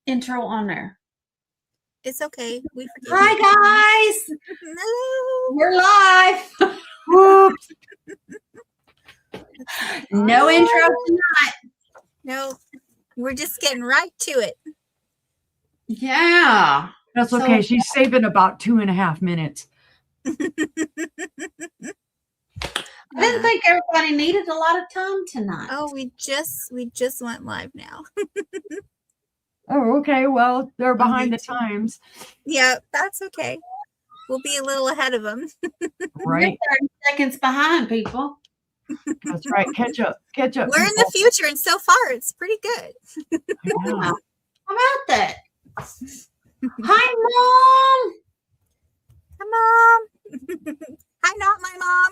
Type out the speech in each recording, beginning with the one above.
intro on there. It's okay. We forgive Hi, you. guys. Hello. We're live. Whoops. No intro tonight. No, we're just getting right to it. Yeah. That's okay. She's saving about 2.5 minutes. I didn't think everybody needed a lot of time tonight. Oh, we just went live now. Oh, okay. Well, they're behind the times. Yeah, that's okay. We'll be a little ahead of them. Right. You're 30 seconds behind, people. That's right. Catch up. Catch up. We're in the future, and so far it's pretty good. Yeah. How about that? Hi, Mom. Hi, Mom. Hi, not my mom.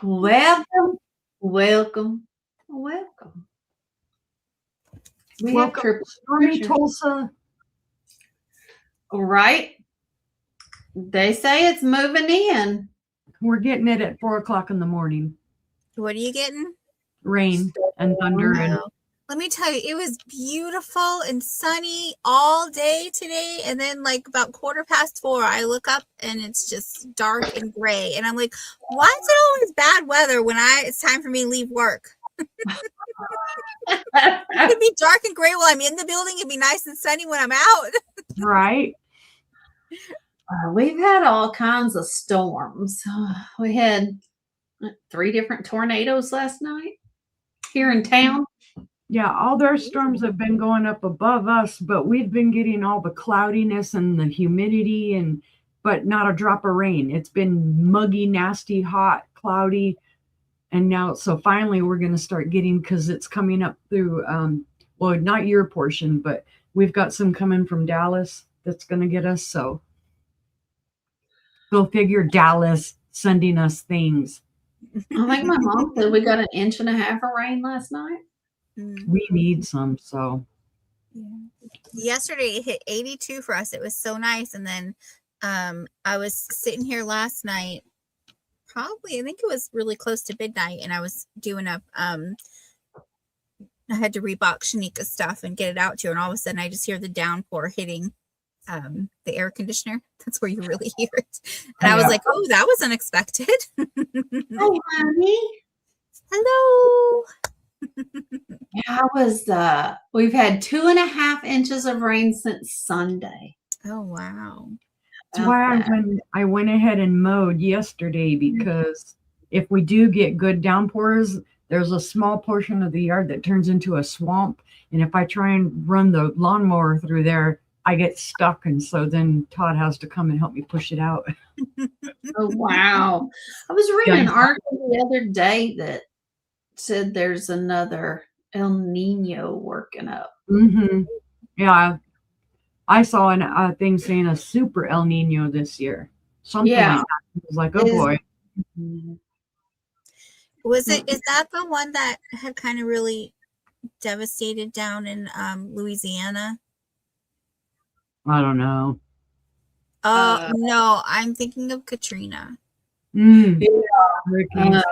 Welcome. Welcome. Welcome. We Welcome have to Stormy Tulsa. All right. They say it's moving in. We're getting it at 4:00 in the morning. What are you getting? Rain and thunder. And Let me tell you, it was beautiful and sunny all day today. And then like about 4:15, I look up and it's just dark and gray. And I'm like, why is it always bad weather when it's time for me to leave work? It could be dark and gray while I'm in the building. It'd be nice and sunny when I'm out. right. We've had all kinds of storms. We had 3 different tornadoes last night here in town. Yeah, all their storms have been going up above us, but we've been getting all the cloudiness and the humidity, but not a drop of rain. It's been muggy, nasty, hot, cloudy. And now, so finally we're going to start getting, because it's coming up through, well, not your portion, but we've got some coming from Dallas that's going to get us. So go figure, Dallas sending us things. I think my mom said we got 1.5 inches of rain last night. We need some, so. Yeah. Yesterday it hit 82 for us. It was so nice. And then I was sitting here last night, probably, I think it was really close to midnight, and I was doing up, I had to rebox Shanika's stuff and get it out to her, and all of a sudden I just hear the downpour hitting the air conditioner. That's where you really hear it. And I was like, oh, that was unexpected. Hi, honey. Hello. Yeah, we've had 2.5 inches of rain since Sunday. Oh, wow. That's why I went ahead and mowed yesterday, because if we do get good downpours, there's a small portion of the yard that turns into a swamp. And if I try and run the lawnmower through there, I get stuck. And so then Todd has to come and help me push it out. Oh, wow. I was reading an article the other day that said there's another El Nino working up. Mm-hmm. Yeah. I saw a thing saying a super El Nino this year. Something like that. It was like, oh boy. Is that the one that had kind of really devastated down in Louisiana? I don't know. No, I'm thinking of Katrina. Hurricanes.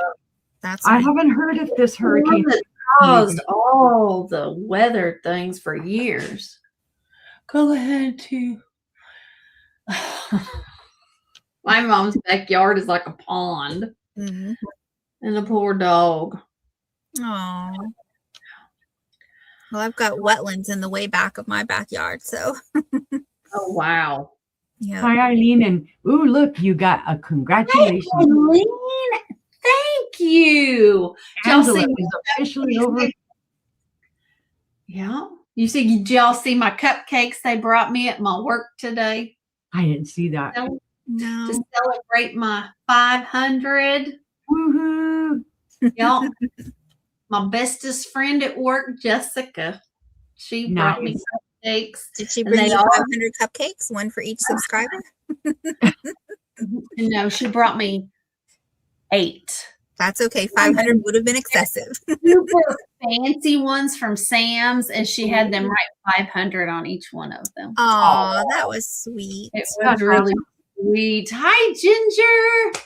I haven't heard if this hurricane caused all the weather things for years. Go ahead to my mom's backyard is like a pond. And the poor dog. Oh. Well, I've got wetlands in the way back of my backyard, so. Oh, wow. Yeah. Hi, Eileen. And ooh, look, you got a congratulations. Hi, Eileen. Thank you. Angela is officially over. Yeah. Did y'all see my cupcakes they brought me at my work today? I didn't see that. No. To celebrate my 500. Woohoo. Y'all, my bestest friend at work, Jessica, she brought me cupcakes. Did she bring you 500 cupcakes? One for each subscriber? No, she brought me 8. That's okay. 500 would have been excessive. Super fancy ones from Sam's, and she had them write 500 on each one of them. Oh, that was sweet. It was really sweet. Hi, Ginger.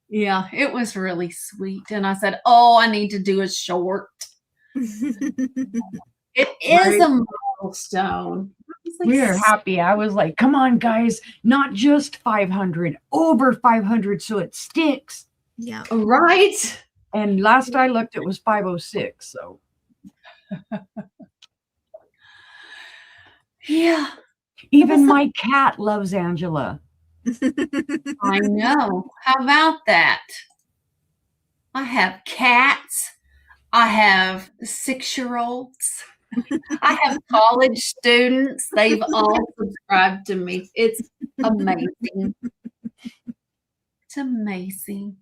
Yeah, it was really sweet. And I said, oh, I need to do a short. It is Right. a milestone. It's like, We're happy. I was like, come on, guys, not just 500, over 500, so it sticks. Yeah. right? And last I looked, it was 506. So Yeah, even my cat loves Angela. I know. How about that? I have cats. I have 6-year-olds. I have college students. They've all subscribed to me. It's amazing. It's amazing.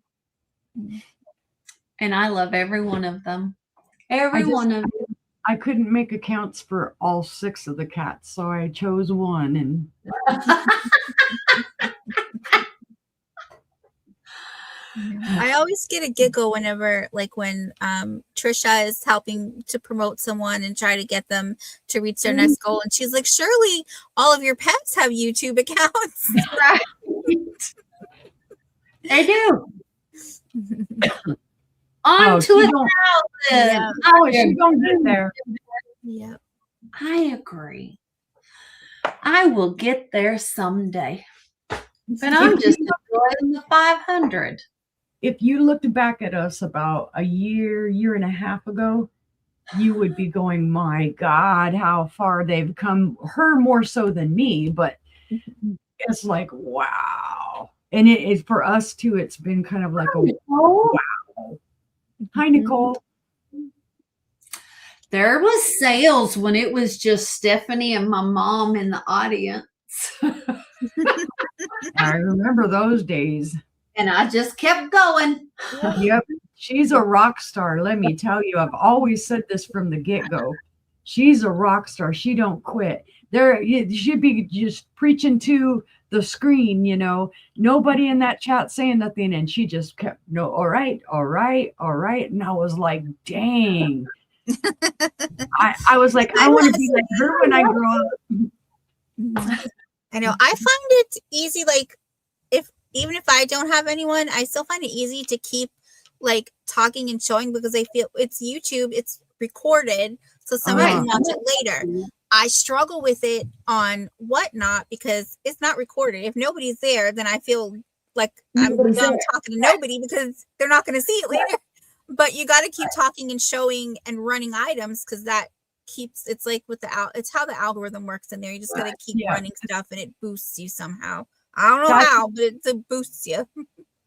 And I love every one of them. Every one of them. I couldn't make accounts for all 6 of the cats, so I chose one. And I always get a giggle whenever, like, when Trisha is helping to promote someone and try to get them to reach their next goal, and she's like, "Surely all of your pets have YouTube accounts." Right. They do. On she to don't- 1,000. Yeah. oh, she don't get there. Yeah. I agree. I will get there someday. But I'm just enjoying the 500. If you looked back at us about a year and a half ago, you would be going, my God, how far they've come. Her more so than me, but it's like, wow. And it is for us too. It's been kind of like a wow. Hi, Nicole. There was sales when it was just Stephanie and my mom in the audience. I remember those days. And I just kept going. Yep. She's a rock star. Let me tell you, I've always said this from the get-go. She's a rock star. She don't quit. There, she'd be just preaching to the screen, you know, nobody in that chat saying nothing. And she just kept, no, all right. And I was like, dang. I was like, I want to be like her when I grow up. I know. I find it easy, like, even if I don't have anyone, I still find it easy to keep, like, talking and showing, because I feel it's YouTube, it's recorded, so somebody can watch it later. I struggle with it on Whatnot because it's not recorded. If nobody's there, then I feel like I'm talking to nobody because they're not going to see it later. But you got to keep talking and showing and running items, because that keeps, it's like with it's how the algorithm works in there. You just got to keep running stuff and it boosts you somehow. I don't know how, but it boosts you.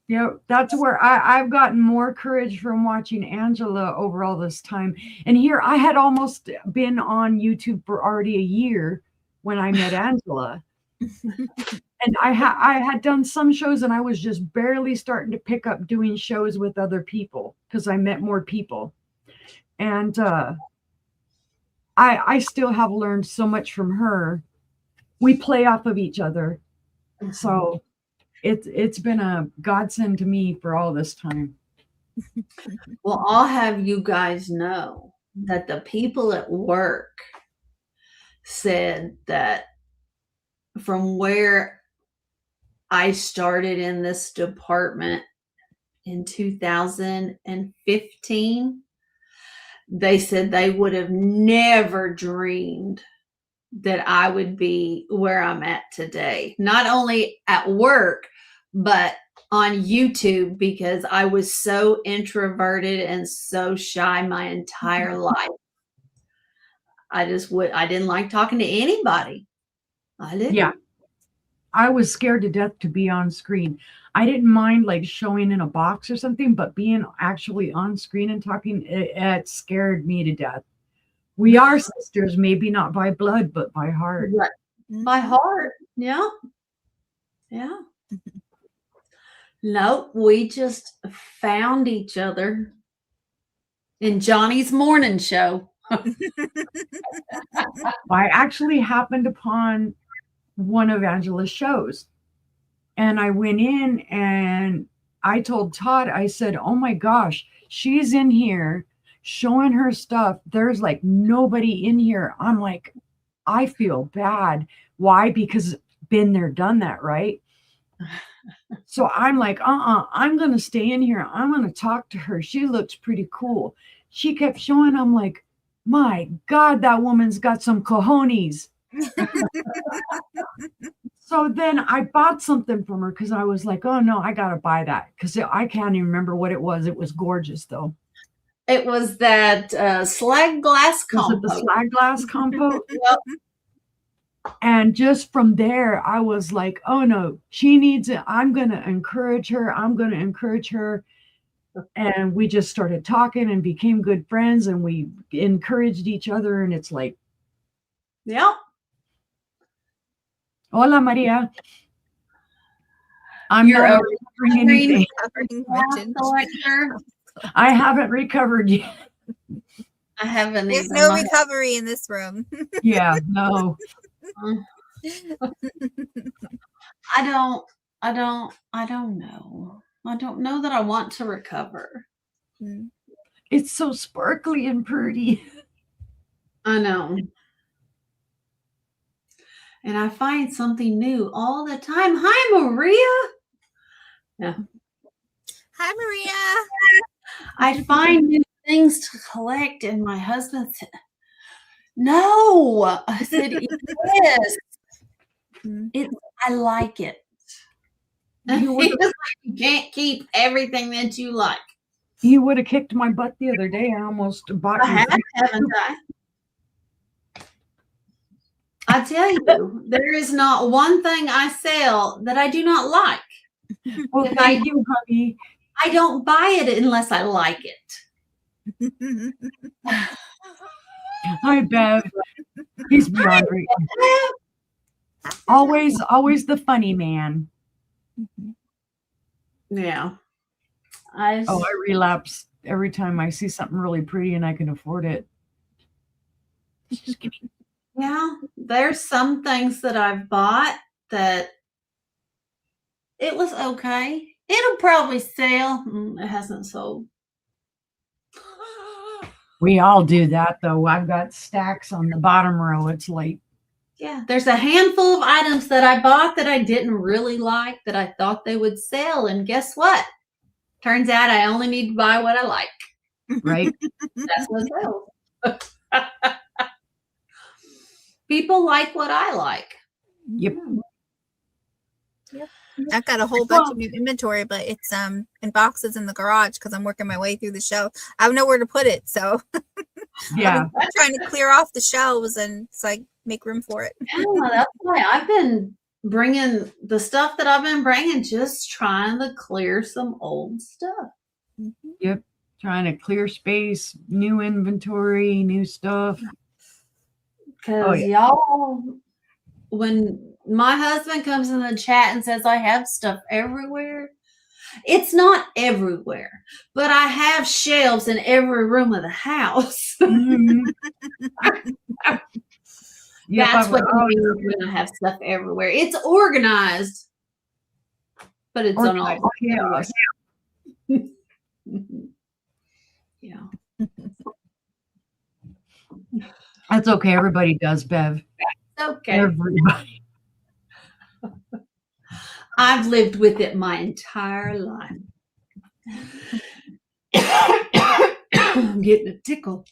Yeah, that's where I've gotten more courage from watching Angela over all this time. And here I had almost been on YouTube for already a year when I met Angela. And I had done some shows, and I was just barely starting to pick up doing shows with other people because I met more people. And I still have learned so much from her. We play off of each other. So it's been a godsend to me for all this time. Well, I'll have you guys know that the people at work said that from where I started in this department in 2015, they said they would have never dreamed that I would be where I'm at today, not only at work, but on YouTube, because I was so introverted and so shy my entire life. I didn't like talking to anybody. I didn't. Yeah. I was scared to death to be on screen. I didn't mind like showing in a box or something, but being actually on screen and talking, it scared me to death. We are sisters, maybe not by blood, but by heart. Right. By heart. Yeah. Yeah. Nope. We just found each other in Johnny's morning show. I actually happened upon one of Angela's shows, and I went in and I told Todd, I said, oh my gosh, she's in here showing her stuff. There's like nobody in here. I'm like, I feel bad. Why? Because been there, done that, right? So I'm like, I'm going to stay in here. I'm going to talk to her. She looks pretty cool. She kept showing. I'm like, my God, that woman's got some cojones. So then I bought something from her because I was like, oh no, I got to buy that because I can't even remember what it was. It was gorgeous though. It was that slag glass Was it the compote. slag glass compote? Yep. And just from there, I was like, oh no, she needs it. I'm going to encourage her. I'm going to encourage her. And we just started talking and became good friends and we encouraged each other. And it's like, Yep. hola, Maria. I'm You're not a recovering anything. Covering glass mentioned. collector. I haven't recovered yet. I haven't There's even. no My- recovery in this room. Yeah, no. I don't know. I don't know that I want to recover. Mm. It's so sparkly and pretty. I know. And I find something new all the time. Hi, Maria. Hi, Maria. I find new things to collect, and my husband said, no. I said, yes. Mm. I like it. You would It's like you can't keep everything that you like. have kicked my butt the other day. I almost bought I you. have, haven't I? I tell you, there is not one thing I sell that I do not like. Well, if thank you, honey. I don't buy it unless I like it. Hi, Bev. He's beyond right. Always the funny man. Yeah. Oh, I relapse every time I see something really pretty and I can afford it. Just give me. Yeah, there's some things that I've bought that it was okay. It'll probably sell. It hasn't sold. We all do that though. I've got stacks on the bottom row. It's like, Yeah, there's a handful of items that I bought that I didn't really like that I thought they would sell. And guess what? Turns out I only need to buy what I like. right? That's what sells. People like what I like. Yep. I've got a whole bunch of new inventory, but it's in boxes in the garage because I'm working my way through the shelf. I have nowhere to put it, so Yeah. I'm trying to clear off the shelves and so I make room for it. Yeah, that's why I've been bringing the stuff that I've been bringing, just trying to clear some old stuff. Yep. Trying to clear space, new inventory, new stuff. Because y'all, when my husband comes in the chat and says I have stuff everywhere, it's not everywhere, but I have shelves in every room of the house. Mhm. Yep, That's what oh, you mean when I have stuff everywhere. It's organized, but it's on all chaos. Yeah. That's okay. Everybody does, Bev. Okay. Everybody. I've lived with it my entire life. I'm getting a tickle.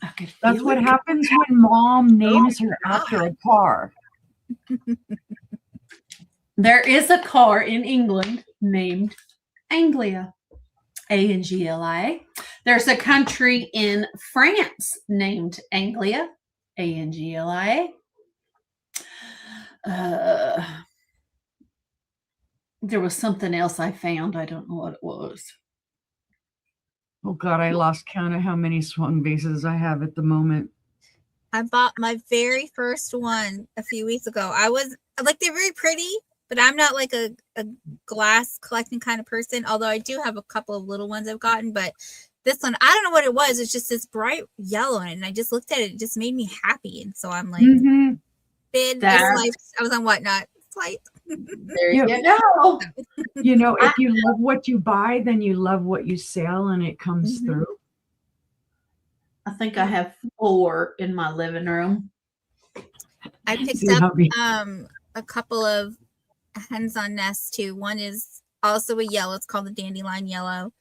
I could That's feel what it. happens when mom names her after a car. There is a car in England named Anglia. Anglia. There's a country in France named Anglia. Anglia. There was something else I found. I don't know what it was. Oh God, I lost count of how many swung bases I have at the moment. I bought my very first one a few weeks ago. I was like, they're very pretty, but I'm not like a glass collecting kind of person. Although I do have a couple of little ones I've gotten, but this one, I don't know what it was. It's just this bright yellow in it. And I just looked at it. It just made me happy. And so I'm like, bid, I was on Whatnot. Swipe. There you go. You know, if you love what you buy, then you love what you sell and it comes through. I think I have 4 in my living room. I picked up a couple of hens on nest too. One is also a yellow. It's called the dandelion yellow.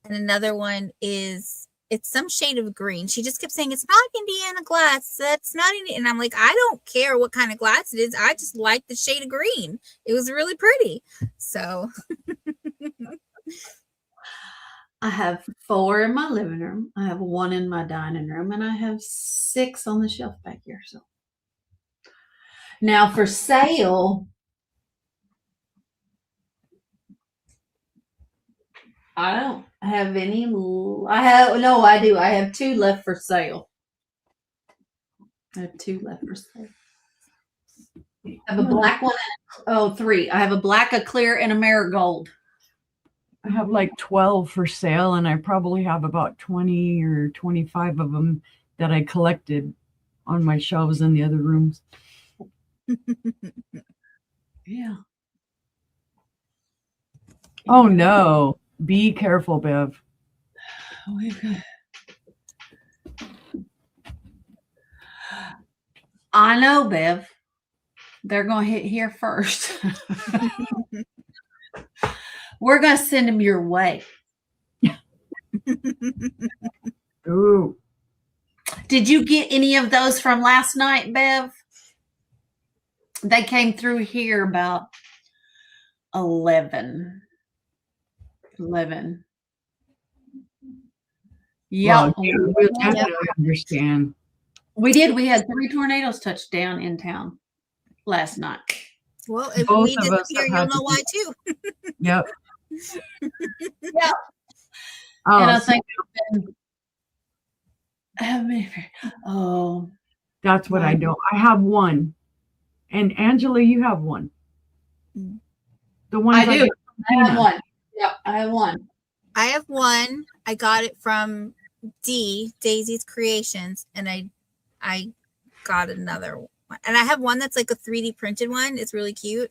And another one is it's some shade of green. She just kept saying, it's not Indiana glass. That's not Indiana. And I'm like, I don't care what kind of glass it is. I just like the shade of green. It was really pretty. So I have 4 in my living room. I have 1 in my dining room, and I have 6 on the shelf back here. So now for sale, I don't have any. I do. I have 2 left for sale. I have 2 left for sale. I have a black one. 3. I have a black, a clear, and a marigold. I have like 12 for sale, and I probably have about 20 or 25 of them that I collected on my shelves in the other rooms. Yeah. Oh no. Be careful, Bev. I know, Bev. They're going to hit here first. We're going to send them your way. Ooh. Did you get any of those from last night, Bev? They came through here about 11. Yeah. Well, I understand. We did. We had 3 tornadoes touch down in town last night. well, if Both we of us disappear, have you'll had know to why too. Yep. Yeah. Oh, And I think that's what I know. I have 1. And Angela, you have 1. Mm. The ones I do. got from I have Tina. 1. Yep, I have 1. I have 1. I got it from Daisy's Creations, and I got another one. And I have one that's like a 3D printed one. It's really cute,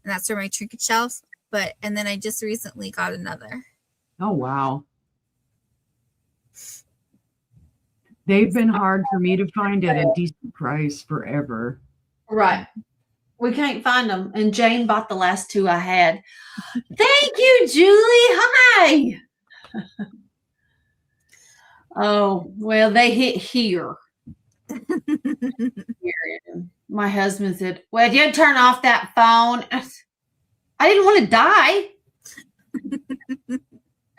and that's for my trinket shelf. And then I just recently got another. Oh wow. They've been hard for me to find at a decent price forever. Right. We can't find them. And Jane bought the last 2 I had. Thank you, Julie. Hi. Oh, well, they hit here. My husband said, well, you turn off that phone. I didn't want to die.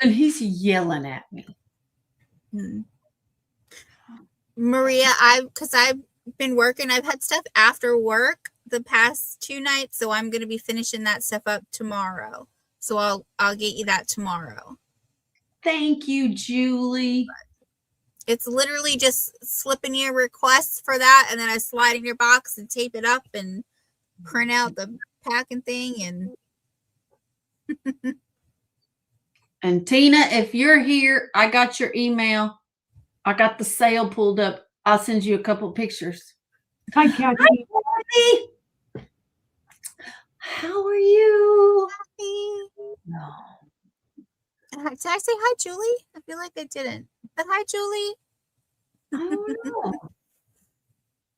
And he's yelling at me. Maria, because I've been working, I've had stuff after work the past 2 nights, so I'm going to be finishing that stuff up tomorrow. So I'll get you that tomorrow. Thank you, Julie. It's literally just slipping your requests for that, and then I slide in your box and tape it up and print out the packing thing. And Tina, if you're here, I got your email. I got the sale pulled up. I'll send you a couple pictures. Hi, Kathy. Hi, Kathy. How are you? No. Did I say hi, Julie? I feel like I didn't. But hi, Julie. I don't know.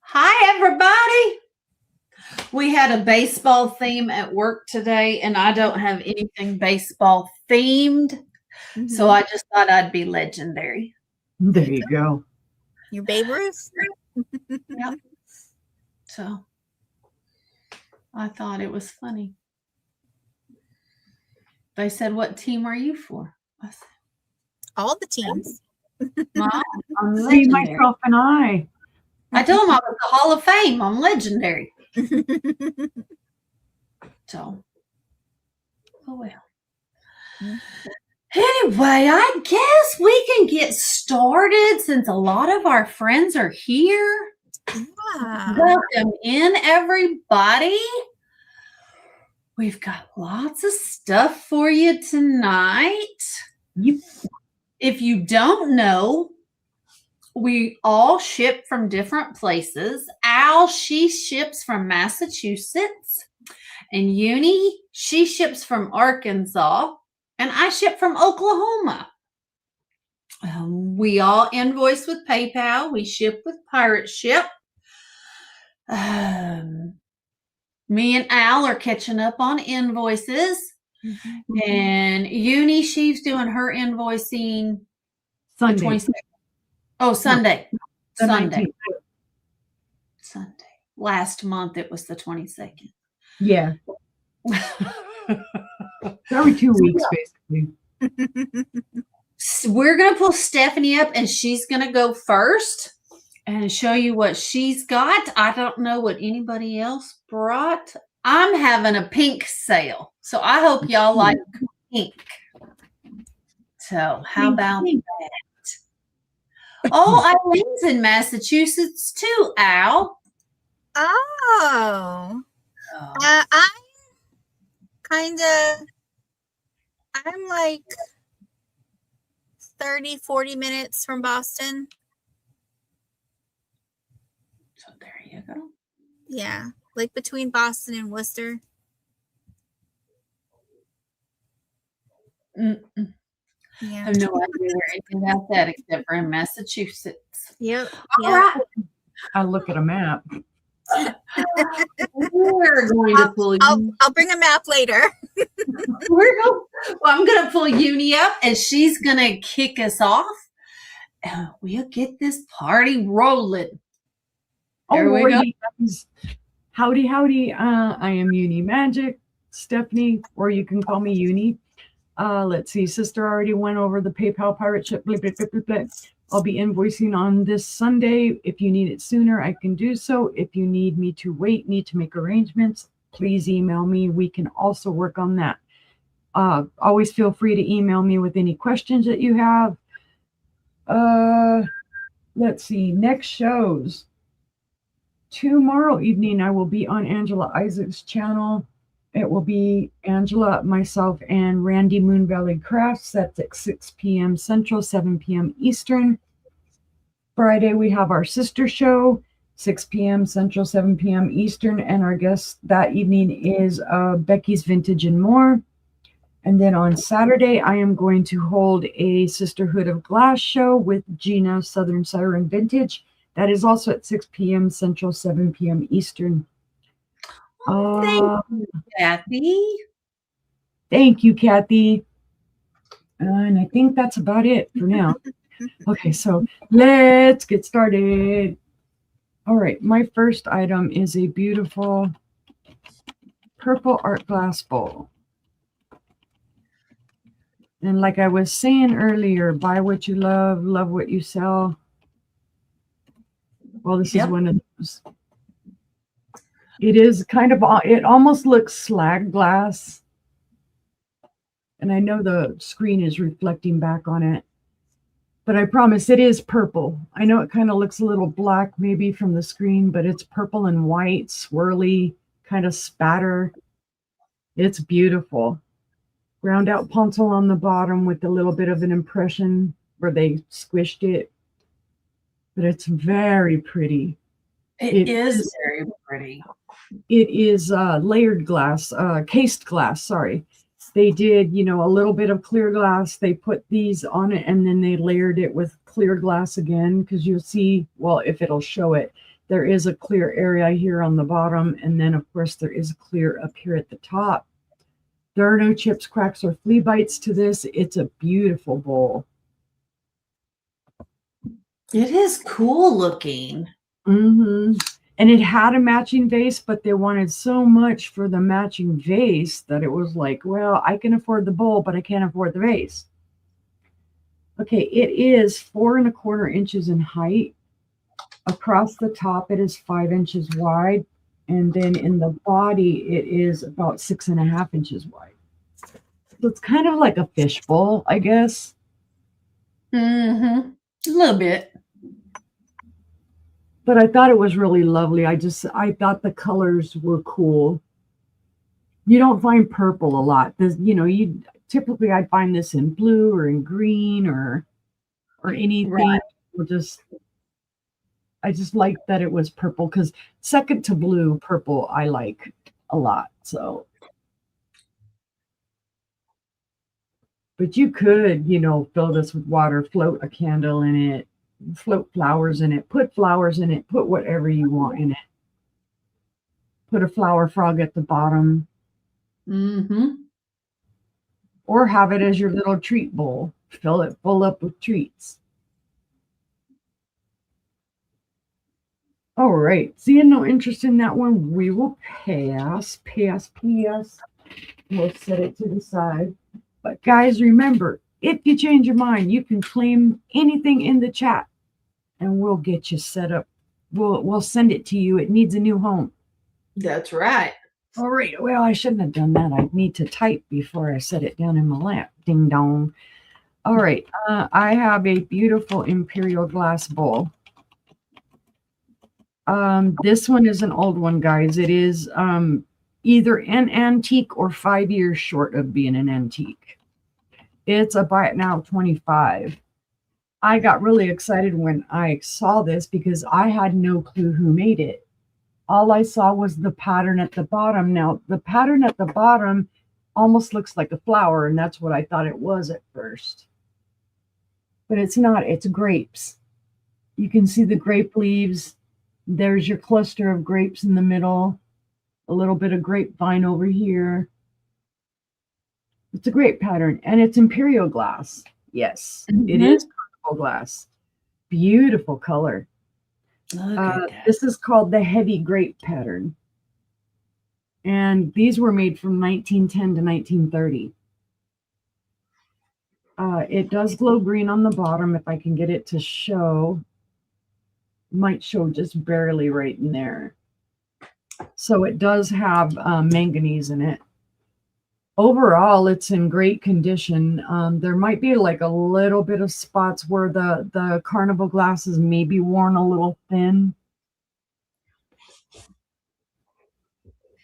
Hi, everybody. We had a baseball theme at work today, and I don't have anything baseball themed. So I just thought I'd be legendary. There you go. You're Babe Ruth. Yep. So I thought it was funny. They said, what team are you for? I said, All the teams. Mom, I'm See, legendary. myself and I. I told him I was the Hall of Fame. I'm legendary. So, oh well. Anyway, I guess we can get started since a lot of our friends are here. Yeah. Welcome in, everybody. We've got lots of stuff for you tonight. Yep. If you don't know, we all ship from different places. Al, she ships from Massachusetts. And Uni, she ships from Arkansas. And I ship from Oklahoma. We all invoice with PayPal. We ship with Pirate Ship. Me and Al are catching up on invoices. And Uni, she's doing her invoicing Sunday. 22nd. Oh, Sunday. The Sunday. 19th. Sunday. Last month it was the 22nd. Yeah. Every 2 weeks, basically. We're going to pull Stephanie up and she's going to go first and show you what she's got. I don't know what anybody else brought. I'm having a pink sale. So I hope y'all like pink. So how about that? Oh, Eileen's in Massachusetts too, Al. Oh. I'm like 30, 40 minutes from Boston. So there you go. Yeah, like between Boston and Worcester. I Yeah. have no idea where anything about that except for in Massachusetts. Yep. All right. I look at a map. We're going to pull you. I'll bring a map later. I'm going to pull Uni up and she's going to kick us off. And we'll get this party rolling. There we go. Guys. Howdy, howdy. I am Uni Magic, Stephanie, or you can call me Uni. Let's see. Sister already went over the PayPal pirate ship. Blah, blah, blah, blah, blah. I'll be invoicing on this Sunday. If you need it sooner, I can do so. If you need me to wait, need to make arrangements, please email me. We can also work on that. Always feel free to email me with any questions that you have. Let's see. Next shows. Tomorrow evening, I will be on Angela Isaac's channel. It will be Angela, myself, and Randy Moon Valley Crafts. That's at 6 p.m. Central, 7 p.m. Eastern. Friday, we have our sister show, 6 p.m. Central, 7 p.m. Eastern. And our guest that evening is Becky's Vintage and More. And then on Saturday, I am going to hold a Sisterhood of Glass show with Gina Southern Siren Vintage. That is also at 6 p.m. Central, 7 p.m. Eastern. Thank you, Kathy. Thank you, Kathy. And I think that's about it for now. Okay, so let's get started. All right, my first item is a beautiful purple art glass bowl. And like I was saying earlier, buy what you love, love what you sell. Well, this is one of those. It is kind of, it almost looks slag glass. And I know the screen is reflecting back on it. But I promise it is purple. I know it kind of looks a little black maybe from the screen, but it's purple and white, swirly, kind of spatter. It's beautiful. Ground out pencil on the bottom with a little bit of an impression where they squished it. But it's very pretty. It is very pretty. It is layered glass, cased glass, sorry. They did, you know, a little bit of clear glass. They put these on it and then they layered it with clear glass again because you'll see, well, if it'll show it, there is a clear area here on the bottom. And then, of course, there is clear up here at the top. There are no chips, cracks, or flea bites to this. It's a beautiful bowl. It is cool looking. Mm-hmm. And it had a matching vase, but they wanted so much for the matching vase that it was like, well, I can afford the bowl, but I can't afford the vase. Okay, it is 4 1/4 inches in height. Across the top, it is 5 inches wide. And then in the body, it is about 6.5 inches wide. So it's kind of like a fishbowl, I guess. Mm-hmm. A little bit. But I thought it was really lovely. I thought the colors were cool. You don't find purple a lot. You know, typically I'd find this in blue or in green or anything. Right. I just liked that it was purple because second to blue, purple I like a lot. So, but you could, you know, fill this with water, float a candle in it, float flowers in it, put flowers in it, put whatever you want in it. Put a flower frog at the bottom. Mm-hmm. Or have it as your little treat bowl. Fill it full up with treats. All right. Seeing no interest in that one, we will pass. Pass. We'll set it to the side. But guys, remember, if you change your mind, you can claim anything in the chat and we'll get you set up. We'll send it to you. It needs a new home. That's right. All right. Well, I shouldn't have done that. I need to type before I set it down in my lap. Ding dong. All right. I have a beautiful imperial glass bowl. This one is an old one, guys. It is either an antique or 5 years short of being an antique. It's a buy it now 25. I got really excited when I saw this because I had no clue who made it. All I saw was the pattern at the bottom. Now, the pattern at the bottom almost looks like a flower, and that's what I thought it was at first. But it's not. It's grapes. You can see the grape leaves. There's your cluster of grapes in the middle. A little bit of grapevine over here. It's a grape pattern, and it's imperial glass. Yes, it is carnival glass. Beautiful color. This is called the heavy grape pattern. And these were made from 1910 to 1930. It does glow green on the bottom if I can get it to show. Might show just barely right in there. So it does have manganese in it. Overall, it's in great condition. There might be like a little bit of spots where the carnival glass is maybe worn a little thin,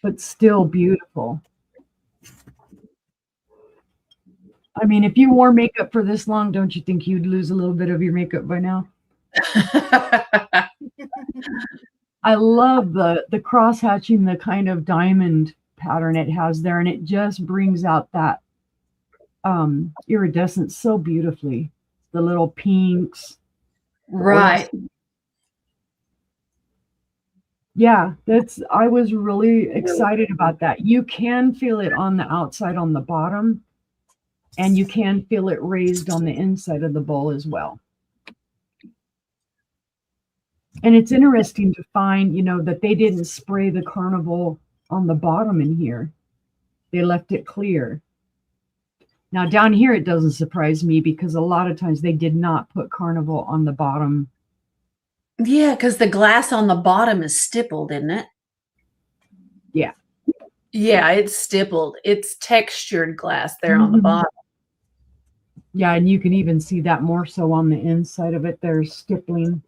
but still beautiful. I mean, if you wore makeup for this long, don't you think you'd lose a little bit of your makeup by now? I love the cross hatching, the kind of diamond pattern it has there, and it just brings out that iridescence so beautifully. The little pinks. Right. Yeah, I was really excited about that. You can feel it on the outside on the bottom, and you can feel it raised on the inside of the bowl as well. And it's interesting to find, that they didn't spray the carnival on the bottom in here. They left it clear. Now down here, it doesn't surprise me because a lot of times they did not put carnival on the bottom. Yeah, because the glass on the bottom is stippled, isn't it? Yeah. Yeah, it's stippled. It's textured glass there on the bottom. Yeah, and you can even see that more so on the inside of it. There's stippling.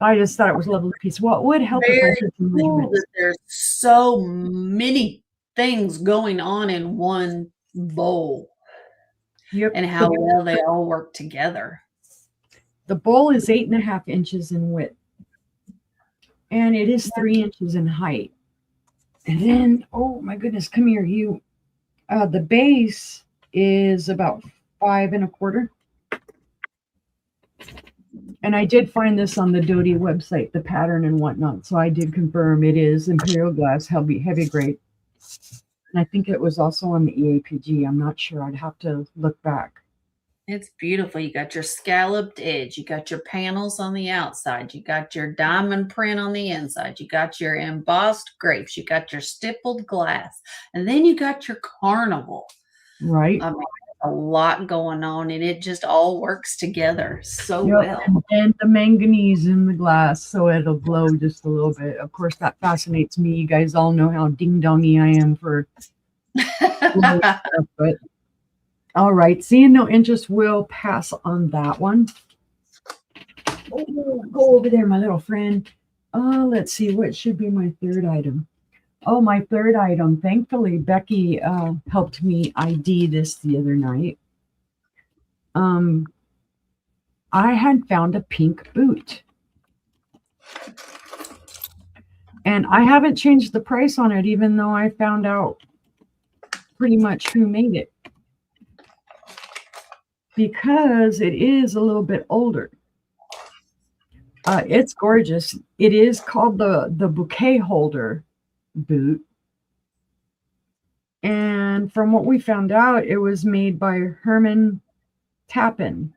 I just thought it was a lovely piece. What would help if I took some measurements? There's so many things going on in one bowl. Yep. And how well they all work together. The bowl is 8.5 inches in width. And it is 3 inches in height. And then, oh my goodness, come here, you. The base is about 5 1/4. And I did find this on the Doty website, the pattern and whatnot. So I did confirm it is imperial glass, heavy grade. And I think it was also on the EAPG. I'm not sure. I'd have to look back. It's beautiful. You got your scalloped edge. You got your panels on the outside. You got your diamond print on the inside. You got your embossed grapes. You got your stippled glass. And then you got your carnival. Right. I mean, a lot going on, and it just all works together so well. And the manganese in the glass, so it'll glow just a little bit. Of course, that fascinates me. You guys all know how ding-dongy I am for stuff, but all right, seeing no interest, we'll pass on that one. Oh, go over there, my little friend. Let's see, what should be my third item? Oh, my third item. Thankfully, Becky helped me ID this the other night. I had found a pink boot. And I haven't changed the price on it, even though I found out pretty much who made it. Because it is a little bit older. It's gorgeous. It is called the bouquet holder boot. And from what we found out, it was made by Herman Tappen.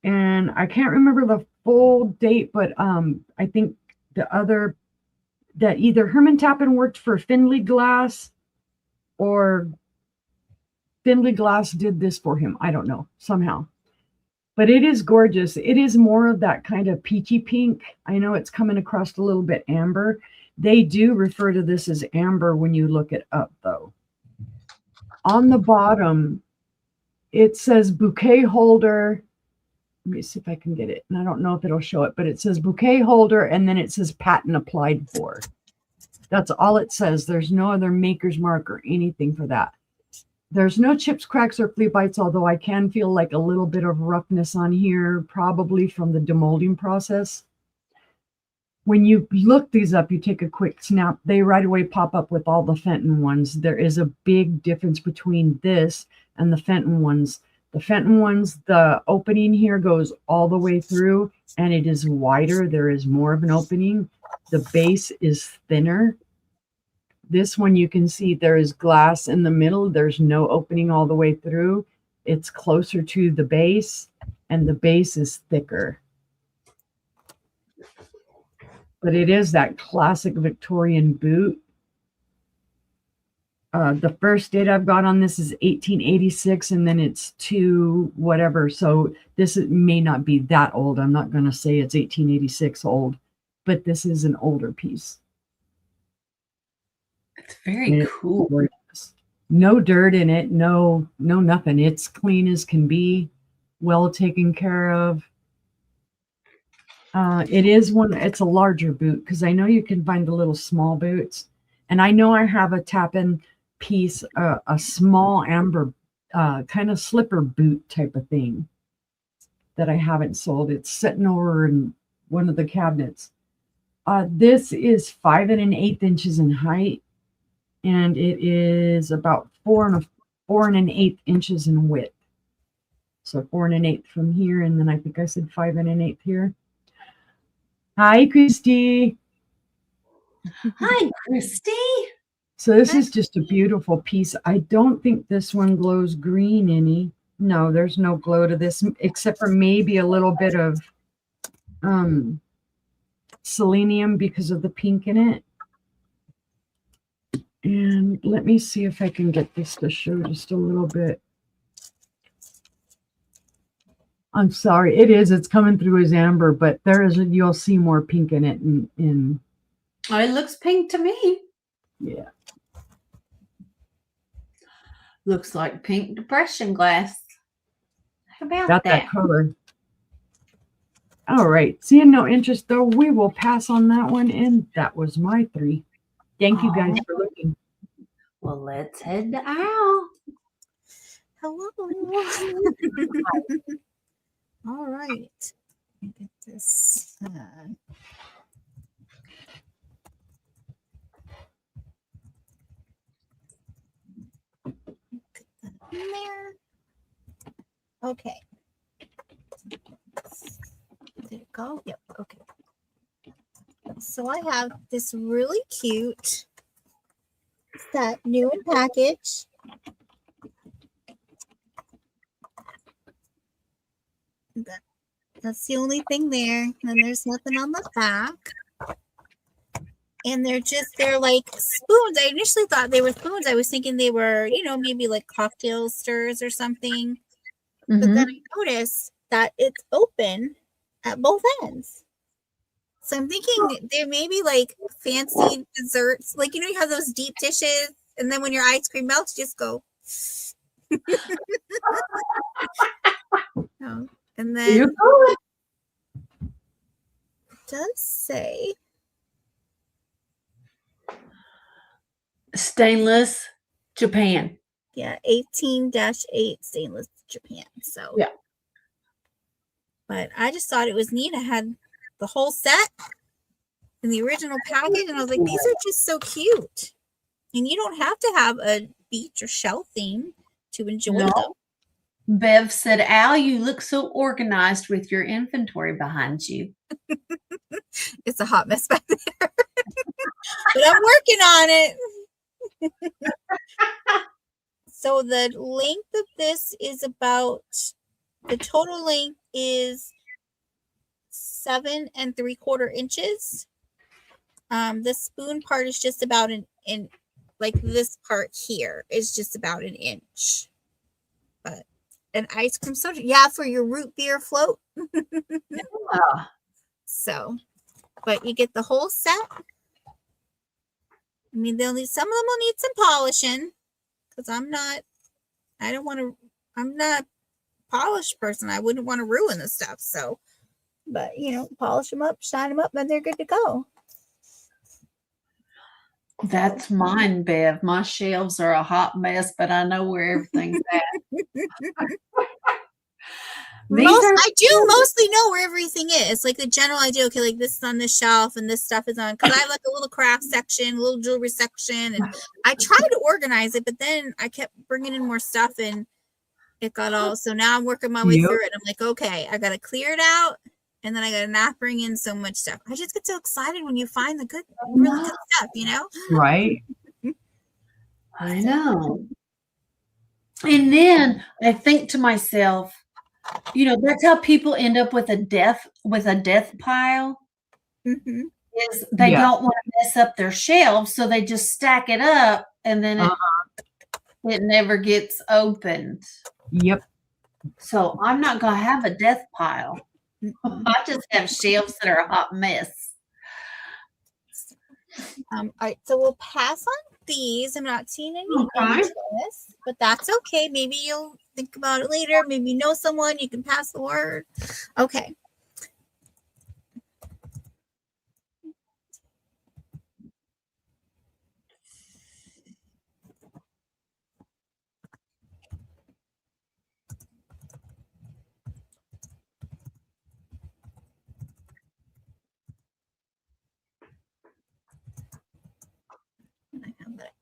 And I can't remember the full date, but I think that either Herman Tappan worked for Findlay Glass or Findlay Glass did this for him. I don't know, somehow. But it is gorgeous. It is more of that kind of peachy pink. I know it's coming across a little bit amber. They do refer to this as amber when you look it up, though. On the bottom, it says bouquet holder. Let me see if I can get it. And I don't know if it'll show it, but it says bouquet holder, and then it says patent applied for. That's all it says. There's no other maker's mark or anything for that. There's no chips, cracks, or flea bites, although I can feel like a little bit of roughness on here, probably from the demolding process. When you look these up, you take a quick snap, they right away pop up with all the Fenton ones. There is a big difference between this and the Fenton ones. The Fenton ones, the opening here goes all the way through and it is wider. There is more of an opening. The base is thinner. This one, you can see there is glass in the middle. There's no opening all the way through. It's closer to the base and the base is thicker. But it is that classic Victorian boot. The first date I've got on this is 1886, and then it's to whatever. So this may not be that old. I'm not going to say it's 1886 old, but this is an older piece. It's very cool. No dirt in it. No nothing. It's clean as can be. Well taken care of. It's a larger boot because I know you can find the little small boots. And I know I have a Tappan piece, a small amber kind of slipper boot type of thing that I haven't sold. It's sitting over in one of the cabinets. This is 5 1/8 inches in height, and it is about 4 1/8 inches in width. So 4 1/8 from here, and then I think I said 5 1/8 here. Hi, Christy. Hi, Christy. So this is just a beautiful piece. I don't think this one glows green any. No, there's no glow to this except for maybe a little bit of selenium because of the pink in it. And let me see if I can get this to show just a little bit. I'm sorry, it's coming through as amber, but you'll see more pink in it. Oh, it looks pink to me. Yeah. Looks like pink depression glass. How about Got that? that color. All right. Seeing no interest, though, we will pass on that one. And that was my 3. Thank you guys for looking. Well, let's head to Al. Hello. All right. Let me get this. Put that in there. Okay. Did it go? Yep. Okay. So I have this really cute set, new in package. That's the only thing there. And then there's nothing on the back. And they're like spoons. I initially thought they were spoons. I was thinking they were, maybe like cocktail stirs or something. But then I noticed that it's open at both ends. So I'm thinking there may be like fancy desserts. Like, you have those deep dishes. And then when your ice cream melts, you just go. Oh. And then it does say stainless Japan. Yeah, 18-8 stainless Japan. So yeah. But I just thought it was neat. I had the whole set in the original package, and I was like, these are just so cute. And you don't have to have a beach or shell theme to enjoy them. Bev said, Al, you look so organized with your inventory behind you. It's a hot mess back there. But I'm working on it. So the length of this is the total length is 7 3/4 inches. The spoon part is just about an like this part here is just about an inch. But an ice cream soda, yeah, for your root beer float. Yeah. So, but you get the whole set. I mean, they'll need, some of them will need some polishing because I'm not a polished person. I wouldn't want to ruin the stuff. So, but polish them up, shine them up, and they're good to go. That's mine, Bev. My shelves are a hot mess, but I know where everything's at. I do mostly know where everything is. Like the general idea, okay, like this is on this shelf and this stuff is on, because I have like a little craft section, a little jewelry section, and I tried to organize it, but then I kept bringing in more stuff and it got all, so now I'm working my way through it. I'm like, okay, I got to clear it out. And then I got to not bring in so much stuff. I just get so excited when you find the good, really good stuff, Right. I know. And then I think to myself, that's how people end up with a death pile. Mm-hmm. Is they don't want to mess up their shelves, so they just stack it up, and then it never gets opened. Yep. So I'm not gonna have a death pile. I just have shelves that are a hot mess. All right, so we'll pass on these. I'm not seeing any this, but that's okay. Maybe you'll think about it later. Maybe you know someone, you can pass the word. Okay.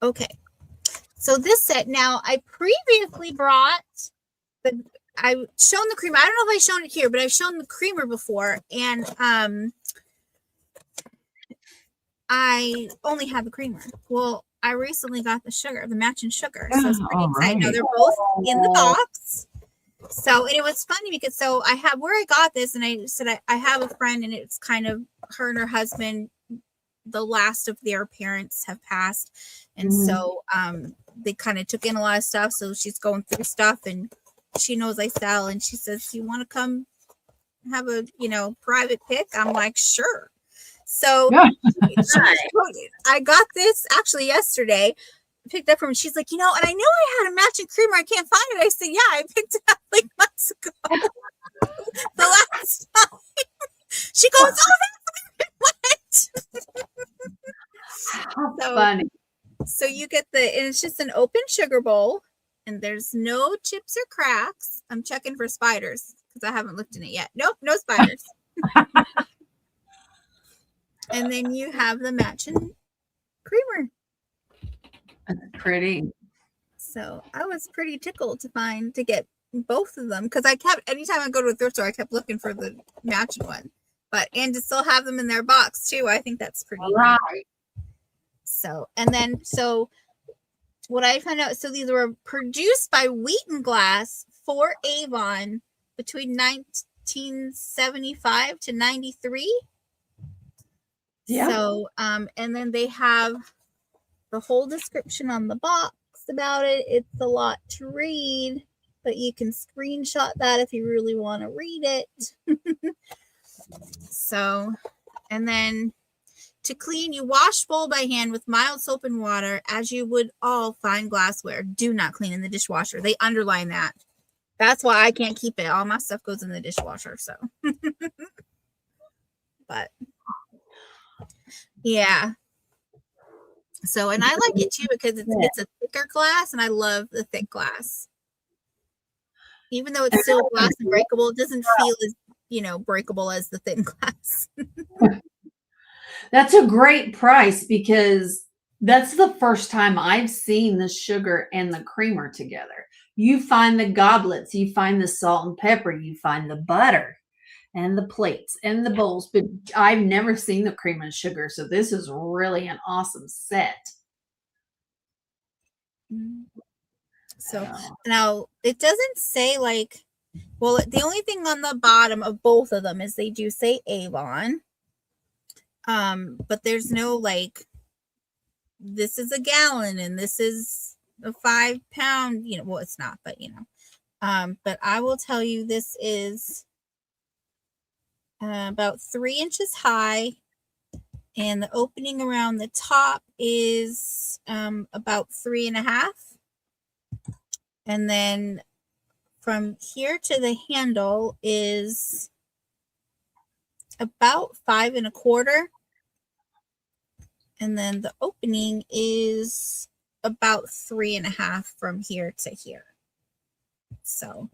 Okay, so this set, now I previously brought I've shown the creamer. I don't know if I've shown it here, but I've shown the creamer before, and I only have the creamer. Well, I recently got the sugar, the matching sugar, so it's pretty exciting. Now they're both in the box. So, and it was funny because I have where I got this, and I said I have a friend, and it's kind of her and her husband. The last of their parents have passed, and so they kind of took in a lot of stuff. So she's going through stuff, and she knows I sell, and she says, "You want to come have a private pick?" I'm like, "Sure." So I got this actually yesterday. Picked up from. She's like, and I know I had a matching creamer. I can't find it. I said, "Yeah, I picked it up like months ago." The last time. She goes, "Oh, that's what." So funny. So you get and it's just an open sugar bowl, and there's no chips or cracks. I'm checking for spiders because I haven't looked in it yet. Nope, no spiders. And then you have the matching creamer. That's pretty. So I was pretty tickled to get both of them, because anytime I go to a thrift store, I kept looking for the matching one. And to still have them in their box too, I think that's pretty right. Neat. So what I found out, so these were produced by Wheaton Glass for Avon between 1975 to 93. Yeah. So, and then they have the whole description on the box about it. It's a lot to read, but you can screenshot that if you really want to read it. So, and then to clean, you wash bowl by hand with mild soap and water, as you would all fine glassware. Do not clean in the dishwasher. They underline that. That's why I can't keep it. All my stuff goes in the dishwasher. So, but yeah. So, and I like it too because it's a thicker glass, and I love the thick glass. Even though it's still glass and breakable, it doesn't feel as breakable as the thin glass. That's a great price, because that's the first time I've seen the sugar and the creamer together. You find the goblets, you find the salt and pepper, you find the butter and the plates and the bowls, but I've never seen the cream and sugar. So this is really an awesome set. So now it doesn't say Well, the only thing on the bottom of both of them is they do say Avon. But there's no like, this is a gallon and this is a 5 pound, well, it's not, but but I will tell you, this is about 3 inches high, and the opening around the top is about 3.5. And then from here to the handle is about 5.25. And then the opening is about 3.5 from here to here. So,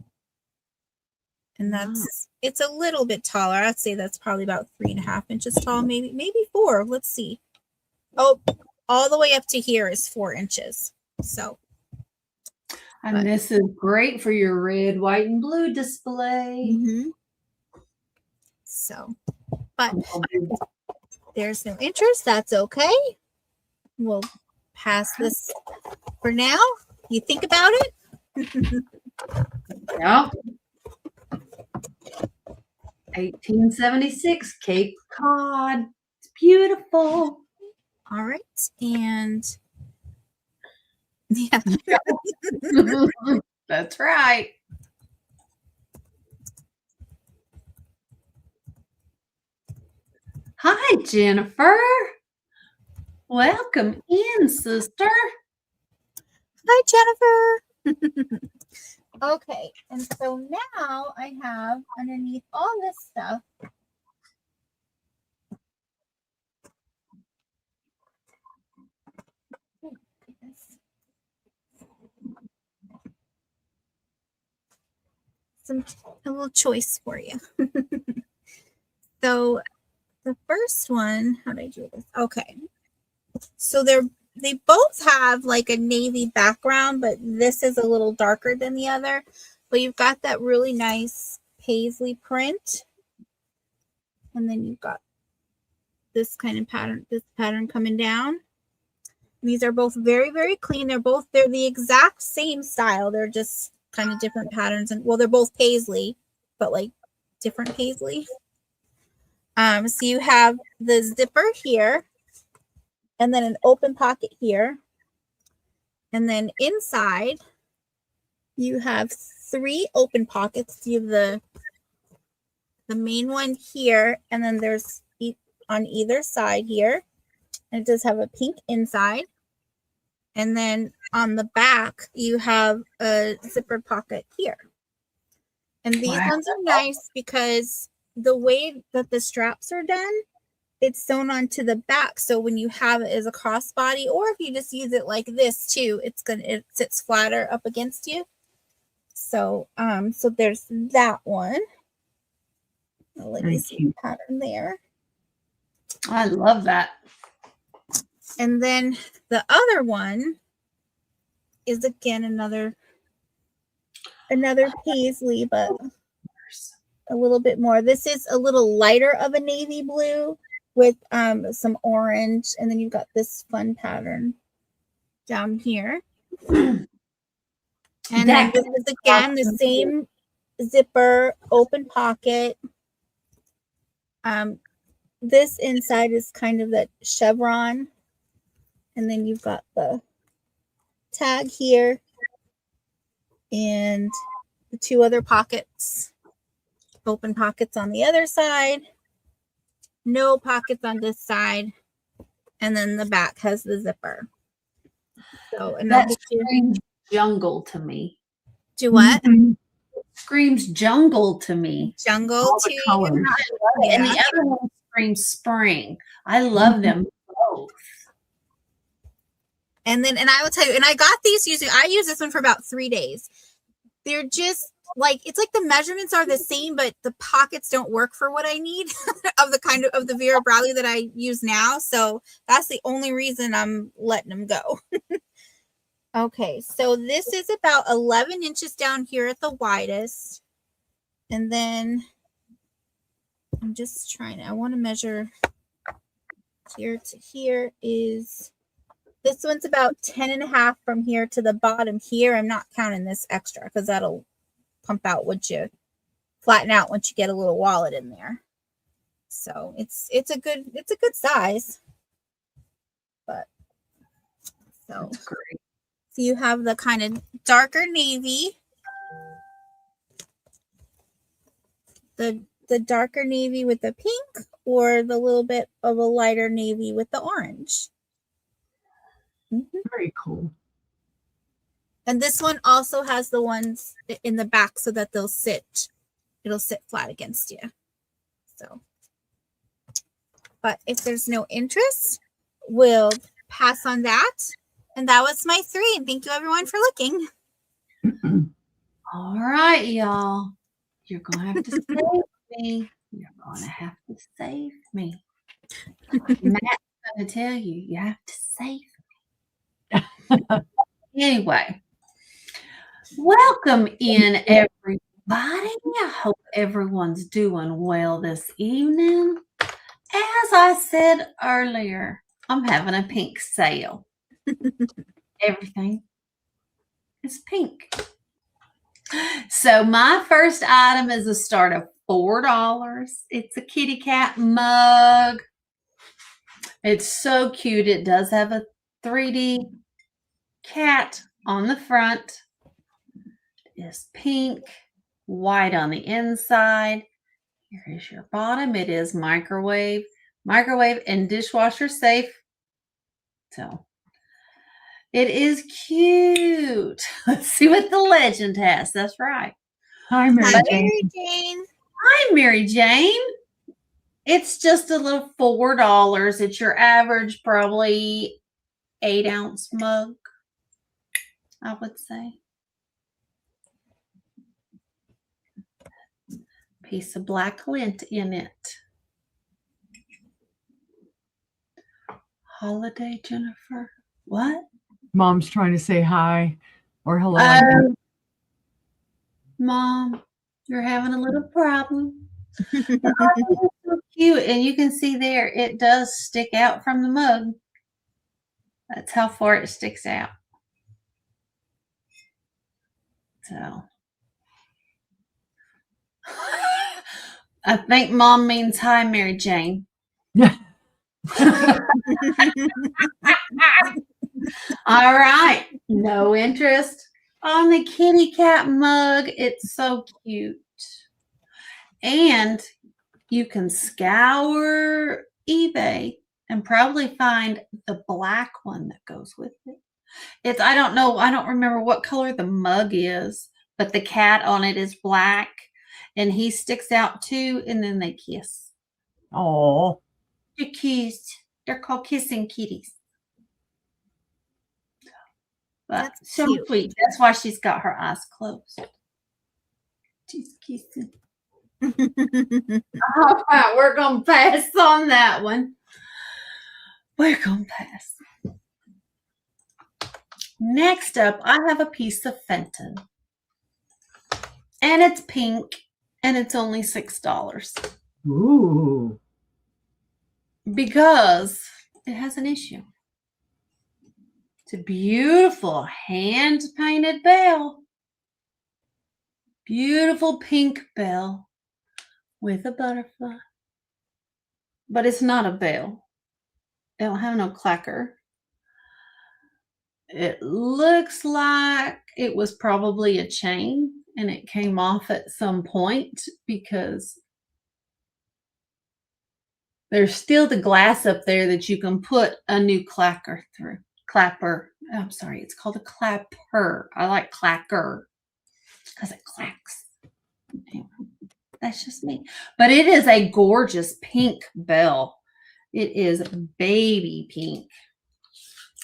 and that's, it's a little bit taller. I'd say that's probably about 3.5 inches tall, maybe 4. Let's see. Oh, all the way up to here is 4 inches. So, And this is great for your red, white, and blue display. So, but there's no interest. That's okay. We'll pass this for now. You think about it. Yeah. 1876 Cape Cod. It's beautiful. All right. And yeah. That's right. Hi, Jennifer. Welcome in, sister. Hi, Jennifer. Okay, and so now I have underneath all this stuff a little choice for you. So the first one, how did I do this? Okay, so they both have like a navy background, but this is a little darker than the other. But you've got that really nice paisley print, and then you've got this kind of pattern, coming down. These are both very, very clean. They're the exact same style. They're just kind of different patterns, and well, they're both paisley, but like different paisley. So you have the zipper here, and then an open pocket here, and then inside you have 3 open pockets. You have the main one here, and then there's on either side here, and it does have a pink inside. And then on the back you have a zipper pocket here. And these ones are nice because the way that the straps are done, it's sewn onto the back. So when you have it as a crossbody, or if you just use it like this too, it sits flatter up against you. So so there's that one. I'll let you see the pattern there. I love that. And then the other one is again another paisley, but a little bit more. This is a little lighter of a navy blue with some orange, and then you've got this fun pattern down here. And then this is again the same zipper, open pocket. This inside is kind of that chevron, and then you've got the tag here and the 2 other pockets, open pockets on the other side, no pockets on this side, and then the back has the zipper. So, and that screams jungle to me. Do what? Screams jungle to me. Jungle to you? Yeah. And the other one screams spring. I love them both. And I will tell you, and I got these I used this one for about 3 days. They're just like, it's like the measurements are the same, but the pockets don't work for what I need of the Vera Bradley that I use now. So that's the only reason I'm letting them go. Okay, so this is about 11 inches down here at the widest. And then I'm just I want to measure here to here is, this one's about 10.5 from here to the bottom here. I'm not counting this extra because that'll pump out once you flatten out once you get a little wallet in there. So it's a good size. But so That's great. So you have the kind of darker navy, the darker navy with the pink, or the little bit of a lighter navy with the orange. Very cool. And this one also has the ones in the back so that it'll sit flat against you. So, but if there's no interest, we'll pass on that. And that was my 3. And thank you everyone for looking. All right, y'all. You're going to have to save me. You're going to have to save me. Matt's going to tell you, you have to save me. Anyway, welcome in, everybody. I hope everyone's doing well this evening. As I said earlier, I'm having a pink sale. Everything is pink. So my first item is a start of $4. It's a kitty cat mug. It's so cute. It does have a 3D cat on the front. It is pink, white on the inside. Here is your bottom. It is microwave and dishwasher safe. So it is cute. Let's see what the legend has. That's right. Hi, Mary Hi, Jane. Mary Jane. Hi, Mary Jane. It's just a little $4. It's your average, probably 8-ounce mug, I would say. Piece of black lint in it. Holiday, Jennifer. What? Mom's trying to say hi or hello. Mom, you're having a little problem. Oh, it's so cute. And you can see there, it does stick out from the mug. That's how far it sticks out. So I think Mom means hi, Mary Jane. All right. No interest on the kitty cat mug. It's so cute. And you can scour eBay and probably find the black one that goes with it. I don't remember what color the mug is, but the cat on it is black and he sticks out too, and then they kiss. Oh, They're kissed. They're called kissing kitties. But That's so cute. sweet. That's why she's got her eyes closed. She's kissing. All right, we're going to pass on that one. We're going to pass. Next up, I have a piece of Fenton. And it's pink, and it's only $6. ooh. Because it has an issue. It's a beautiful hand-painted bell. Beautiful pink bell with a butterfly. But it's not a bell. It don't have no clacker. It looks like it was probably a chain and it came off at some point because there's still the glass up there that you can put a new clacker through. Clapper. I'm sorry, it's called a clapper. I like clacker because it clacks. Anyway, that's just me. But it is a gorgeous pink bell. It is baby pink.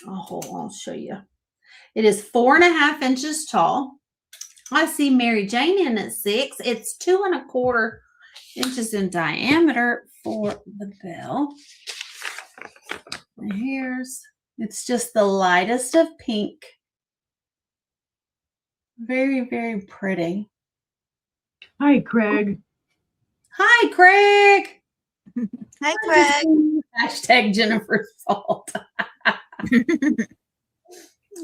Oh, hold on, I'll show you. It is 4.5 inches tall. I see Mary Jane in at 6. It's 2.25 inches in diameter for the bell. And it's just the lightest of pink. Very, very pretty. Hi, Craig. Hi, Craig. Hi, Craig. Hashtag Jennifer's fault.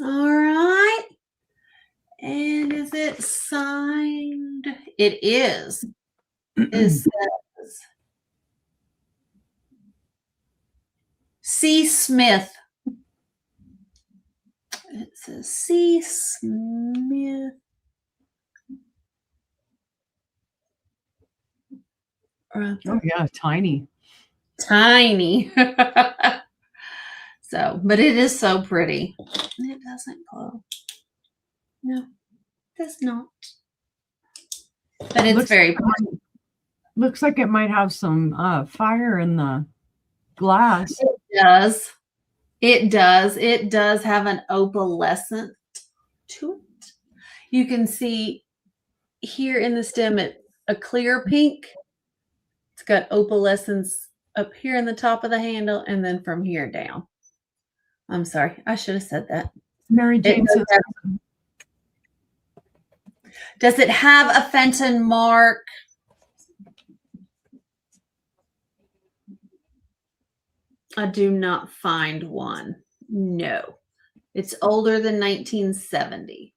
All right. And is it signed? It is. It says C. Smith. It says C. Smith. Oh yeah, tiny. Tiny. So, but it is so pretty. It doesn't glow. No, it does not. But it's very pretty. Looks like it might have some fire in the glass. It does. It does. It does have an opalescent to it. You can see here in the stem a clear pink. It's got opalescence up here in the top of the handle and then from here down. I'm sorry. I should have said that. Mary Jane says, does it have a Fenton mark? I do not find one. No. It's older than 1970.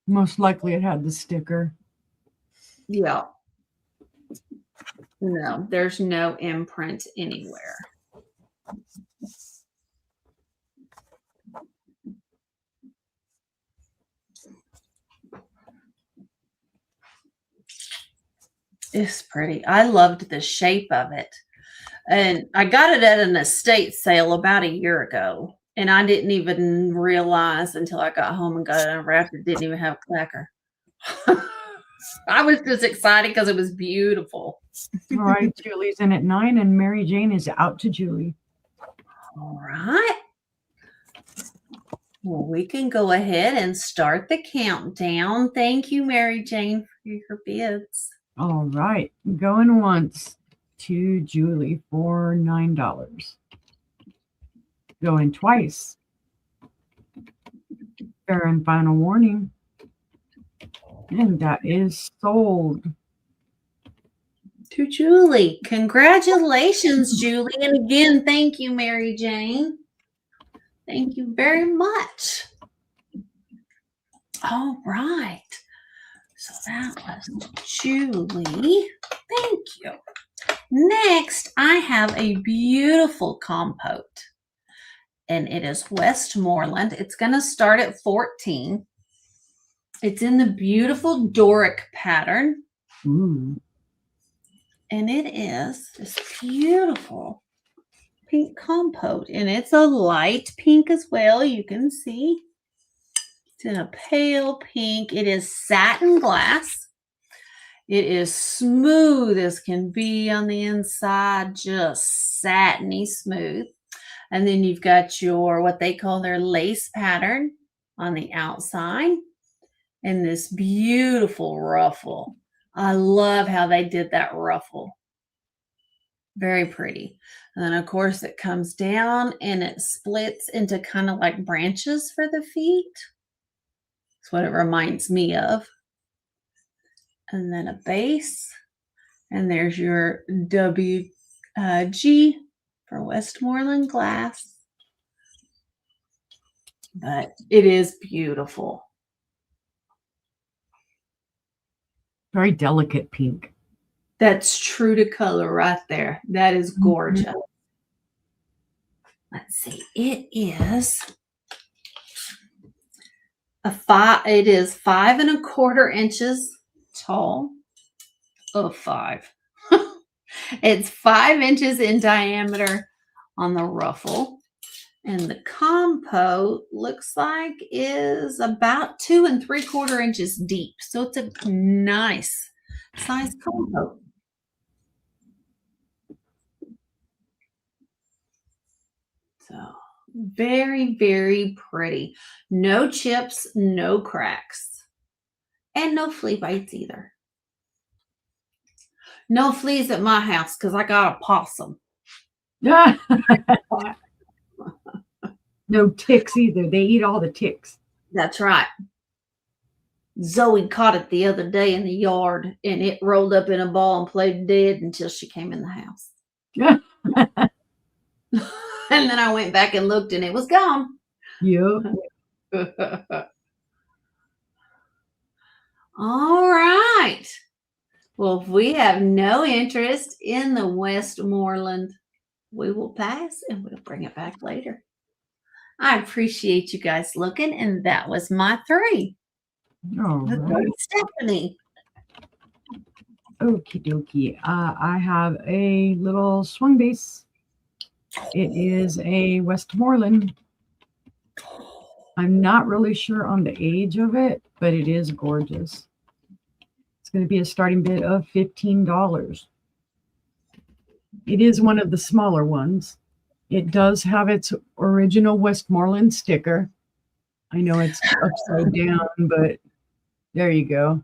most likely it had the sticker. Yeah. No, there's no imprint anywhere. It's pretty. I loved the shape of it. And I got it at an estate sale about a year ago. And I didn't even realize until I got home and got it unwrapped, it didn't even have a clacker. I was just excited because it was beautiful. All right, Julie's in at 9 and Mary Jane is out to Julie. All right. Well, we can go ahead and start the countdown. Thank you, Mary Jane, for your bids. All right, going once to Julie for $9. Going twice. Fair and final warning. And that is sold. To Julie. Congratulations, Julie. And again, thank you, Mary Jane. Thank you very much. All right. So that was Julie. Thank you. Next, I have a beautiful compote. And it is Westmoreland. It's going to start at 14. It's in the beautiful Doric pattern. Ooh. And it is this beautiful pink compote. And it's a light pink as well. You can see. It's in a pale pink. It is satin glass. It is smooth as can be on the inside. Just satiny smooth. And then you've got your, what they call their lace pattern on the outside. And this beautiful ruffle. I love how they did that ruffle. Very pretty. And then, of course, it comes down and it splits into kind of like branches for the feet. That's what it reminds me of. And then a base. And there's your WG for Westmoreland glass. But it is beautiful. Very delicate pink. That's true to color right there. That is gorgeous. Mm-hmm. Let's see. It is it is 5 1/4 inches tall. Oh, 5. It's 5 inches in diameter on the ruffle. And the compote looks like is about 2 3/4 inches deep. So it's a nice size compote. So very, very pretty. No chips, no cracks, and no flea bites either. No fleas at my house because I got a possum. No ticks either. They eat all the ticks. That's right. Zoe caught it the other day in the yard and it rolled up in a ball and played dead until she came in the house. And then I went back and looked and it was gone. Yep. All right. Well, if we have no interest in the Westmoreland, we will pass and we'll bring it back later. I appreciate you guys looking, and that was my 3. All Let's go right. to Stephanie. Okie dokie. I have a little swung base. It is a Westmoreland. I'm not really sure on the age of it, but it is gorgeous. It's going to be a starting bid of $15. It is one of the smaller ones. It does have its original Westmoreland sticker. I know it's upside down, but there you go.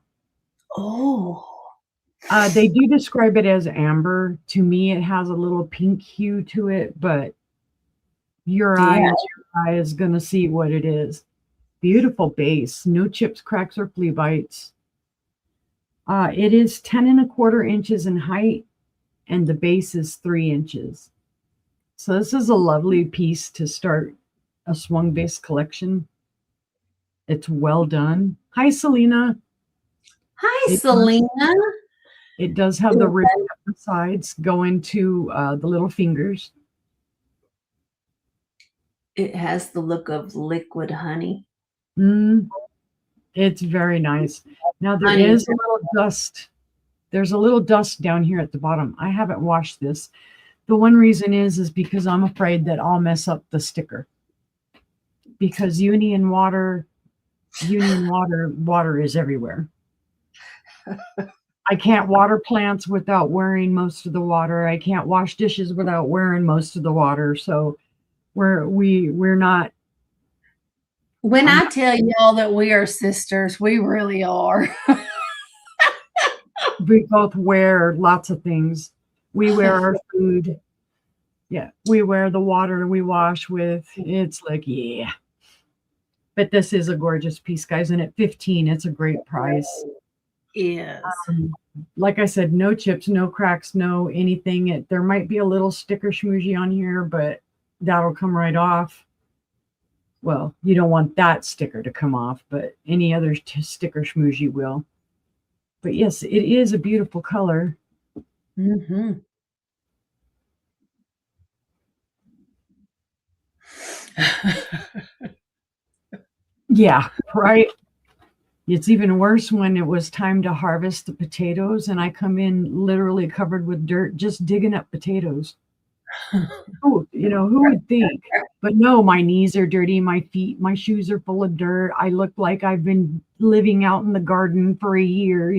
Oh. They do describe it as amber. To me, it has a little pink hue to it, but your eye is going to see what it is. Beautiful base. No chips, cracks, or flea bites. It is 10¼ inches in height, and the base is 3 inches. So this is a lovely piece to start a swung base collection. It's well done. Hi, Selena. Hi, Selena. It does have the ribbon at the sides going to the little fingers. It has the look of liquid honey. It's very nice. Now there is a little dust. There's a little dust down here at the bottom. I haven't washed this. The one reason is because I'm afraid that I'll mess up the sticker. Because Union water is everywhere. I can't water plants without wearing most of the water. I can't wash dishes without wearing most of the water. So we're not. When I tell y'all that we are sisters, we really are. We both wear lots of things. We wear our food. Yeah, we wear the water we wash with. It's like, yeah. But this is a gorgeous piece, guys. And at $15, it's a great price. Yes. Like I said, no chips, no cracks, no anything. There might be a little sticker schmoozy on here, but that'll come right off. Well, you don't want that sticker to come off, but any other sticker schmoozy will. But yes, it is a beautiful color. Mm-hmm. Yeah, right. It's even worse when it was time to harvest the potatoes and I come in literally covered with dirt, just digging up potatoes. Who would think? But no, my knees are dirty, my feet, my shoes are full of dirt. I look like I've been living out in the garden for a year,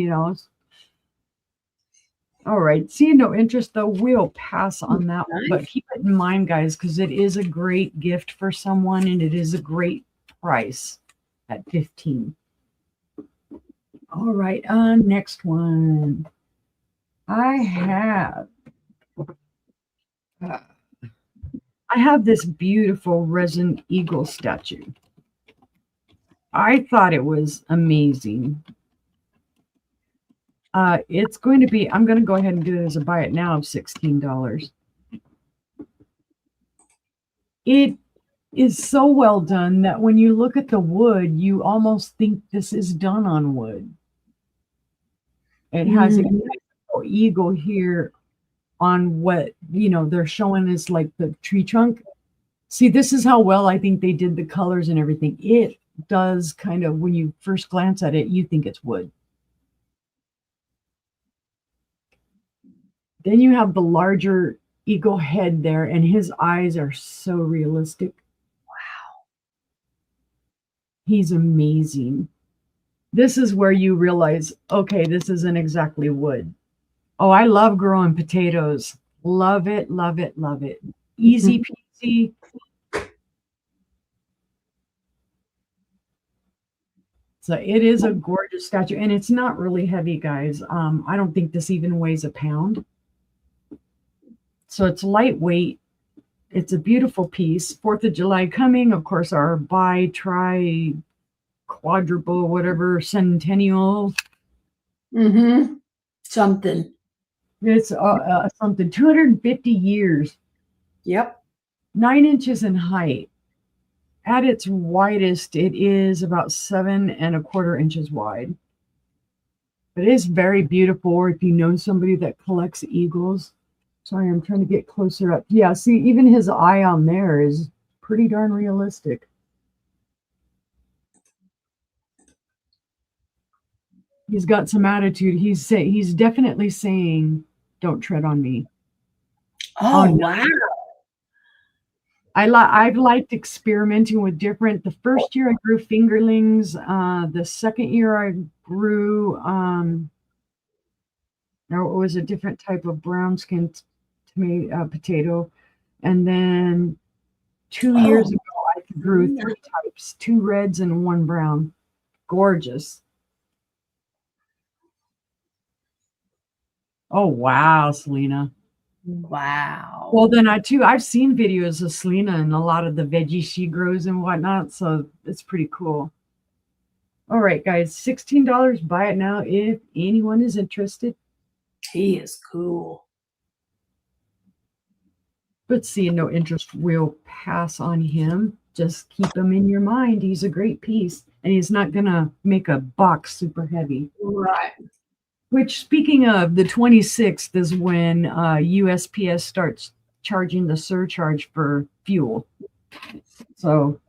All right, seeing no interest though, we'll pass on that. Nice. But keep it in mind, guys, because it is a great gift for someone and it is a great price at $15. All right, next one. I have this beautiful resin eagle statue. I thought it was amazing. It's going to be, I'm going to go ahead and do it as a buy it now of $16. It is so well done that when you look at the wood, you almost think this is done on wood. It has a eagle here on what, they're showing is like the tree trunk. See, this is how well I think they did the colors and everything. It does kind of, when you first glance at it, you think it's wood. Then you have the larger eagle head there, and his eyes are so realistic. Wow. He's amazing. This is where you realize, okay, this isn't exactly wood. Oh, I love growing potatoes. Love it, love it, love it. Easy peasy. So it is a gorgeous statue, and it's not really heavy, guys. I don't think this even weighs a pound. So it's lightweight. It's a beautiful piece. 4th of July coming. Of course, our quadruple, whatever, centennial. Something. It's something. 250 years. Yep. 9 inches in height. At its widest, it is about 7¼ inches wide. But it is very beautiful. Or if you know somebody that collects eagles. Sorry, I'm trying to get closer up. Yeah, see, even his eye on there is pretty darn realistic. He's got some attitude. He's definitely saying, "Don't tread on me." Oh, no. wow. I've liked experimenting with different. The first year I grew fingerlings. The second year I grew it was a different type of brown skinned tomato potato, and then 2 years ago I grew 3 types, 2 reds and 1 brown. Gorgeous. Oh wow, Selena. Wow. Well, then I've seen videos of Selena and a lot of the veggies she grows and whatnot, so it's pretty cool. All right, guys, $16. Buy it now if anyone is interested. He is cool. But seeing no interest, we'll pass on him. Just keep him in your mind. He's a great piece, and he's not gonna make a box super heavy. Right. Which, speaking of, the 26th is when USPS starts charging the surcharge for fuel. So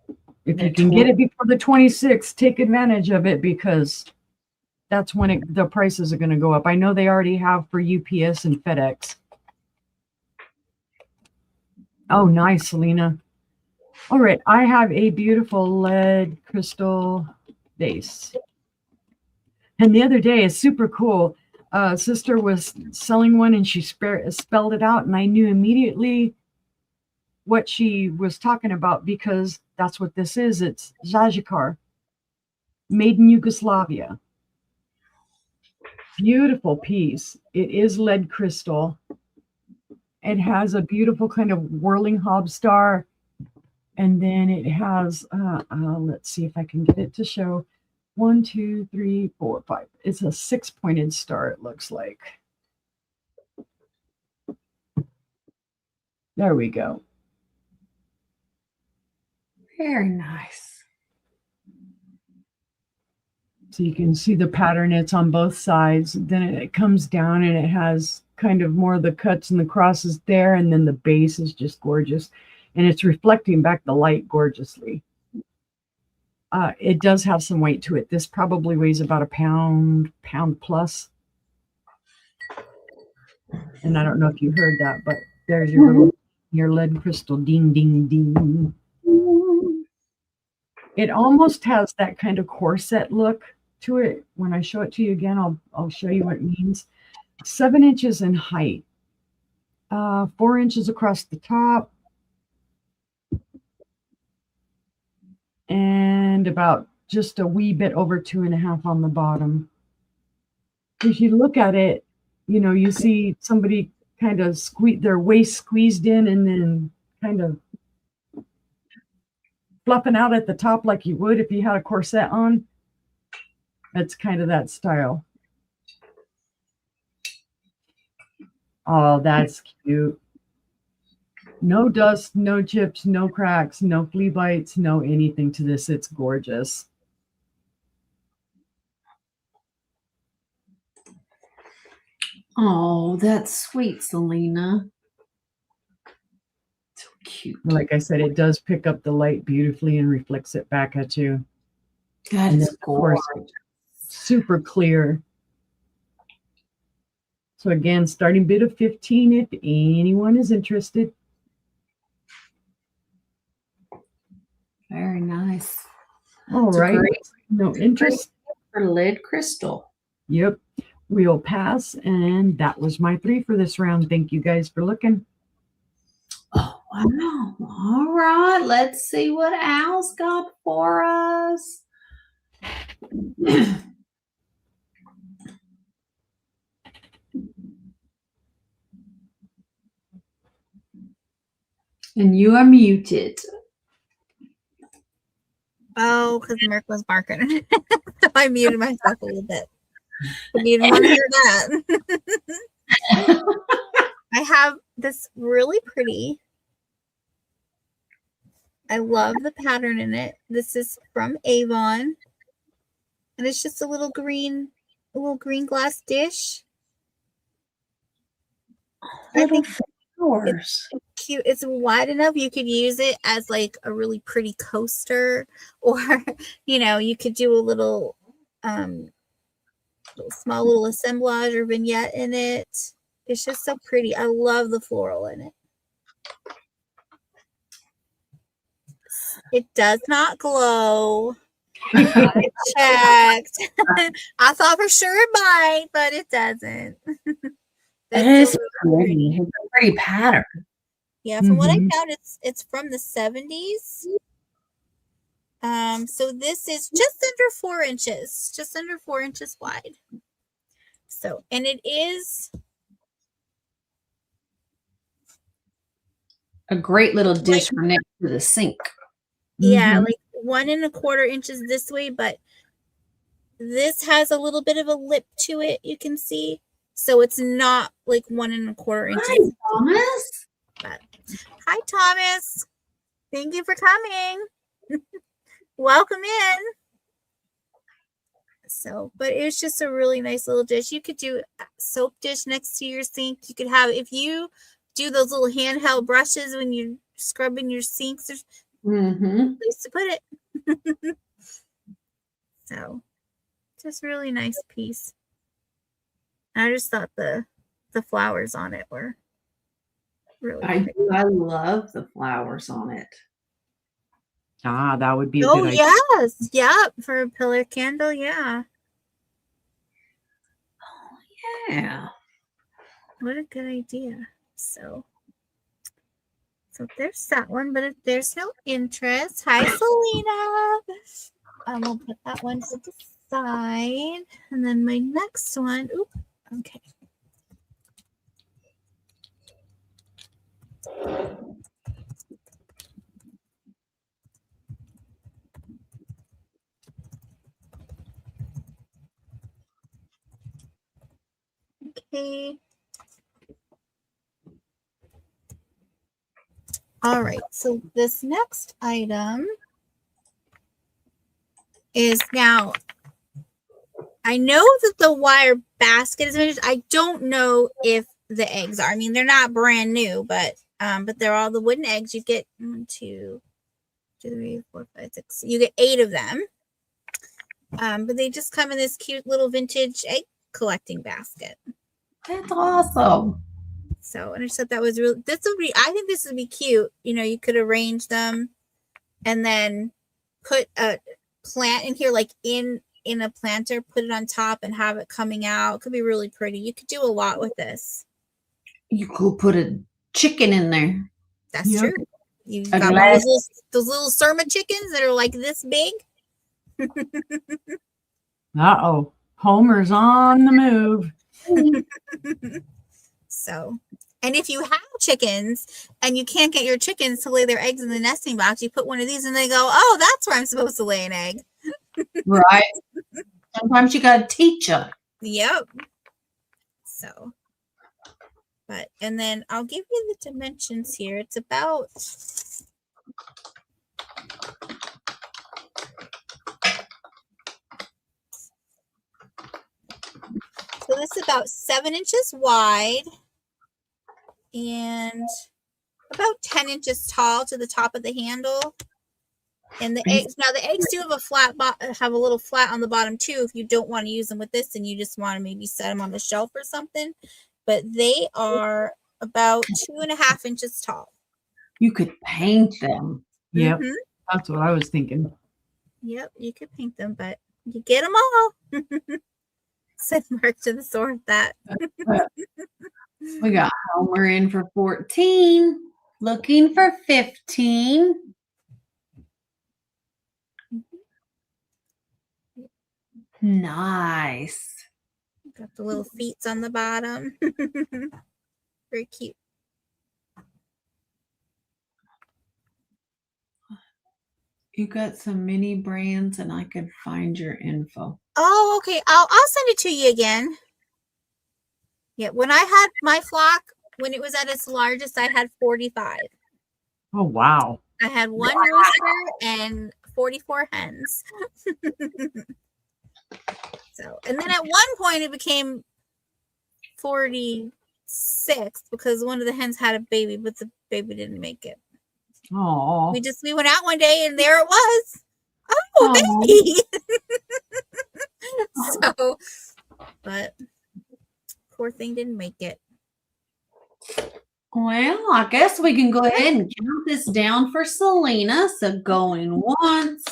if you can get it before the 26th, take advantage of it, because that's when the prices are going to go up. I know they already have for UPS and FedEx. Oh, nice, Selena. All right, I have a beautiful lead crystal vase. And the other day, it's super cool. Sister was selling one and she spelled it out, and I knew immediately what she was talking about, because that's what this is. It's Zajicar, made in Yugoslavia. Beautiful piece. It is lead crystal. It has a beautiful kind of whirling hob star. And then it has, let's see if I can get it to show. 1, 2, 3, 4, 5. It's a 6-pointed star, it looks like. There we go. Very nice. So you can see the pattern. It's on both sides. Then it comes down and it has kind of more of the cuts and the crosses there. And then the base is just gorgeous. And it's reflecting back the light gorgeously. It does have some weight to it. This probably weighs about a pound plus. And I don't know if you heard that, but there's your lead crystal, ding, ding, ding. It almost has that kind of corset look to it. When I show it to you again, I'll show you what it means. 7 inches in height, 4 inches across the top, and about just a wee bit over 2.5 on the bottom. If you look at it, you see somebody kind of their waist squeezed in and then kind of fluffing out at the top like you would if you had a corset on. That's kind of that style. Oh, that's cute. No dust, no chips, no cracks, no flea bites, no anything to this. It's gorgeous. Oh, that's sweet, Selena. So cute. Like I said, it does pick up the light beautifully and reflects it back at you. That And is then, of course, gorgeous. super clear. So again, starting bid of 15 if anyone is interested. Very nice. All right. No interest for lead crystal. Yep. We'll pass. And that was my 3 for this round. Thank you guys for looking. Oh, wow. All right. Let's see what Al's got for us. And you are muted. Oh, because Merc was barking. So I muted myself a little bit. But you didn't want to hear that. I have this really pretty. I love the pattern in it. This is from Avon. And it's just a little green little green glass dish. I Little think flowers. cute. It's wide enough. You could use it as like a really pretty coaster, or you could do a little small little assemblage or vignette in it. It's just so pretty. I love the floral in it. It does not glow. I checked. I thought for sure it might, but it doesn't. It is pretty. It's a pretty pattern. Yeah, from what I Mhm. found, it's from the 70s. So this is just under 4 inches, just under 4 inches wide. So, and it is A great little dish for next to the sink. yeah, Mhm. like 1¼ inches this way, but this has a little bit of a lip to it, you can see. So it's not like 1¼ Hi, inches. Thomas. Hi, Thomas. Thank you for coming. Welcome in. So, but it's just a really nice little dish. You could do a soap dish next to your sink. You could have, if you do those little handheld brushes when you're scrubbing your sinks, there's Mm-hmm. a place to put it. So, just really nice piece. I just thought the flowers on it were really pretty. I love the flowers on it. Ah, that would be a Oh, good idea. yes. Yep. For a pillar candle. Yeah. Yeah. What a good idea. So there's that one, but if there's no interest, hi, Selena. We'll put that one to the side. And then my next one, okay. Okay. All right. So this next item is now, I know that the wire basket is finished. I don't know if the eggs are. I mean, they're not brand new, but they're all the wooden eggs. You get 1, 2, 3, 4, 5, 6. You get 8 of them. But they just come in this cute little vintage egg collecting basket. That's awesome. So, and I just thought that was really, I think this would be cute. You could arrange them and then put a plant in here, like in a planter, put it on top and have it coming out. It could be really pretty. You could do a lot with this. You could put a chicken in there. That's Yep. true. You A got glass- those little Surma chickens that are like this big. Uh-oh. Homer's on the move. So, and if you have chickens and you can't get your chickens to lay their eggs in the nesting box, you put one of these and they go, oh, that's where I'm supposed to lay an egg. Right. Sometimes you got to teach them. Yep. So, and then I'll give you the dimensions here. It's about, so this is about 7 inches wide and about 10 inches tall to the top of the handle. And the eggs do have a little flat on the bottom too. If you don't want to use them with this and you just want to maybe set them on the shelf or something, but they are about 2.5 inches tall. You could paint them. Yep. Mhm. That's what I was thinking. Yep, you could paint them, but you get them all. Said Mark to the sword with that. We got Homer in for 14. Looking for 15. Nice. Got the little feet on the bottom. Very cute. You got some mini brands and I could find your info. Oh, okay. I'll send it to you again. Yeah, when I had my flock, when it was at its largest, I had 45. Oh, wow. I had 1 rooster and 44 hens. So, and then at one point it became 46 because one of the hens had a baby, but the baby didn't make it. Oh, We went out one day and there it was. Oh, Aw. baby. So, but poor thing didn't make it. Well, I guess we can go ahead and count this down for Selena. So going once,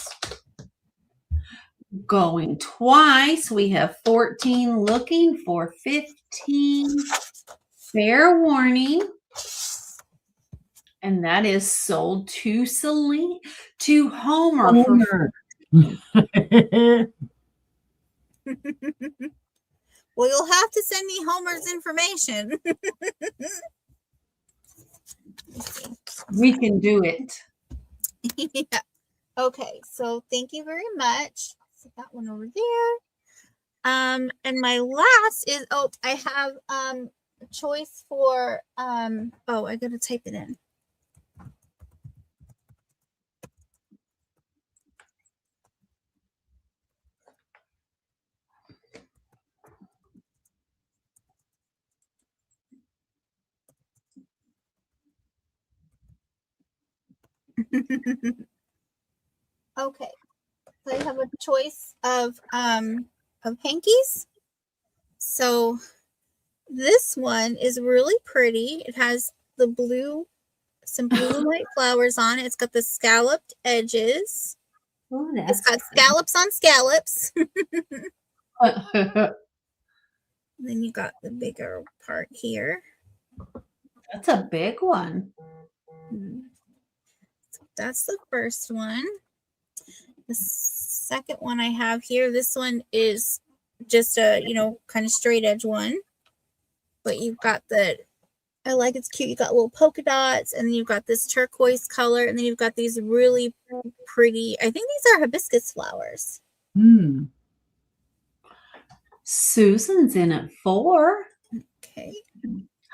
going twice. We have 14 looking for 15. Fair warning. And that is sold to Selena, to Homer. For Homer. Well, you'll have to send me Homer's information. we can do it. Yeah. Okay, so thank you very much. Set that one over there. And my last is I have a choice for I gotta type it in. Okay, so I have a choice of hankies. So this one is really pretty. It has the blue, some blue and white flowers on it. It's got the scalloped edges. Oh, It's got scallops on scallops. Then you got the bigger part here. That's a big one. So that's the first one. The second one I have here, this one is just a, kind of straight edge one. But you've got I like it's cute. You got little polka dots, and then you've got this turquoise color, and then you've got these really pretty, I think these are hibiscus flowers. Hmm. Susan's in at 4. Okay.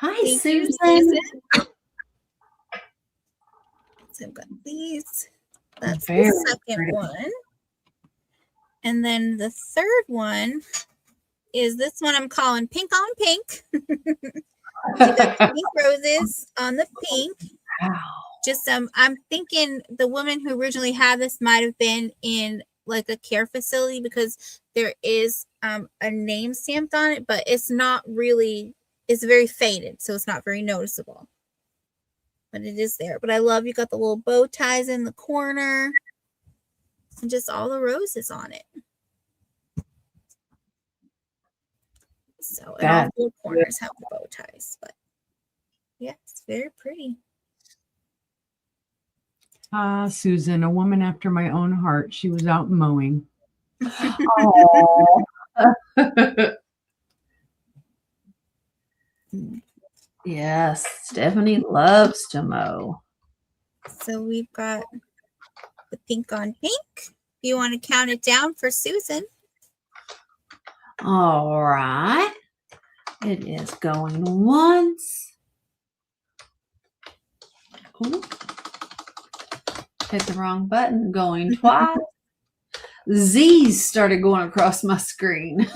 Hi, Thank you, Susan. So I've got these. That's Very the second pretty. one. And then the third one is this one I'm calling Pink on Pink. You got pink roses on the pink. Wow. Just I'm thinking the woman who originally had this might have been in like a care facility because there is a name stamped on it, but it's not really, it's very faded, so it's not very noticeable. But it is there. But I love you got the little bow ties in the corner and just all the roses on it. So and all four corners have the bow ties, but yeah, it's very pretty. Susan, a woman after my own heart. She was out mowing. Aw. Yes, Stephanie loves to mow. So we've got the pink on pink. If you want to count it down for Susan. All right. It is going once. Ooh. Hit the wrong button. Going twice. Z's started going across my screen.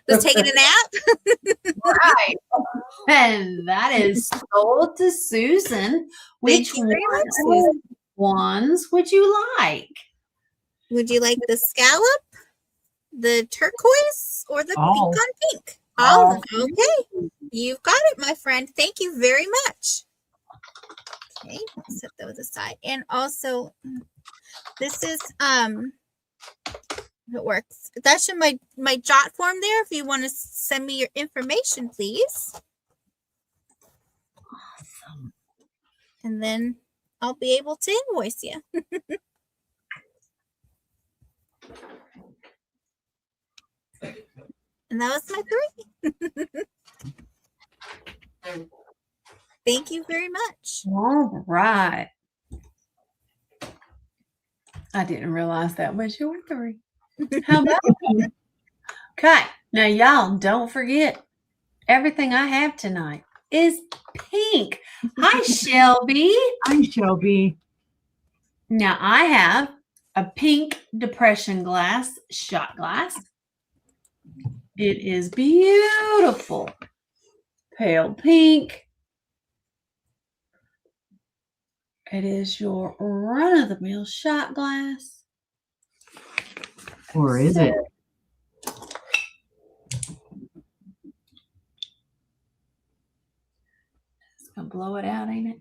Was taking a nap? Right. And that is sold to Susan. Which Thank you very much, Susan. ones would you like? Would you like the scallop, the turquoise, or the All. pink on pink? All of them. Okay. You've got it, my friend. Thank you very much. Okay, I'll set those aside. And also, this is it works. That's in my jot form there. If you want to send me your information, please. Awesome. And then I'll be able to invoice you. And that was my 3. Thank you very much. All right. I didn't realize that was your 3. How about you? Okay. Now, y'all, don't forget, everything I have tonight is pink. Hi, Shelby. Hi, Shelby. Now, I have a pink depression glass, shot glass. It is beautiful. Pale pink. It is your run-of-the-mill shot glass. Or is it? It's going to blow it out, ain't it?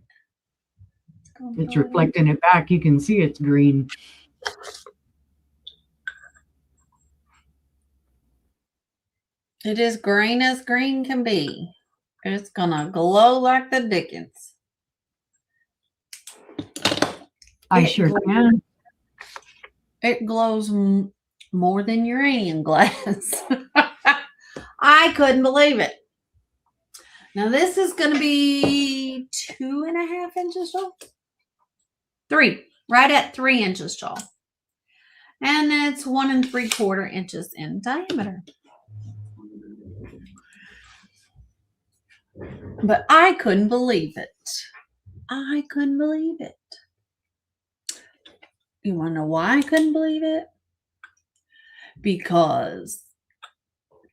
It's reflecting it back. You can see it's green. It is green as green can be. It's going to glow like the dickens. I sure can. It glows more than uranium glass. I couldn't believe it. Now this is going to be 2.5 inches tall. 3, right at 3 inches tall. And it's 1 3/4 inches in diameter. But I couldn't believe it. I couldn't believe it. You want to know why I couldn't believe it? Because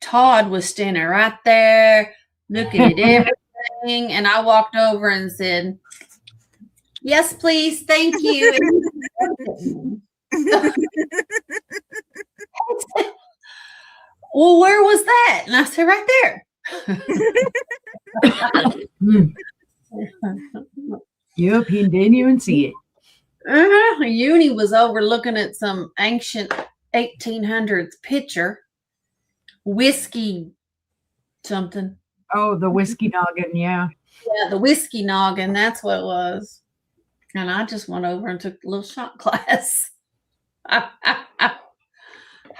Todd was standing right there looking at everything, and I walked over and said, "Yes, please, thank you." Well, where was that? And I said, right there. Yep, he didn't even see it. Uni was over looking at some ancient 1800s picture. Whiskey something. Oh, the whiskey noggin, yeah. Yeah, the whiskey noggin, that's what it was. And I just went over and took a little shot class. How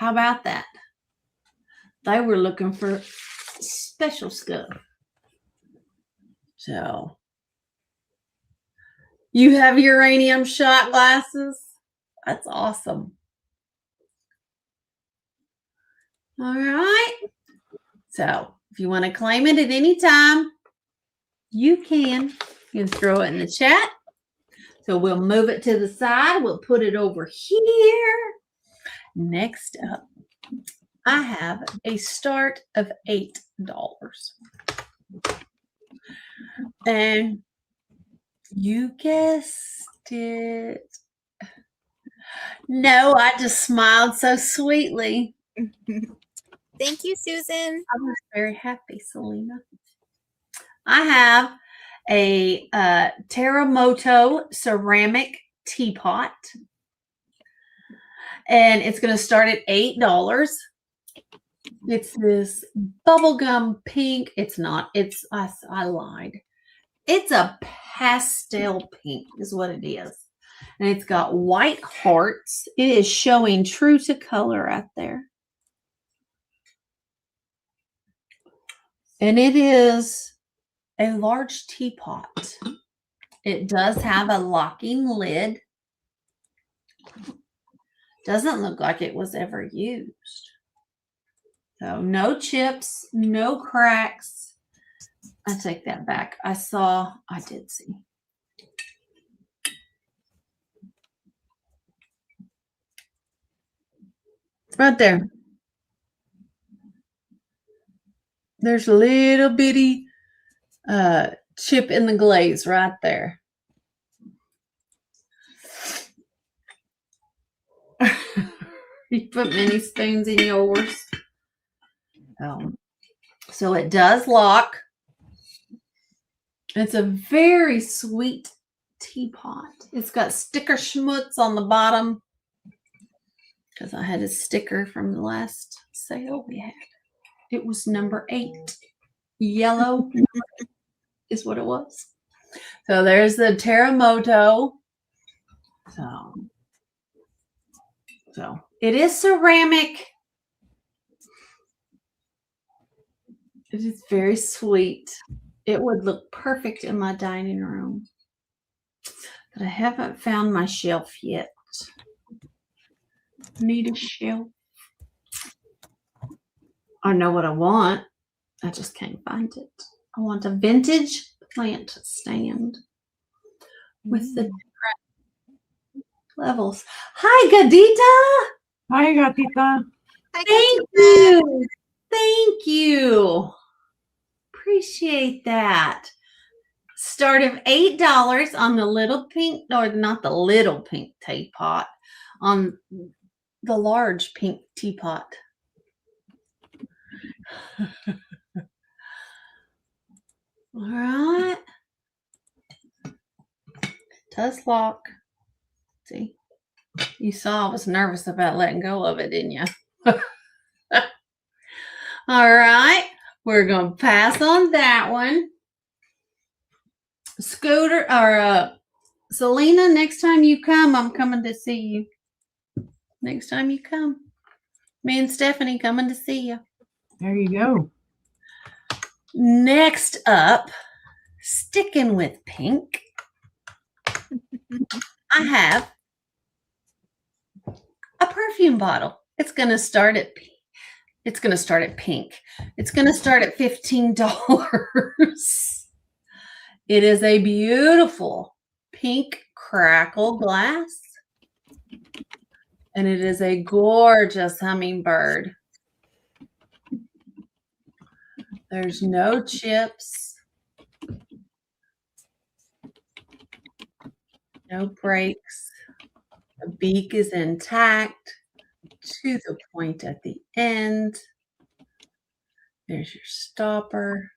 about that? They were looking for special stuff. So, you have uranium shot glasses? That's awesome. All right. So, if you want to claim it at any time, you can. You can throw it in the chat. So, we'll move it to the side. We'll put it over here. Next up, I have a start of $8. And you guessed it. No, I just smiled so sweetly. Thank you, Susan. I was very happy, Selena. I have a Terremoto ceramic teapot. And it's going to start at $8. It's this bubblegum pink. It's not. It's, I lied. It's a pastel pink is what it is. And it's got white hearts. It is showing true to color right there. And it is a large teapot. It does have a locking lid. Doesn't look like it was ever used. So no chips, no cracks. I take that back. I did see. Right there. There's a little bitty chip in the glaze right there. You put mini spoons in yours. So it does lock. It's a very sweet teapot. It's got sticker schmutz on the bottom because I had a sticker from the last sale we had. It was number 8. Yellow is what it was. So there's the Terremoto. So it is ceramic. It is very sweet. It would look perfect in my dining room. But I haven't found my shelf yet. Need a shelf. I know what I want. I just can't find it. I want a vintage plant stand with the levels. Hi, Gadita. Hi, Gatita. Hi, Thank Katrina. you. Thank you. Appreciate that. Start of $8 on the little pink, or not the little pink teapot, on the large pink teapot. All right. It does lock. See, you saw I was nervous about letting go of it, didn't you? All right. We're going to pass on that one. Scooter or Selena, next time you come, I'm coming to see you. Next time you come. Me and Stephanie coming to see you. There you go. Next up, sticking with pink, I have a perfume bottle. It's going to start at pink. It's going to start at pink. It's going to start at $15. It is a beautiful pink crackle glass. And it is a gorgeous hummingbird. There's no chips. No breaks. The beak is intact to the point at the end. There's your stopper.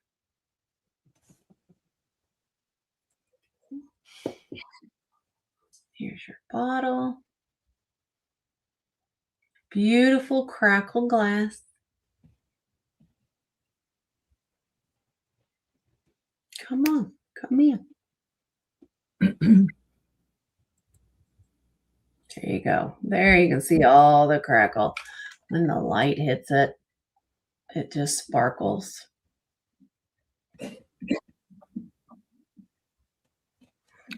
Here's your bottle. Beautiful crackle glass. Come on, come in. There you go. There you can see all the crackle. When the light hits it, it just sparkles.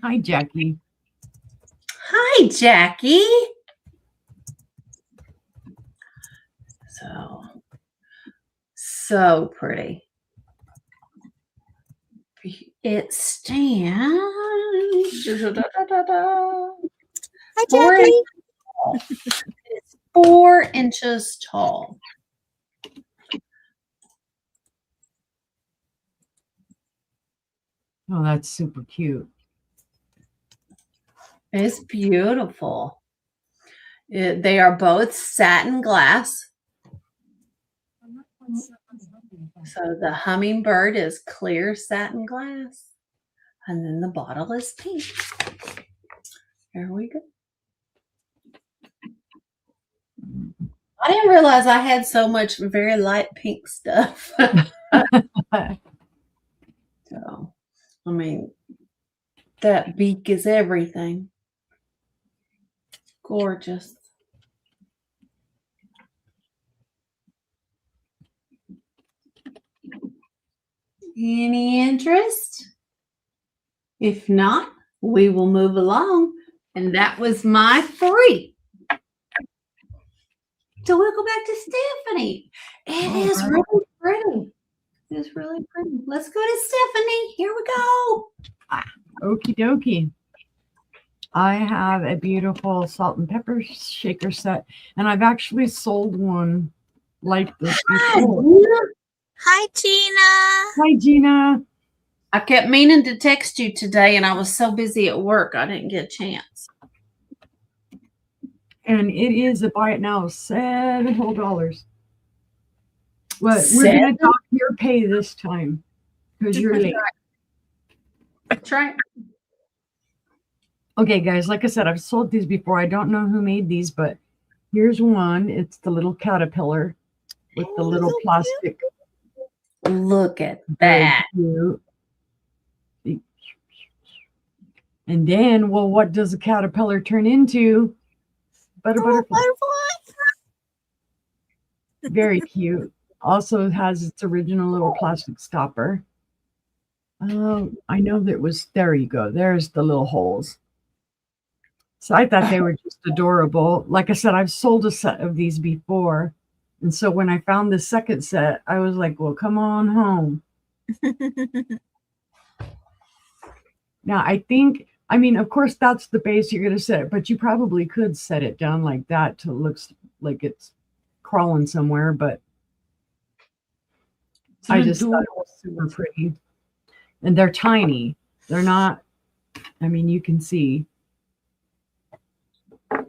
Hi, Jackie. Hi, Jackie. So pretty. It stands. Hi, 4 Jackie. inches tall. It's 4 inches tall. Oh, that's super cute. It's beautiful. They are both satin glass. So the hummingbird is clear satin glass. And then the bottle is pink. There we go. I didn't realize I had so much very light pink stuff. So, I mean, that beak is everything. Gorgeous. Any interest? If not, we will move along. And that was my 3. So we'll go back to Stephanie. It is really pretty. It's really pretty. Let's go to Stephanie. Here we go. Okie dokie. I have a beautiful salt and pepper shaker set, and I've actually sold one like this before. Hi, Gina. Hi, Gina. I kept meaning to text you today, and I was so busy at work, I didn't get a chance. And it is a buy it now $7. But we're going to dock your pay this time because you're late. That's right. Okay, guys, like I said, I've sold these before. I don't know who made these, but here's one. It's the little caterpillar with the little plastic. Look at that. And then, well, what does a caterpillar turn into? Butterfly. Very cute. Also has its original little plastic stopper. I know that was, there you go. There's the little holes. So I thought they were just adorable. Like I said, I've sold a set of these before. And so when I found the second set, I was like, well, come on home. Now, I think I mean, of course, that's the base you're going to set it, but you probably could set it down like that to looks like it's crawling somewhere. But It's an I just thought it adorable- was super pretty. And they're tiny. They're not, I mean, you can see. Of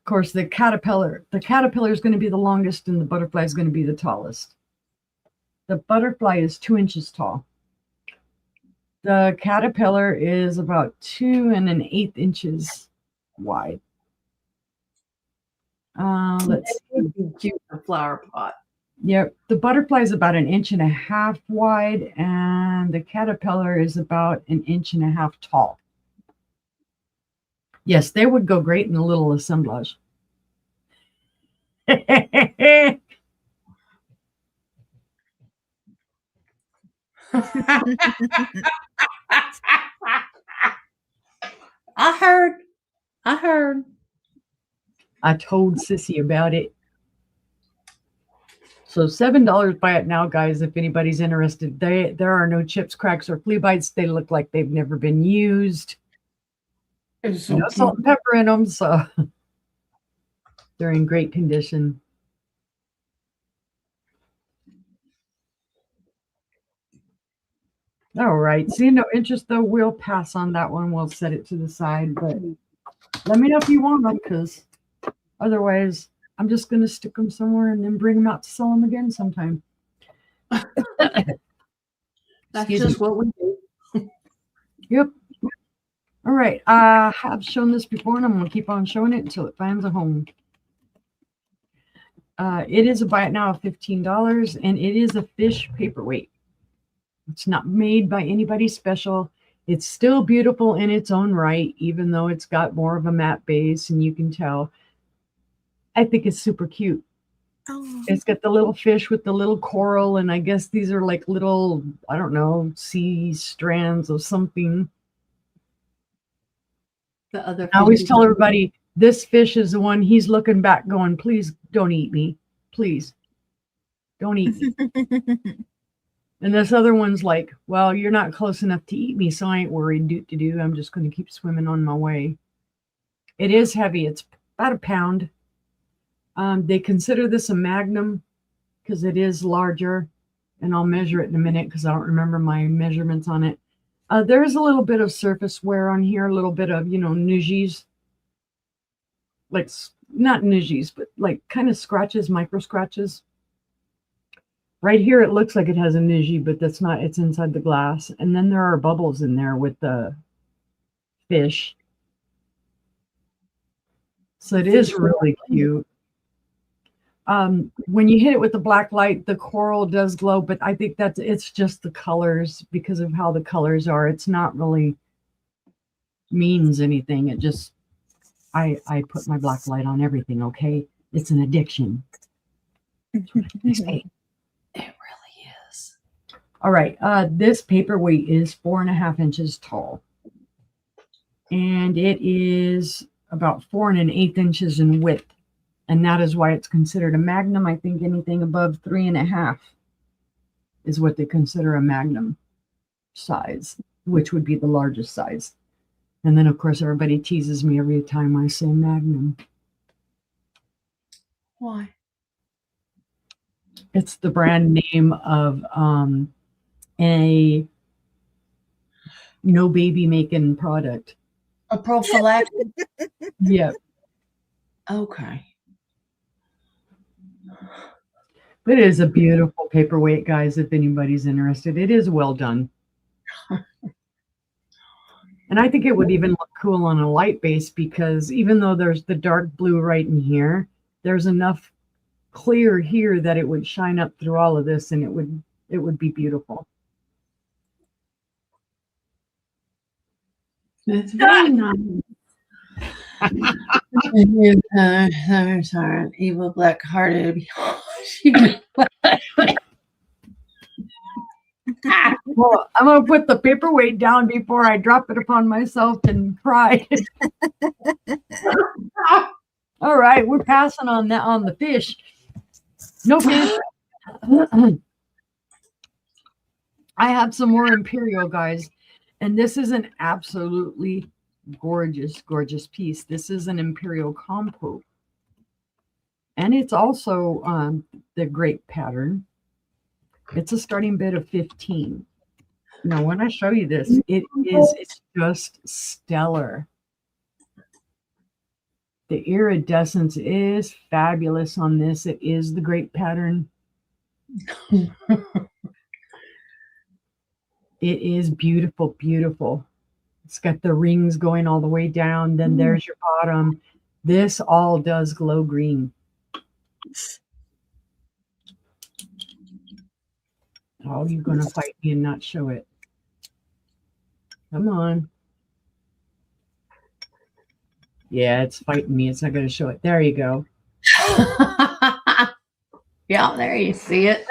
course, the caterpillar is going to be the longest and the butterfly is going to be the tallest. The butterfly is 2 inches tall. The caterpillar is about 2 1/8 inches wide. Let's It would be cute in a flower pot. Yep, the butterfly is about 1.5 inches wide, and the caterpillar is about 1.5 inches tall. Yes, they would go great in a little assemblage. I heard. I told Sissy about it. So $7, buy it now, guys, if anybody's interested. There are no chips, cracks, or flea bites. They look like they've never been used. It's so No salt and pepper in them, so they're in great condition. All right. See, no interest though. We'll pass on that one. We'll set it to the side, but let me know if you want them, because otherwise I'm just going to stick them somewhere and then bring them out to sell them again sometime. That's Excuse just me. what we do. Yep. All right. I have shown this before, and I'm going to keep on showing it until it finds a home. It is a buy it now of $15, and it is a fish paperweight. It's not made by anybody special. It's still beautiful in its own right, even though it's got more of a matte base, and you can tell. I think it's super cute. Oh, It's got the little fish with the little coral, and I guess these are like little, I don't know, sea strands of something. The other I always fishes tell are- everybody, this fish is the one he's looking back going, please don't eat me. Please don't eat me. And this other one's like, well, you're not close enough to eat me, so I ain't worried. I'm just going to keep swimming on my way. It is heavy. It's about 1 pound. They consider this a magnum because it is larger, and I'll measure it in a minute because I don't remember my measurements on it. There is a little bit of surface wear on here, a little bit of, nudgies, like not nudgies, but like kind of scratches, micro scratches. Right here, it looks like it has a nudgie, but that's not, it's inside the glass. And then there are bubbles in there with the fish. So it is really cute. When you hit it with the black light, the coral does glow, but I think it's just the colors because of how the colors are. It's not really means anything. It just, I put my black light on everything, okay? It's an addiction. That's what I say. It really is. All right. This paperweight is 4.5 inches tall. And it is about 4 1/8 inches in width. And that is why it's considered a magnum. I think anything above 3.5 is what they consider a magnum size, which would be the largest size. And then, of course, everybody teases me every time I say magnum. Why? It's the brand name of a no baby making product. A prophylactic. Yeah. Okay. It is a beautiful paperweight, guys, if anybody's interested. It is well done. And I think it would even look cool on a light base because even though there's the dark blue right in here, there's enough clear here that it would shine up through all of this and it would be beautiful. It's very nice. Sorry, evil black hearted. Well, I'm going to put the paperweight down before I drop it upon myself and cry. All right, we're passing on that on the fish. No fish. I have some more Imperial, guys. And this is an absolutely gorgeous, gorgeous piece. This is an Imperial Compo. And it's also the grape pattern. It's a starting bid of 15. Now, when I show you this, it's just stellar. The iridescence is fabulous on this. It is the grape pattern. It is beautiful, beautiful. It's got the rings going all the way down. Then there's your bottom. This all does glow green. Oh, you're going to fight me and not show it. Come on. Yeah, it's fighting me. It's not going to show it. There you go. Yeah, there you see it.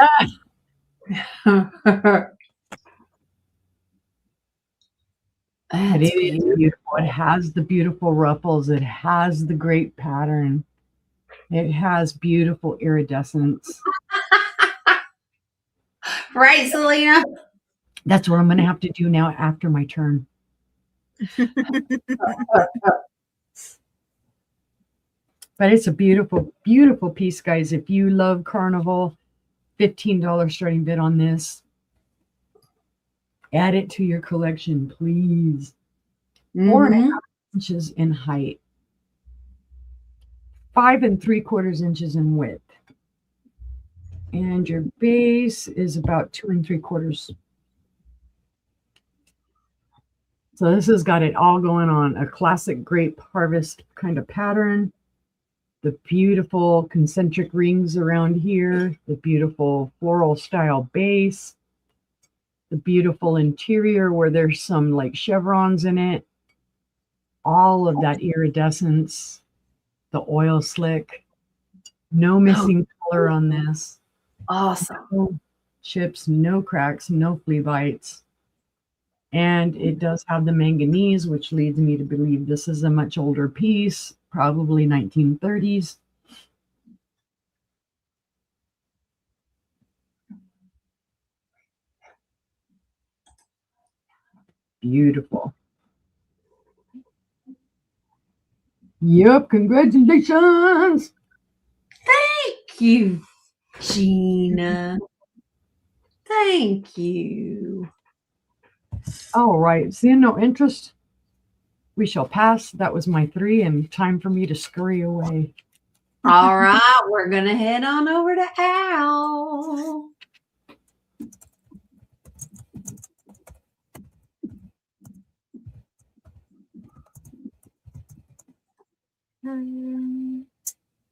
It is beautiful. It has the beautiful ruffles. It has the great pattern. It has beautiful iridescence. Right, Selena? That's what I'm going to have to do now after my turn. But it's a beautiful, beautiful piece, guys. If you love Carnival, $15 starting bid on this. Add it to your collection, please. 4.5 inches in height. 5 3/4 inches in width. And your base is about 2 3/4. So this has got it all going on. A classic grape harvest kind of pattern. The beautiful concentric rings around here. The beautiful floral style base. The beautiful interior where there's some like chevrons in it. All of that iridescence. The oil slick. No missing color on this. Awesome. No chips, no cracks, no flea bites. And it does have the manganese, which leads me to believe this is a much older piece, probably 1930s. Beautiful. Yep, congratulations. Thank you, Gina. Thank you. All right, seeing no interest, we shall pass. That was my 3, and time for me to scurry away. All right, we're going to head on over to Al.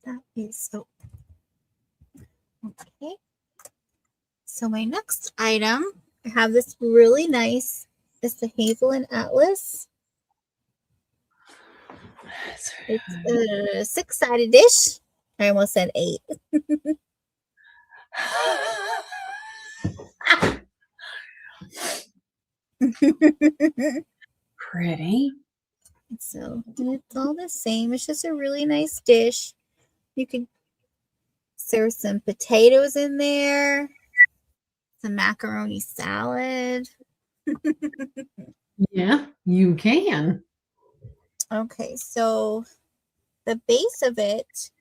That is so. Okay. So my next item, I have this really nice. It's the Hazelin Atlas. It's a 6-sided dish. I almost said 8. Pretty. So it's all the same. It's just a really nice dish. You can serve some potatoes in there, some macaroni salad. Yeah, you can. Okay, so the base of it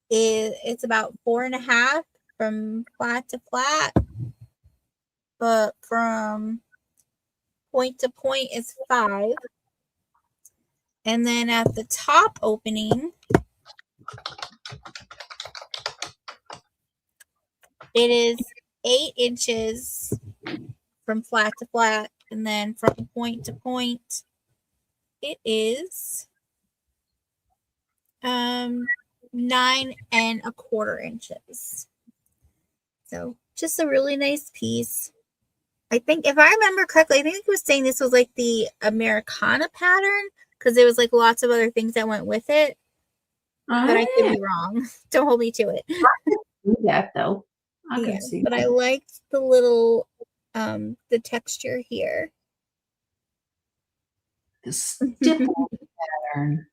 it's about 4.5 from flat to flat, but from point to point is 5. And then at the top opening, it is 8 inches from flat to flat. And then from point to point, it is 9 1/4 inches. So just a really nice piece. I think if I remember correctly, I think it was saying this was like the Americana pattern because there was like lots of other things that went with it. But I could be wrong. Don't hold me to it. Do that though. I can see. But that. I liked the little the texture here. The stipple pattern.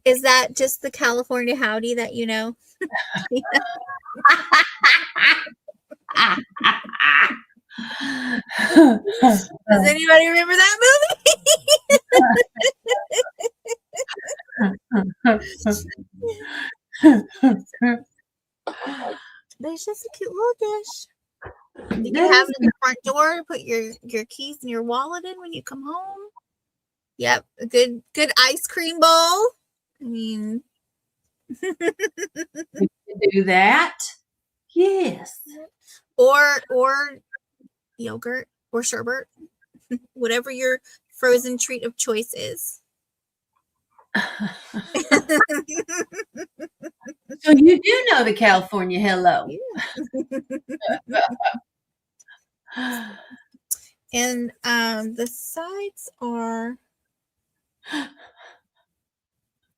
Is that just the California howdy that you know? Does anybody remember that movie? It's just a cute little dish. You can have it in the front door, put your keys and your wallet in when you come home. Yep, a good ice cream bowl. I mean, do that. Yes. Or yogurt or sherbet, whatever your frozen treat of choice is. So you do know the California hello. And the sides are,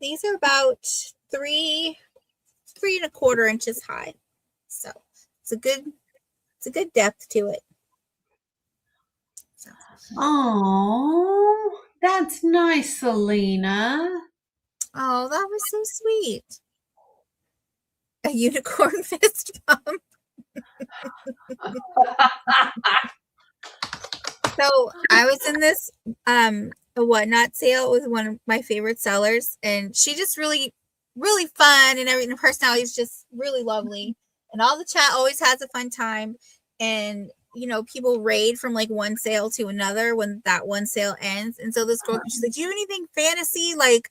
these are about 3.25 inches high. So it's a good depth to it. So. Oh, that's nice, Selena. Oh, that was so sweet. A unicorn fist bump. So I was in this a whatnot sale with one of my favorite sellers, and she just really, really fun and everything. Her personality is just really lovely, and all the chat always has a fun time. And you know, people raid from like one sale to another when that one sale ends. And so this girl, she's like, "Do you have anything fantasy like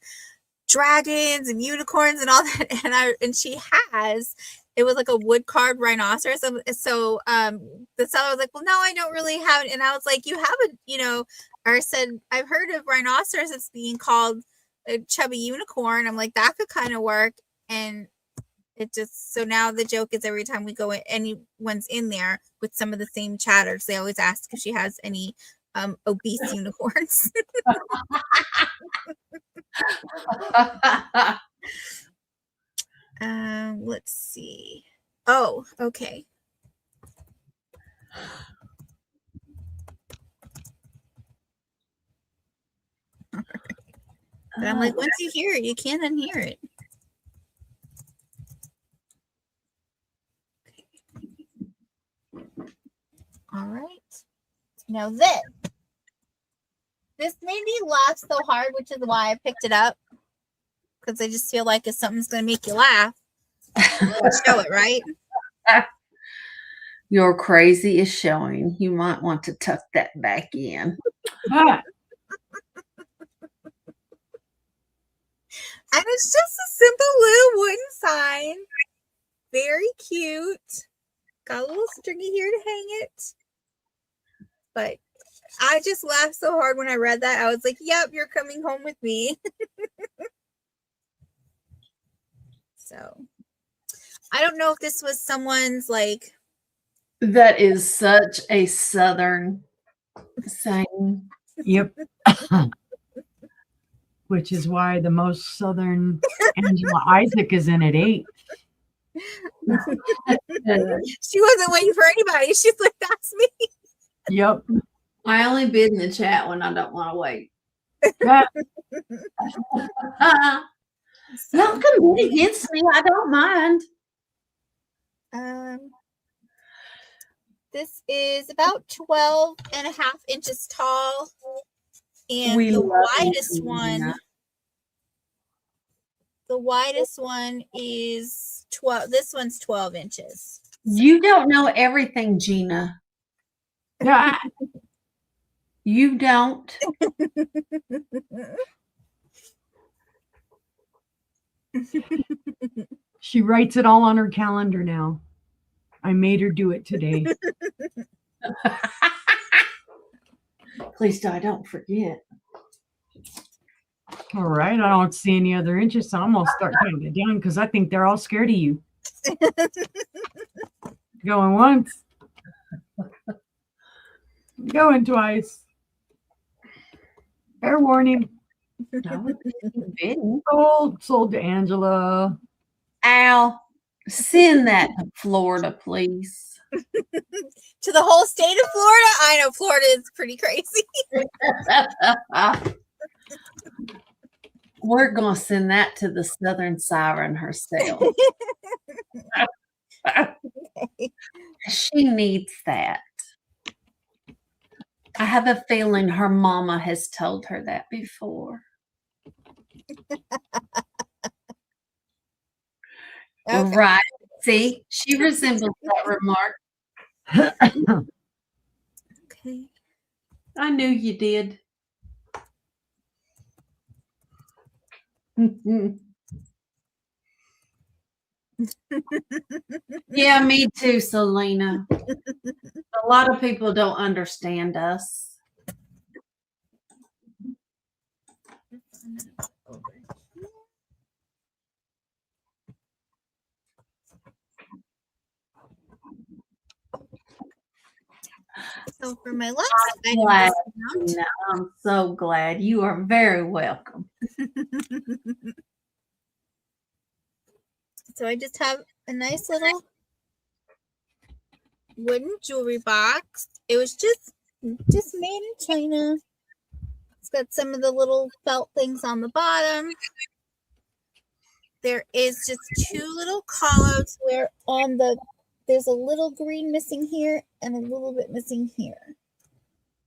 dragons and unicorns and all that?" And she has. It was like a wood carved rhinoceros. So the seller was like, "Well, no, I don't really have it." And I was like, "You have a, you know," or I said, "I've heard of rhinoceros that's being called a chubby unicorn." I'm like, that could kind of work. And it just, so now the joke is every time we go in, anyone's in there with some of the same chatters, they always ask if she has any obese unicorns. Let's see. Oh, okay. But I'm like, once you hear it, you can't unhear it. All right. Now this made me laugh so hard, which is why I picked it up. Because I just feel like if something's going to make you laugh, show it, right? Your crazy is showing. You might want to tuck that back in. And it's just a simple little wooden sign. Very cute. Got a little stringy here to hang it. But I just laughed so hard when I read that. I was like, yep, you're coming home with me. So I don't know if this was someone's like. That is such a Southern saying. Yep. Which is why the most Southern Angela Isaac is in at 8. She wasn't waiting for anybody. She's like, that's me. Yep. I only bid in the chat when I don't want to wait. Y'all can bid against me. I don't mind. This is about 12.5 inches tall. And the widest one is 12. This one's 12 inches. You don't know everything, Gina. Yeah. You don't. She writes it all on her calendar now. I made her do it today. Please, I don't forget. All right. I don't see any other inches, so I'm going to start cutting it down because I think they're all scared of you. Going once. Going twice. Fair warning. Sold to Angela. Al, send that to Florida, please. To the whole state of Florida? I know Florida is pretty crazy. We're going to send that to the Southern Siren herself. She needs that. I have a feeling her mama has told her that before. Okay. Right. See, she resembles that remark. Okay. I knew you did. Yeah, me too, Selena. A lot of people don't understand us. So for my last item glad. this No, I'm so glad. You are very welcome. round. So I just have a nice little wooden jewelry box. It was just made in China. It's got some of the little felt things on the bottom. There is just two little collards where on the there's a little green missing here and a little bit missing here.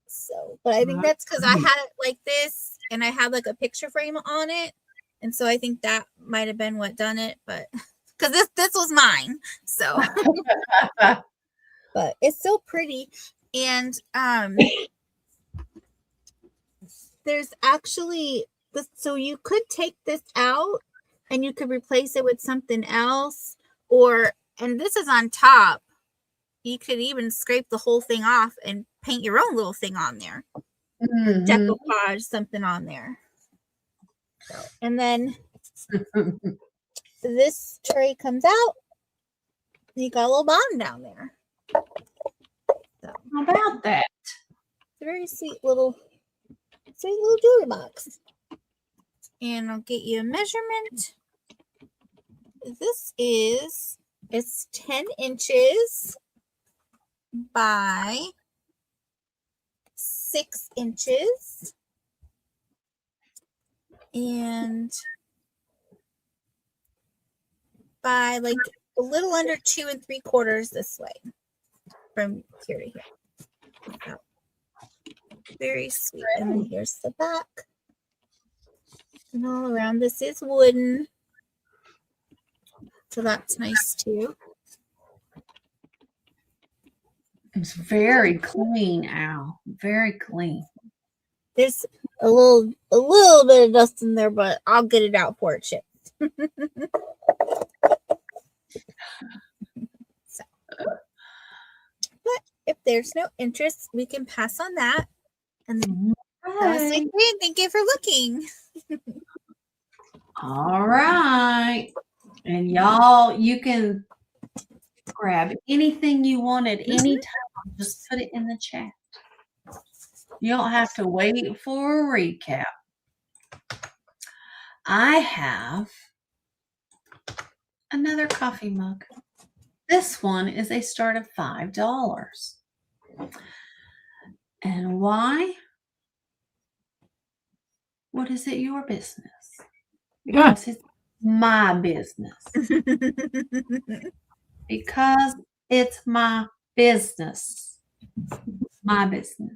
So, but I think that's because I had it like this and I had like a picture frame on it. And so I think that might have been what done it, but because this was mine. So but it's still pretty. And there's actually this, so you could take this out and you could replace it with something else, or and this is on top. You could even scrape the whole thing off and paint your own little thing on there. Mhm. Decoupage something on there. And then this tray comes out. And you got a little bottom down there. So How about that? it's a very sweet little jewelry box. And I'll get you a measurement. It's 10 inches by 6 inches. And by like a little under 2 3/4 this way from here to here. So, very sweet. And then here's the back. And all around this is wooden. So that's nice too. It's very clean, Al. Very clean. There's a little bit of dust in there, but I'll get it out before it ships. So, but if there's no interest, we can pass on that. And then thank you for looking. All right. And y'all, you can grab anything you want at any time. Just put it in the chat. You don't have to wait for a recap. I have another coffee mug. This one is a start of $5. And why? What is it your business? Because it's my business. Because it's my business. My business.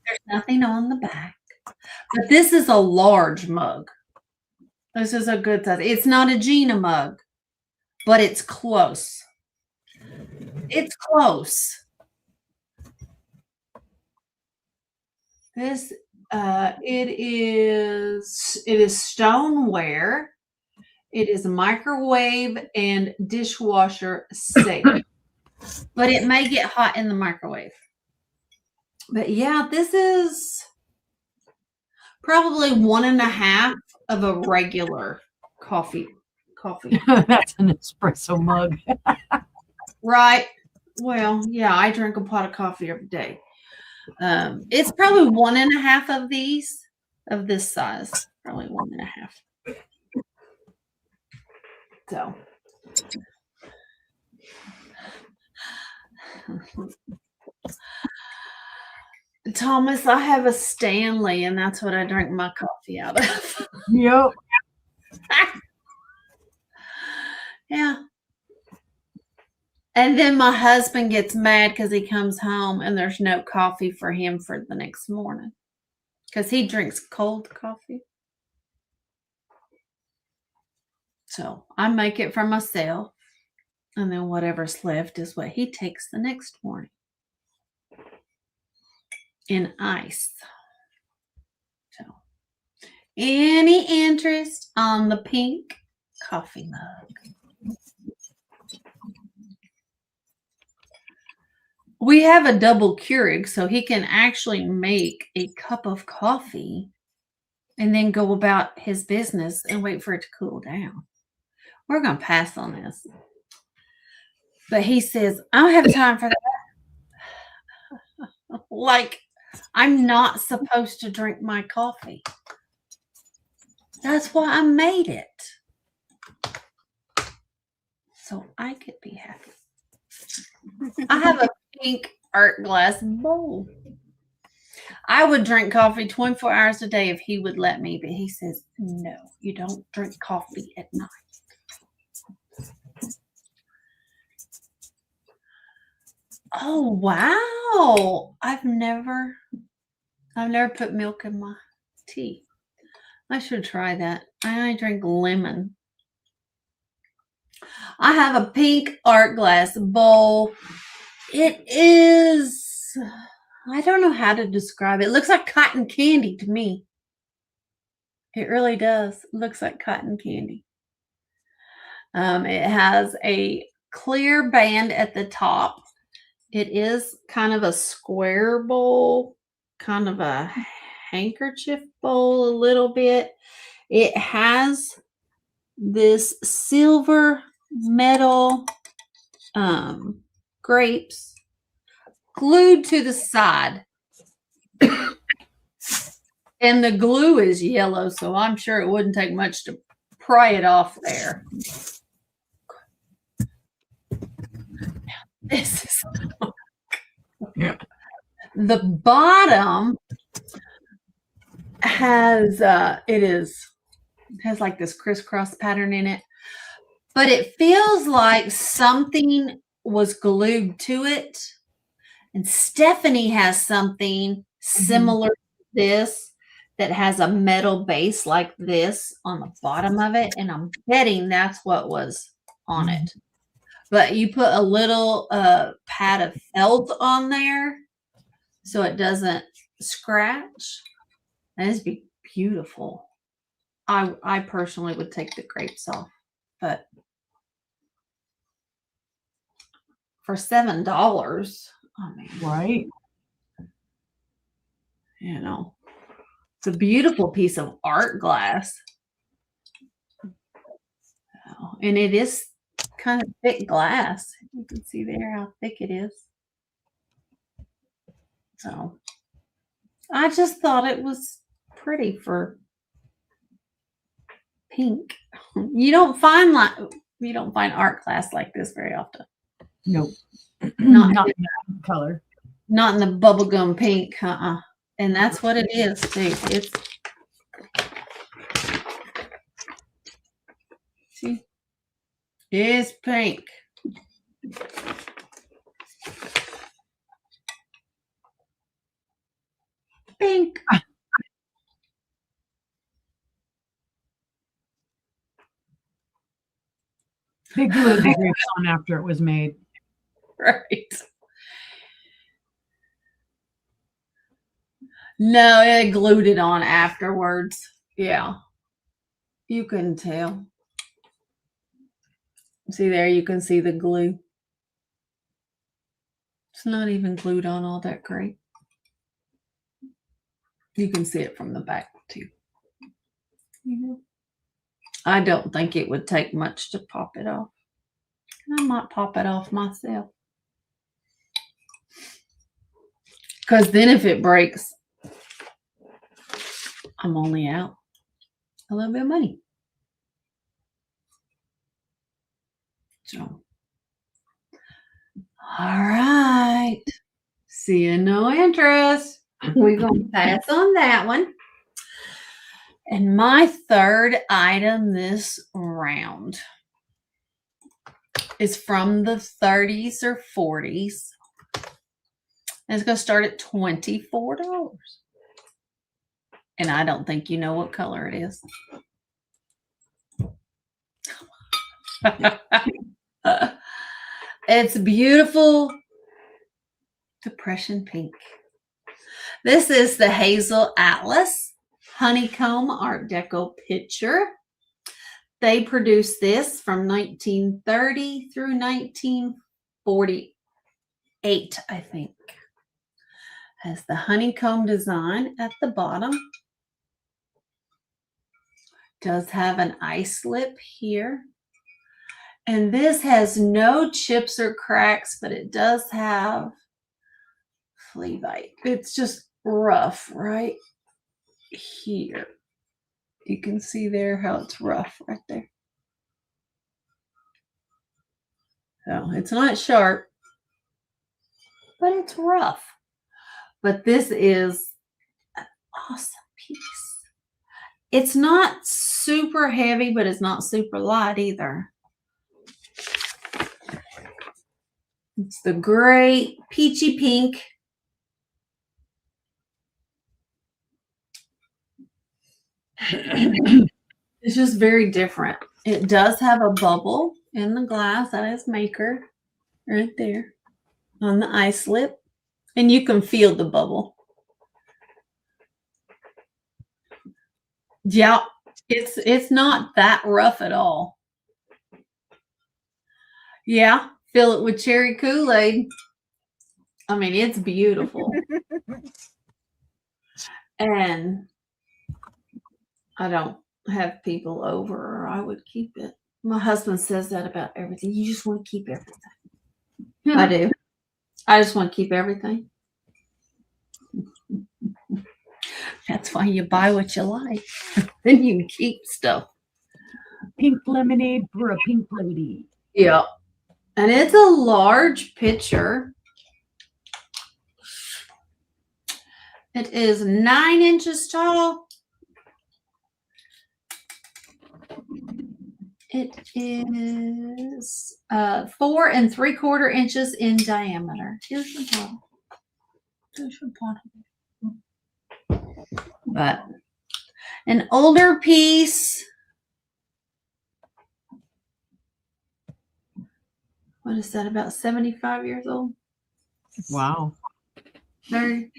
There's nothing on the back. But this is a large mug. This is a good size. It's not a Gina mug, but it's close. It's close. This it is stoneware. It is microwave and dishwasher safe. But it may get hot in the microwave. But yeah, this is probably 1.5 of a regular coffee. That's an espresso mug. Right. Well, yeah, I drink a pot of coffee every day. It's probably 1.5 of these of this size. Probably 1.5. So Thomas, I have a Stanley, and that's what I drink my coffee out of. Yep. Yeah. And then my husband gets mad because he comes home and there's no coffee for him for the next morning because he drinks cold coffee. So I make it for myself, and then whatever's left is what he takes the next morning in ice. So, any interest on the pink coffee mug? We have a double Keurig, so he can actually make a cup of coffee and then go about his business and wait for it to cool down. We're going to pass on this. But he says, I don't have time for that. Like, I'm not supposed to drink my coffee. That's why I made it. So I could be happy. I have a pink art glass bowl. I would drink coffee 24 hours a day if he would let me, but he says, no, you don't drink coffee at night. Oh, wow. I've never put milk in my tea. I should try that. I drink lemon. I have a pink art glass bowl. It is, I don't know how to describe it. It looks like cotton candy to me. It really does. It looks like cotton candy. It has a clear band at the top. It is kind of a square bowl, kind of a handkerchief bowl a little bit. It has this silver metal grapes glued to the side. And the glue is yellow, so I'm sure it wouldn't take much to pry it off there. This is Yeah. the bottom has has like this crisscross pattern in it, but it feels like something was glued to it. And Stephanie has something similar to this that has a metal base like this on the bottom of it, and I'm betting that's what was on it. But you put a little pad of felt on there so it doesn't scratch. And it'd be beautiful. I personally would take the grapes off, but for $7, I mean, Right. you know, it's a beautiful piece of art glass. And it is kind of thick glass. You can see there how thick it is. So I just thought it was pretty for pink. You don't find art glass like this very often. Nope. Not Not in that color. Not in the bubblegum pink, and that's what it is too. It's see, it's pink. Pink. They glued the grapes on after it was made. Right. No, it glued it on afterwards. Yeah. You can tell. See there, you can see the glue. It's not even glued on all that great. You can see it from the back too. I don't think it would take much to pop it off. I might pop it off myself. Because then if it breaks, I'm only out a little bit of money. So, all right. Seeing no interest. We're going to pass on that one. And my third item this round is from the 30s or 40s. And it's going to start at $24. And I don't think you know what color it is. It's beautiful depression pink. This is the Hazel Atlas honeycomb Art Deco picture. They produced this from 1930 through 1948, I think. Has the honeycomb design at the bottom. Does have an ice lip here. And this has no chips or cracks, but it does have flea bite. It's just rough right here. You can see there how it's rough right there. So it's not sharp, but it's rough. But this is an awesome piece. It's not super heavy, but it's not super light either. It's the great peachy pink. It's just very different. It does have a bubble in the glass. That is Maker right there on the ice lip. And you can feel the bubble. Yeah, it's not that rough at all. Yeah, fill it with cherry Kool-Aid. I mean, it's beautiful. And I don't have people over, or I would keep it. My husband says that about everything. You just want to keep everything. I do. I just want to keep everything. That's why you buy what you like. Then you can keep stuff. Pink lemonade for a pink lady. Yeah. And it's a large picture. It is 9 inches tall. It is 4 3/4 inches in diameter. Here's the bottom. Here's the bottom. But an older piece. What is that? About 75 years old? Wow. 30.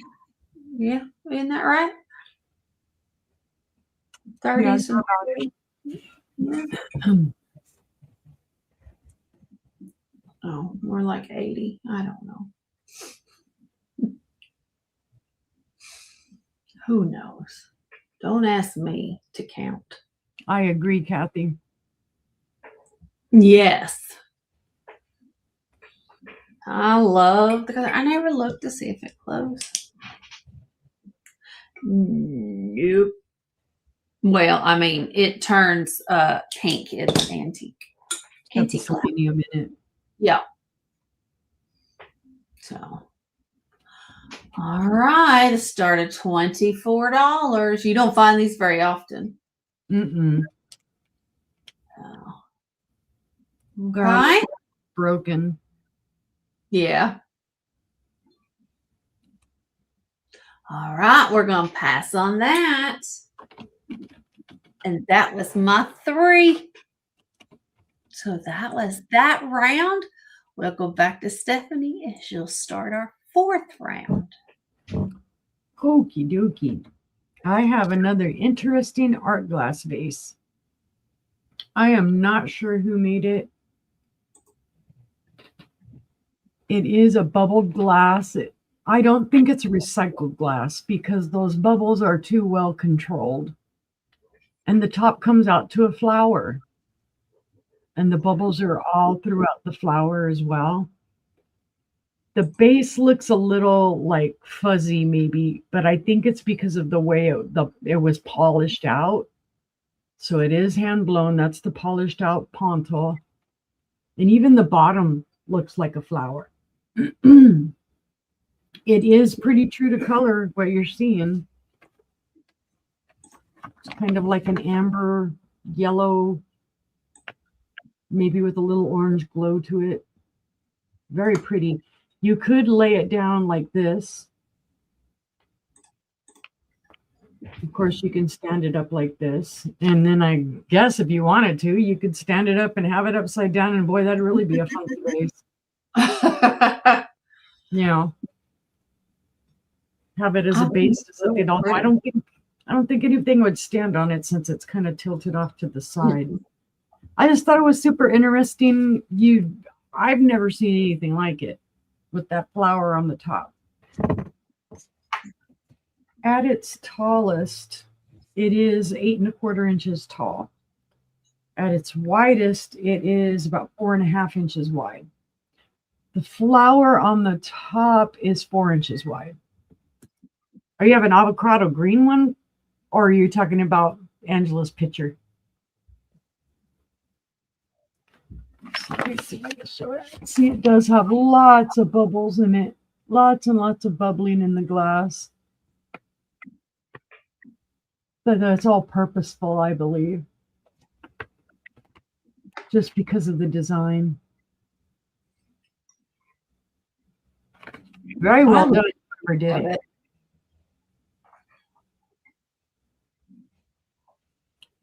Yeah, isn't that right? 30s and 40s. Yeah. Oh, more like 80. I don't know. Who knows? Don't ask me to count. I agree, Kathy. Yes. I love the color. I never looked to see if it closed. Nope. Well, I mean, it turns pink. It's antique. Antique glass. In a minute. Yeah. So, all right. It started $24. You don't find these very often. Mm-mm. Oh. They're Okay. broken. Yeah. All right. We're going to pass on that. And that was my 3. So that was that round. We'll go back to Stephanie and she'll start our 4th round. Okie dokie. I have another interesting art glass vase. I am not sure who made it. It is a bubbled glass. I don't think it's a recycled glass because those bubbles are too well controlled. And the top comes out to a flower. And the bubbles are all throughout the flower as well. The base looks a little like fuzzy maybe, but I think it's because of the way it was polished out. So it is hand blown. That's the polished out ponto. And even the bottom looks like a flower. It is pretty true to color what you're seeing. It's kind of like an amber yellow maybe with a little orange glow to it. Very pretty. You could lay it down like this. Of course, you can stand it up like this. And then I guess if you wanted to, you could stand it up and have it upside down. And boy, that'd really be a funky vase. You know, have it as a base to sit it on. I don't think anything would stand on it since it's kind of tilted off to the side. I just thought it was super interesting. I've never seen anything like it with that flower on the top. At its tallest, it is 8 1/4 inches tall. At its widest, it is about 4.5 inches wide. The flower on the top is 4 inches wide. Are you have an avocado green one, or are you talking about Angela's picture? Let me see if I can show it. See, it does have lots of bubbles in it. Lots and lots of bubbling in the glass. But it's all purposeful, I believe. Just because of the design. Very well done, whoever did it.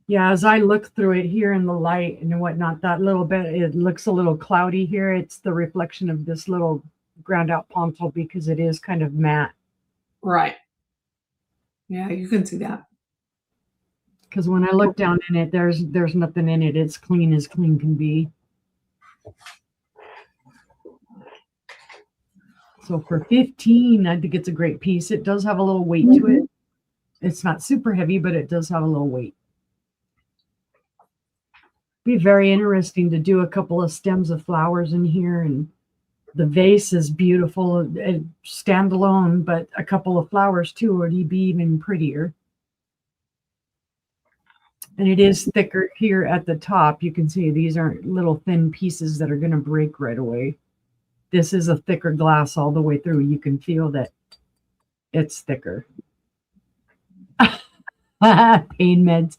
Yeah, as I look through it here in the light and whatnot, that little bit, it looks a little cloudy here. It's the reflection of this little ground out pontal because it is kind of matte. Right. Yeah, you can see that. Because when I look down in it, there's nothing in it. It's clean as clean can be. So for $15, I think it's a great piece. It does have a little weight to it. It's not super heavy, but it does have a little weight. Be very interesting to do a couple of stems of flowers in here, and the vase is beautiful, standalone, but a couple of flowers too would be even prettier. And it is thicker here at the top. You can see these aren't little thin pieces that are going to break right away. This is a thicker glass all the way through. You can feel that it's thicker. Pain meds.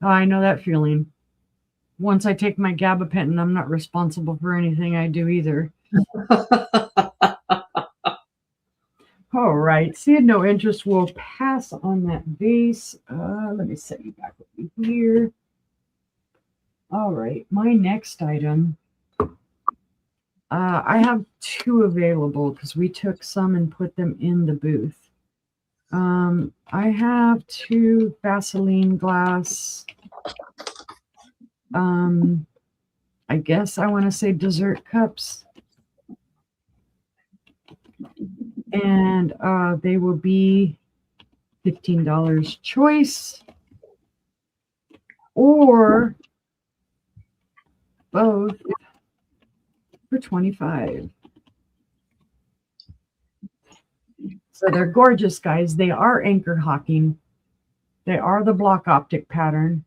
Oh, I know that feeling. Once I take my gabapentin, I'm not responsible for anything I do either. All right. Seeing no interest, we'll pass on that vase. Let me set you back over here. All right. My next item. I have 2 available because we took some and put them in the booth. I have 2 Vaseline glass. I guess I want to say dessert cups. And they will be $15 choice, or both for $25. So they're gorgeous, guys. They are anchor hocking. They are the block optic pattern.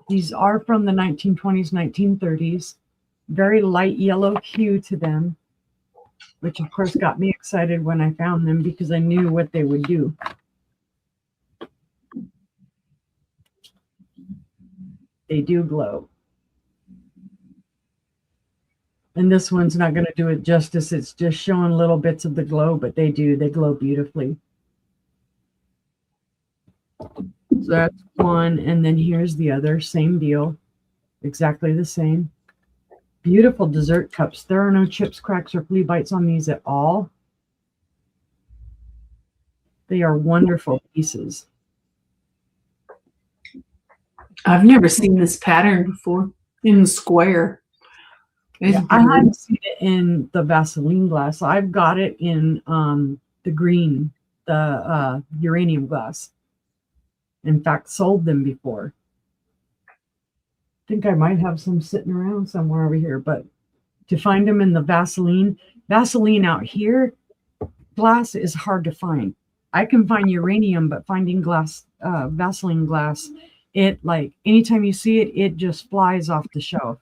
These are from the 1920s, 1930s. Very light yellow hue to them, which of course got me excited when I found them because I knew what they would do. They do glow. And this one's not going to do it justice. It's just showing little bits of the glow, but they do. They glow beautifully. So that's one. And then here's the other. Same deal. Exactly the same. Beautiful dessert cups. There are no chips, cracks, or flea bites on these at all. They are wonderful pieces. I've never seen this pattern before in the square. Yeah, I haven't seen it in the Vaseline glass. I've got it in the green, the uranium glass. In fact, sold them before. I think I might have some sitting around somewhere over here, but to find them in the Vaseline out here, glass is hard to find. I can find uranium, but finding glass, Vaseline glass, it like anytime you see it, it just flies off the shelf.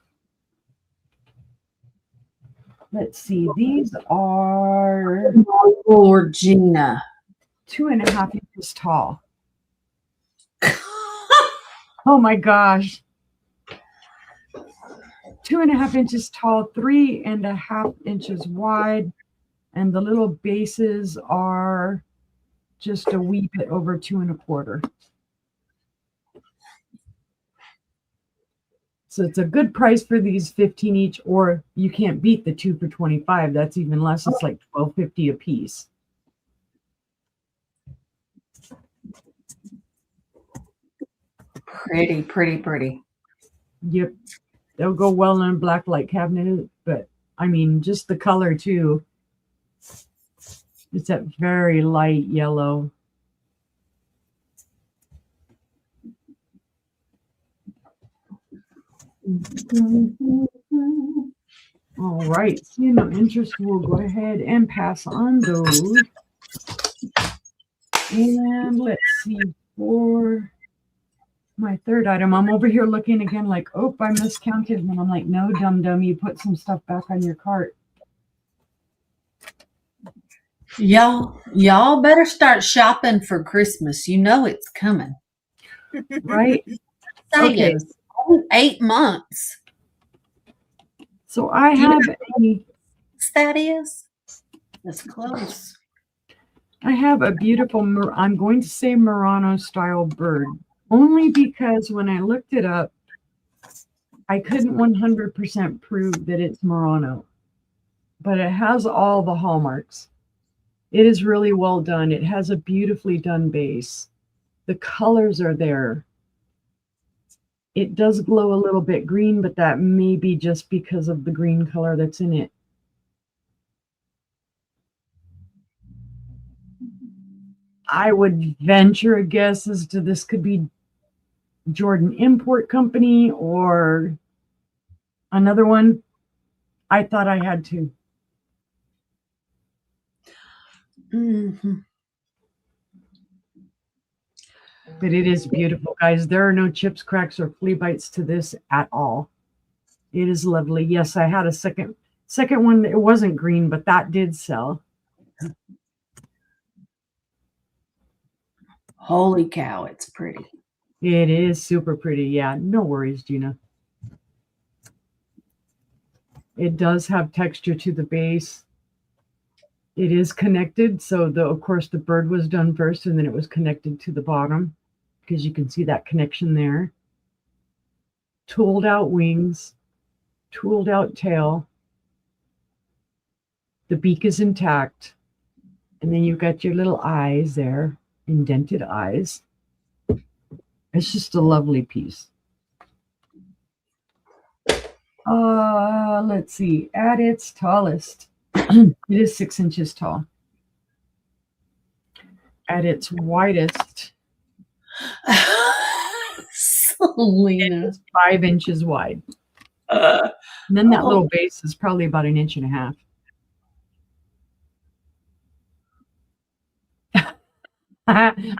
Let's see. These are Lord Gina. 2.5 inches tall. Oh my gosh. 2.5 inches tall, 3.5 inches wide, and the little bases are just a wee bit over 2.25. So it's a good price for these 15 each, or you can't beat the 2 for 25. That's even less. It's like $12.50 a piece. Pretty, pretty, pretty. Yep. They'll go well in a black light cabinet, but I mean, just the color too. It's that very light yellow. All right. Seeing no interest, we'll go ahead and pass on those. And let's see, for my third item, I'm over here looking again like, oh, I miscounted. And I'm like, no, dum-dum, you put some stuff back on your cart. Y'all better start shopping for Christmas. You know it's coming. Right? Okay. 8 months. So I have a That is. That's close. I have a beautiful, I'm going to say Murano style bird, only because when I looked it up, I couldn't 100% prove that it's Murano, but it has all the hallmarks. It is really well done. It has a beautifully done base. The colors are there. It does glow a little bit green, but that may be just because of the green color that's in it. I would venture a guess as to this could be Jordan Import Company or another one. I thought I had to. Mm-hmm. But it is beautiful, guys. There are no chips, cracks, or flea bites to this at all. It is lovely. Yes, I had a second one. It wasn't green, but that did sell. Holy cow, it's pretty. It is super pretty. Yeah, no worries, Gina. It does have texture to the base. It is connected. So of course the bird was done first and then it was connected to the bottom because you can see that connection there. Tooled out wings, tooled out tail. The beak is intact. And then you've got your little eyes there, indented eyes. It's just a lovely piece. Let's see. At its tallest, it is 6 inches tall. At its widest, Selena. it's 5 inches wide. And then that little base is probably about 1.5 inches.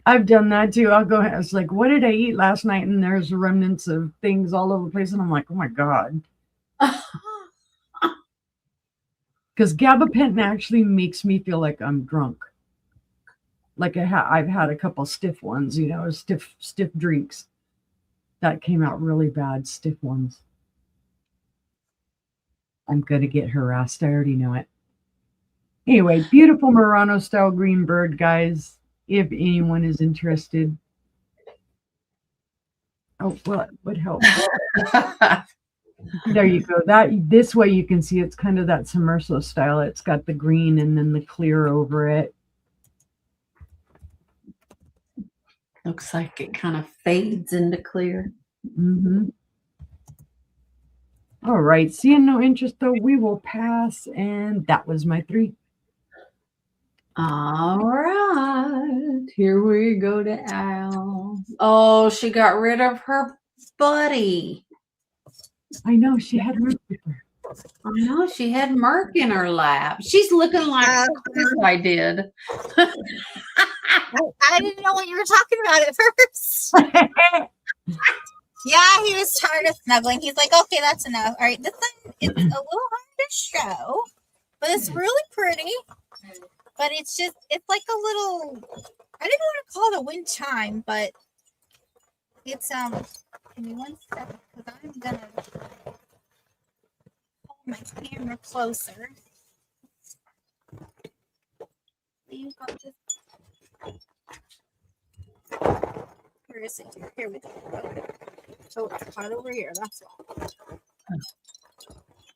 I've done that too. I'll go ahead. It's like, what did I eat last night? And there's remnants of things all over the place. And I'm like, oh my God. Because gabapentin actually makes me feel like I'm drunk. Like I've had a couple stiff ones, stiff drinks. That came out really bad, stiff ones. I'm going to get harassed. I already know it. Anyway, beautiful Murano style green bird, guys. If anyone is interested. Oh, well, it would help. There you go. This way you can see it's kind of that Submerso style. It's got the green and then the clear over it. Looks like it kind of fades into clear. Mm-hmm. All right. Seeing no interest, though, we will pass. And that was my 3. All right. Here we go to Al. Oh, she got rid of her buddy. I know she had Merc with her. I know she had Merc in her lap. She's looking like I did. I didn't know what you were talking about at first. Yeah, he was tired of snuggling. He's like, okay, that's enough. All right, this one is a little hard to show, but it's really pretty. But it's like a little, I didn't want to call it a wind chime, but it's, give me one second, because I'm gonna, my camera closer. You got this. Where is it? Here we go. Okay. So it's right over here. That's all.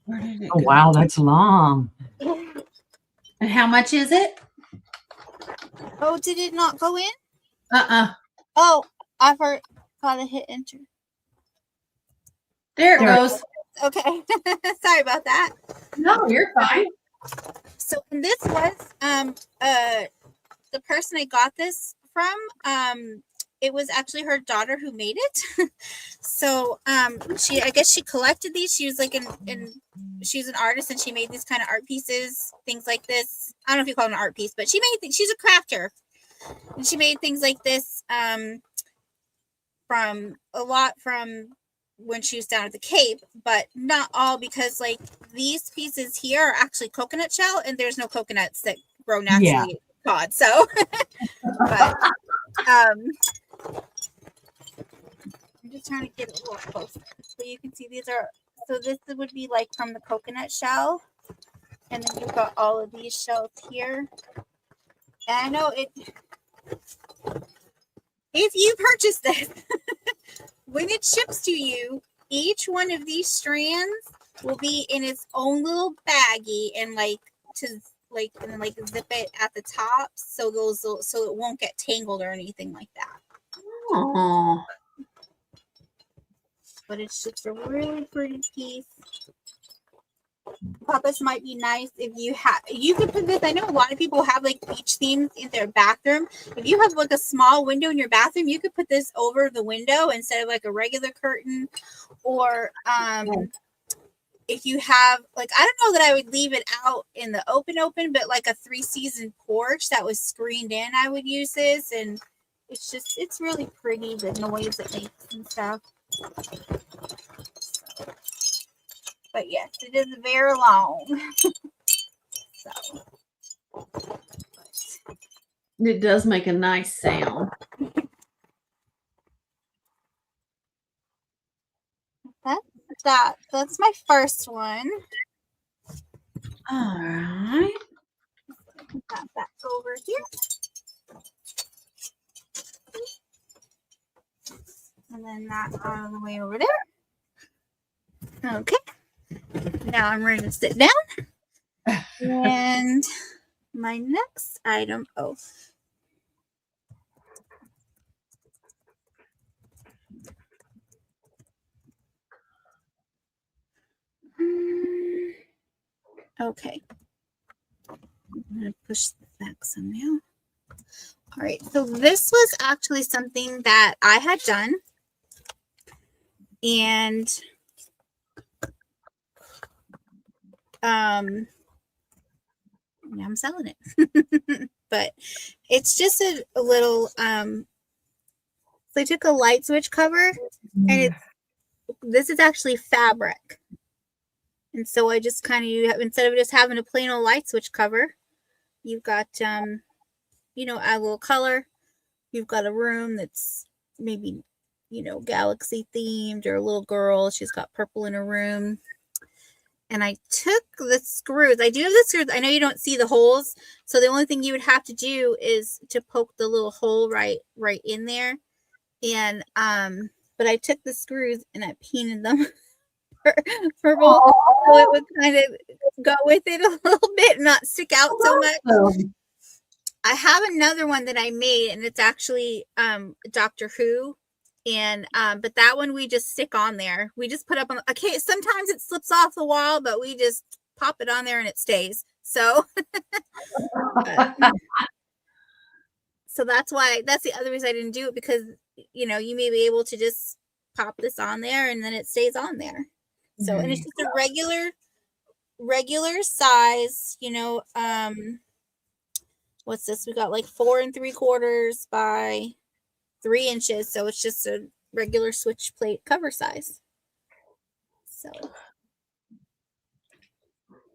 Where did it Oh go? wow, that's long. And how much is it? Oh, did it not go in? Oh, I forgot to hit enter. There it There. goes. Okay. Sorry about that. No, you're fine. So this was the person I got this from. It was actually her daughter who made it. So I guess she collected these. She was like she's an artist and she made these kind of art pieces, things like this. I don't know if you call it an art piece, but she made things. She's a crafter. And she made things like this from when she was down at the Cape, but not all, because like these pieces here are actually coconut shell and there's no coconuts that grow naturally in pod. So but I'm just trying to get it a little closer so you can see these are, so this would be like from the coconut shell, and then you've got all of these shells here. And I know if you purchase this, when it ships to you, each one of these strands will be in its own little baggie, and zip it at the top so it won't get tangled or anything like that. Oh, But it's just a really pretty piece. Thought this might be nice if you could put this. I know a lot of people have like beach themes in their bathroom. If you have like a small window in your bathroom, you could put this over the window instead of like a regular curtain. Or if you have like, I don't know that I would leave it out in the open, but like a 3-season porch that was screened in, I would use this. And it's really pretty, the noise it makes and stuff. But yes, it is very long. So it does make a nice sound. that's my first one. All right. Put that back over here. And then that out of the way over there. Okay. Now I'm ready to sit down. And my next item, okay. I'm going to push this back some now. All right. So this was actually something that I had done. And now I'm selling it. But it's just a little so I took a light switch cover, and this is actually fabric. And so I just kind of, instead of just having a plain old light switch cover, you've got add a little color. You've got a room that's maybe galaxy themed, or a little girl, she's got purple in her room. And I took the screws. I do have the screws. I know you don't see the holes, so the only thing you would have to do is to poke the little hole right in there. And but I took the screws and I painted them purple, so it would kind of go with it a little bit, not stick out so much. I have another one that I made, and it's actually Doctor Who. And but that one we just stick on there. We just put up on, okay, sometimes it slips off the wall, but we just pop it on there and it stays. So so that's the other reason I didn't do it, because you may be able to just pop this on there and then it stays on there. So and it's just a regular size, what's this? We got like 4 3/4 by 3 inches, so it's just a regular switch plate cover size. So,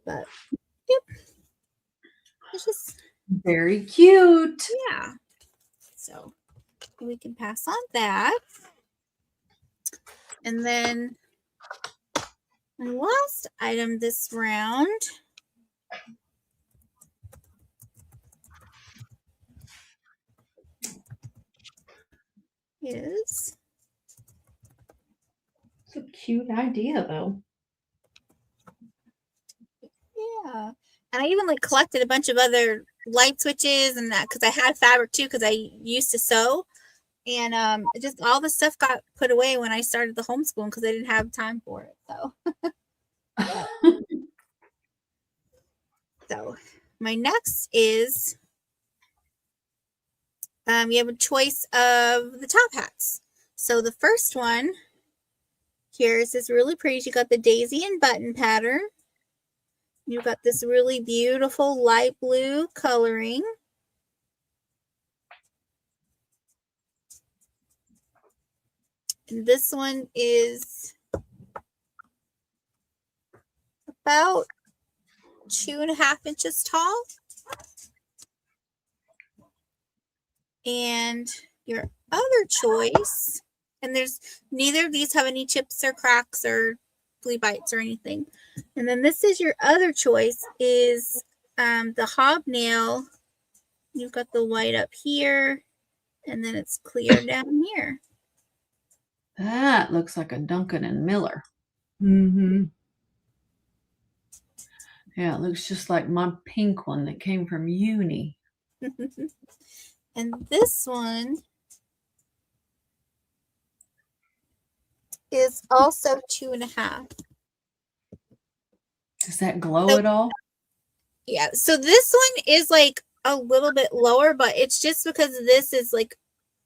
but yep, it's just very cute. Yeah. So we can pass on that, and then My last item this round is It's a cute idea, though. yeah. And I even like collected a bunch of other light switches and that because I had fabric too because I used to sew. And just all the stuff got put away when I started the homeschooling because I didn't have time for it. So my next is you have a choice of the top hats. So the first one here is this really pretty. You got the daisy and button pattern. You've got this really beautiful light blue coloring. And this one is about 2.5 inches tall. And your other choice, and there's neither of these have any chips or cracks or flea bites or anything. And then this is your other choice is the hobnail. You've got the white up here, and then it's clear down here. That looks like a Duncan and Miller. Mm-hmm. Yeah, it looks just like my pink one that came from uni. And this one is also 2.5. Does that glow at all? Yeah, so this one is like a little bit lower, but it's just because this is like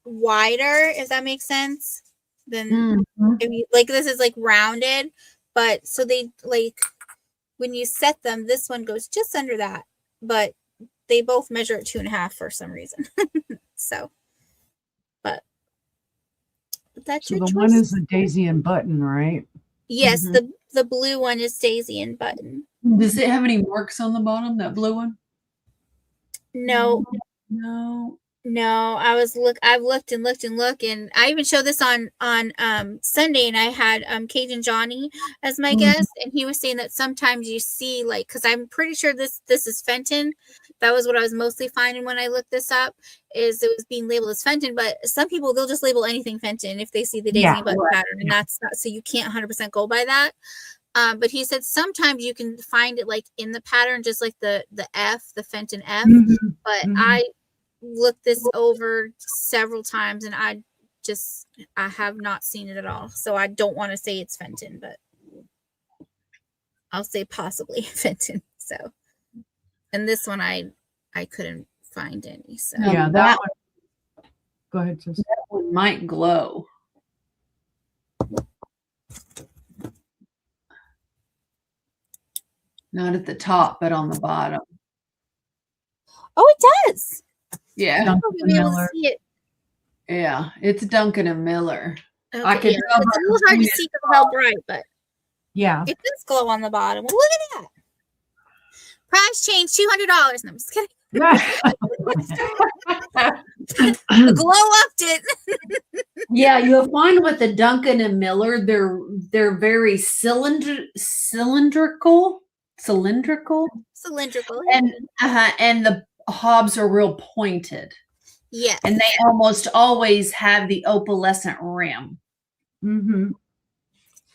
wider, if that makes sense. Then if you, like this is like rounded, but so they like when you set them, this one goes just under that, but they both measure at 2.5 for some reason. So, but that's So your the choice. one is the daisy and button, right? Yes, the blue one is daisy and button. Does it have any marks on the bottom, that blue one? No. No. I've looked and I even showed this on Sunday, and I had Cajun Johnny as my guest, and he was saying that sometimes you see like, because I'm pretty sure this is Fenton. That was what I was mostly finding when I looked this up, is it was being labeled as Fenton, but some people they'll just label anything Fenton if they see the daisy button pattern, and that's not, so you can't 100% go by that. But he said sometimes you can find it like in the pattern, just like the F, the Fenton F. But I looked this over several times, and I have not seen it at all. So I don't want to say it's Fenton, but I'll say possibly Fenton. So, and this one I couldn't find any. So Yeah, that one. Go ahead, sis. That one might glow. Not at the top, but on the bottom. oh, it does. Yeah. I'll be able to see it. Yeah. It's Duncan and Miller. Okay, I could yeah. tell It's a little hard to see because of how bright, but Yeah. it does glow on the bottom. Well, look at that. Price change $200. No, I'm just kidding. The glow upped it. Yeah, you'll find with the Duncan and Miller, they're very cylindrical, and the hobs are real pointed. Yes. And they almost always have the opalescent rim. Mm-hmm.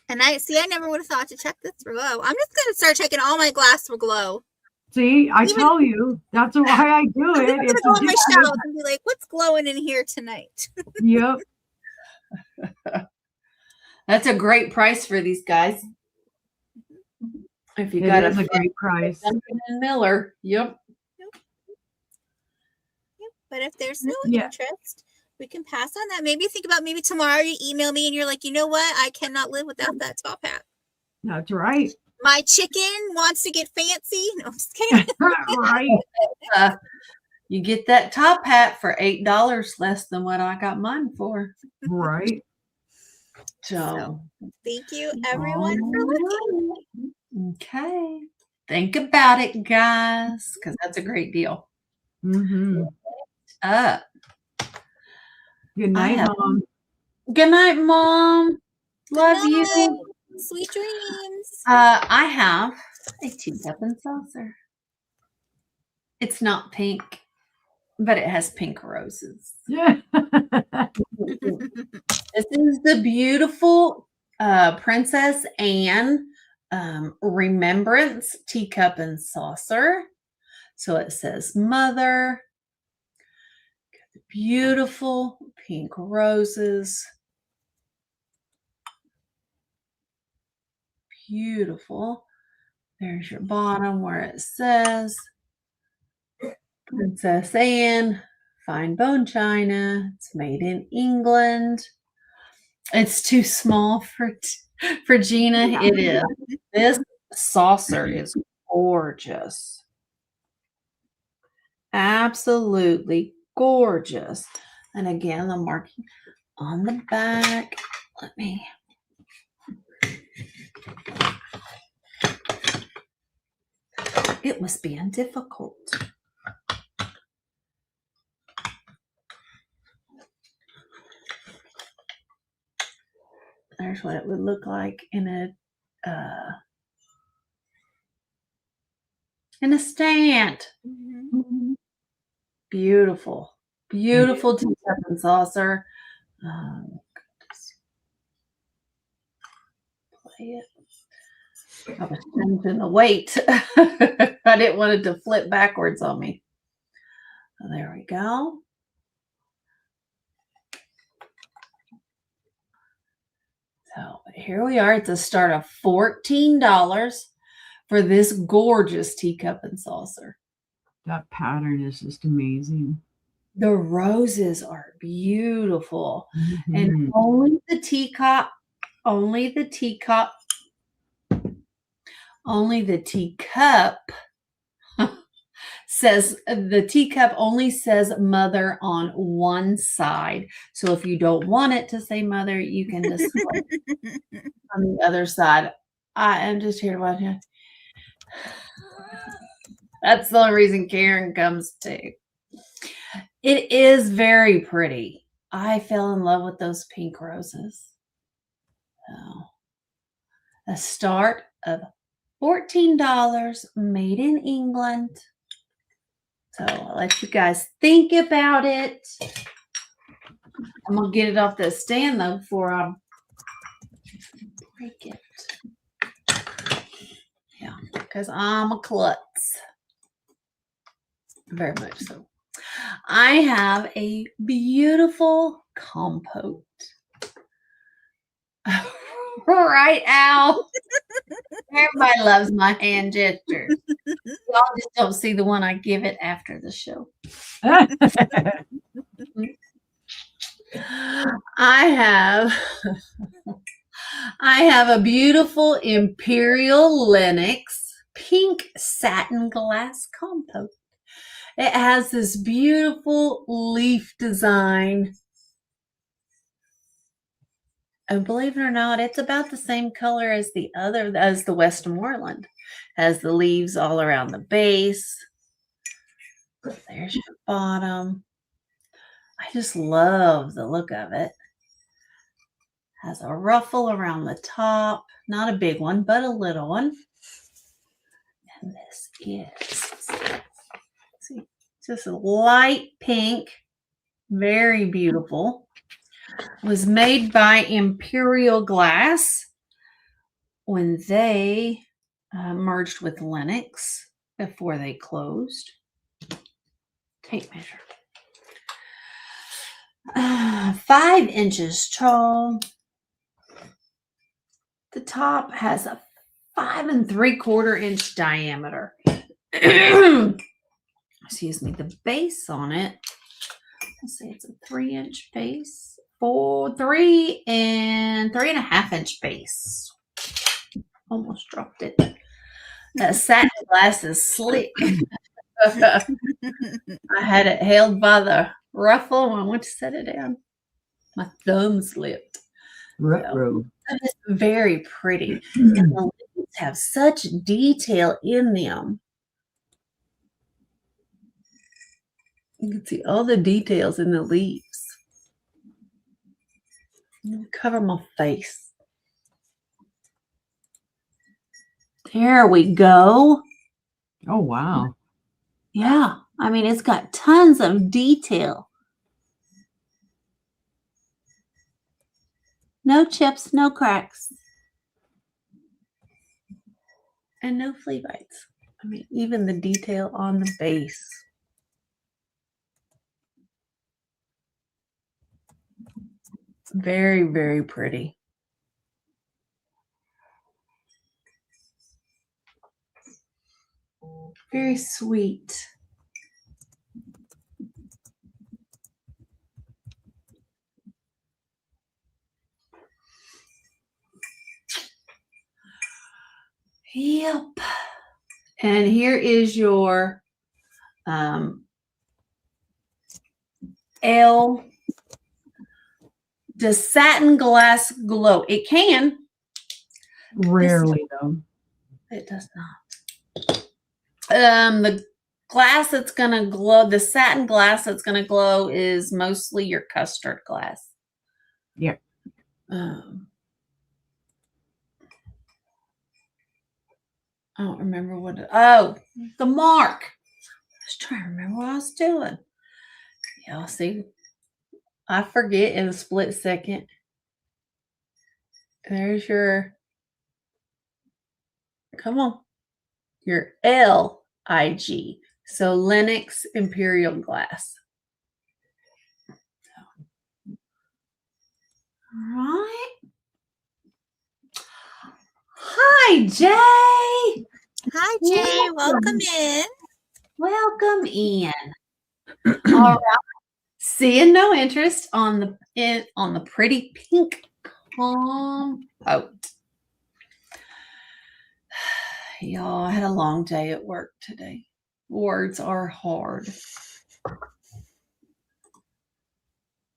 And I never would have thought to check this for glow. I'm just gonna start checking all my glass for glow. See, I tell you, that's why I do I'm it. gonna go on my shelf and be like, "What's glowing in here tonight?" Yep. That's a great price for these guys. If you got a great price. Duncan and Miller. Yep. But if there's no interest, we can pass on that. Maybe think about tomorrow you email me and you're like, you know what? I cannot live without that top hat. That's right. My chicken wants to get fancy. No, I'm just kidding. Right. You get that top hat for $8 less than what I got mine for. Right. So thank you everyone for looking. Okay. Think about it, guys, because that's a great deal. Mm-hmm. Good night, Mom. Good night, Mom. Love you. Sweet dreams. I have a teacup and saucer. It's not pink, but it has pink roses. Yeah. This is the beautiful Princess Anne Remembrance Teacup and Saucer. So it says mother. Got the beautiful pink roses. Beautiful. There's your bottom where it says Princess Anne, fine bone china. It's made in England. It's too small for Gina. Yeah. It is. This saucer is gorgeous. Absolutely gorgeous. And again, the marking on the back. Let me. It was being difficult. There's what it would look like in a stand. Mhm. Beautiful, beautiful teacup and saucer. Just play it. I was changing the weight. I didn't want it to flip backwards on me. So there we go. So here we are at the start of $14 for this gorgeous teacup and saucer. That pattern is just amazing. The roses are beautiful. And Mhm. only the teacup says the teacup only says mother on one side. So if you don't want it to say mother, you can just flip on the other side. I am just here to watch it. That's the only reason Karen comes too. It is very pretty. I fell in love with those pink roses. So, a start of $14 made in England. So I'll let you guys think about it. I'm going to get it off the stand though before I break it. Yeah, because I'm a klutz. Very much so. I have a beautiful compote. Right, Al? Everybody loves my hand gestures. Y'all just don't see the one I give it after the show. I have a beautiful Imperial Lenox pink satin glass compote. It has this beautiful leaf design. And believe it or not, it's about the same color as the Westmoreland. Has the leaves all around the base. There's your bottom. I just love the look of it. Has a ruffle around the top. Not a big one, but a little one. And this is, see, just a light pink. Very beautiful. Was made by Imperial Glass when they merged with Lenox before they closed. Tape measure. 5 inches tall. The top has a 5 3/4 inch diameter. Excuse me. The base on it, let's say it's a 3-inch base. 3 and 3.5 inch base. Almost dropped it. That satin glass is slick. I had it held by the ruffle when I went to set it down. My thumb slipped. Retro. It's very pretty. And the leaves have such detail in them. You can see all the details in the leaves. I'm gonna cover my face. There we go. Oh, wow. Yeah. I mean, it's got tons of detail. No chips, no cracks. And no flea bites. I mean, even the detail on the base. Very, very pretty. Very sweet. Yep. And here is your L. Does satin glass glow? It can. Rarely, though. It does not. The glass that's gonna glow, the satin glass that's gonna glow is mostly your custard glass. Yeah. I don't remember what oh, the mark. I was trying to remember what I was doing. Y'all see, I forget in a split second. There's your, come on, your LIG. So Lenox Imperial Glass. All right. Hi, Jay. Hi, Jay. Welcome in. Welcome in. All right. Seeing no interest on the pretty pink compote. Y'all, I had a long day at work today. Words are hard.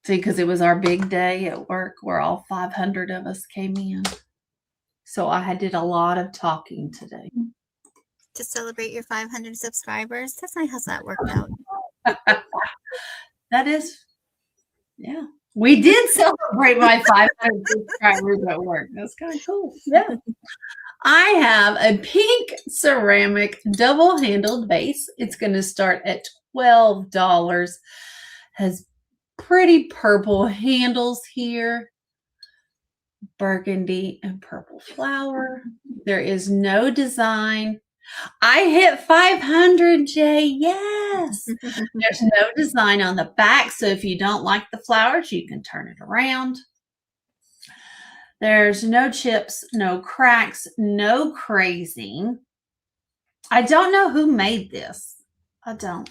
See, because it was our big day at work where all 500 of us came in. So I did a lot of talking today. To celebrate your 500 subscribers. That's nice how that worked out. That is, yeah. We did celebrate my 500 subscribers at work. That's kind of cool. Yeah. I have a pink ceramic double-handled vase. It's going to start at $12. Has pretty purple handles here. Burgundy and purple flower. There is no design. I hit 500, Jay. Yes. There's no design on the back. So if you don't like the flowers, you can turn it around. There's no chips, no cracks, no crazing. I don't know who made this. I don't.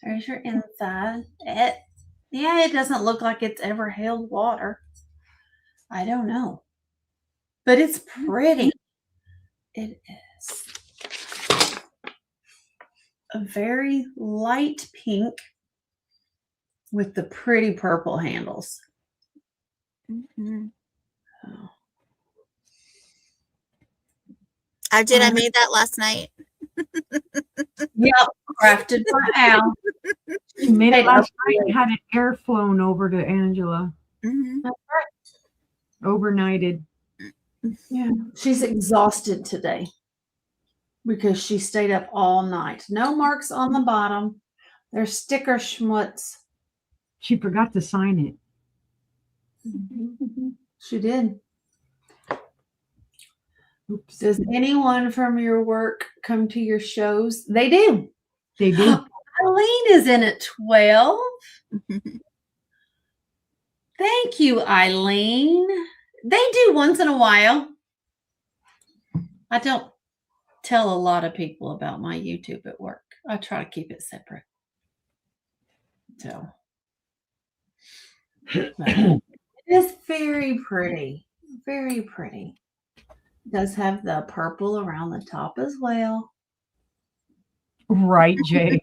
There's your inside. It doesn't look like it's ever held water. I don't know. But it's pretty. It is a very light pink with the pretty purple handles. Mm-hmm. Oh. I made that last night. Yep, crafted by Al. She made it last night and had it air flown over to Angela. Mm-hmm. That's right. Overnighted. Yeah, she's exhausted today because she stayed up all night. No marks on the bottom. There's sticker schmutz. She forgot to sign it. Mm-hmm. She did. Oops. Does anyone from your work come to your shows? They do. They do. Eileen is in at 12. Thank you, Eileen. They do once in a while. I don't tell a lot of people about my YouTube at work. I try to keep it separate. So it is very pretty. Very pretty. It does have the purple around the top as well. Right, Jay.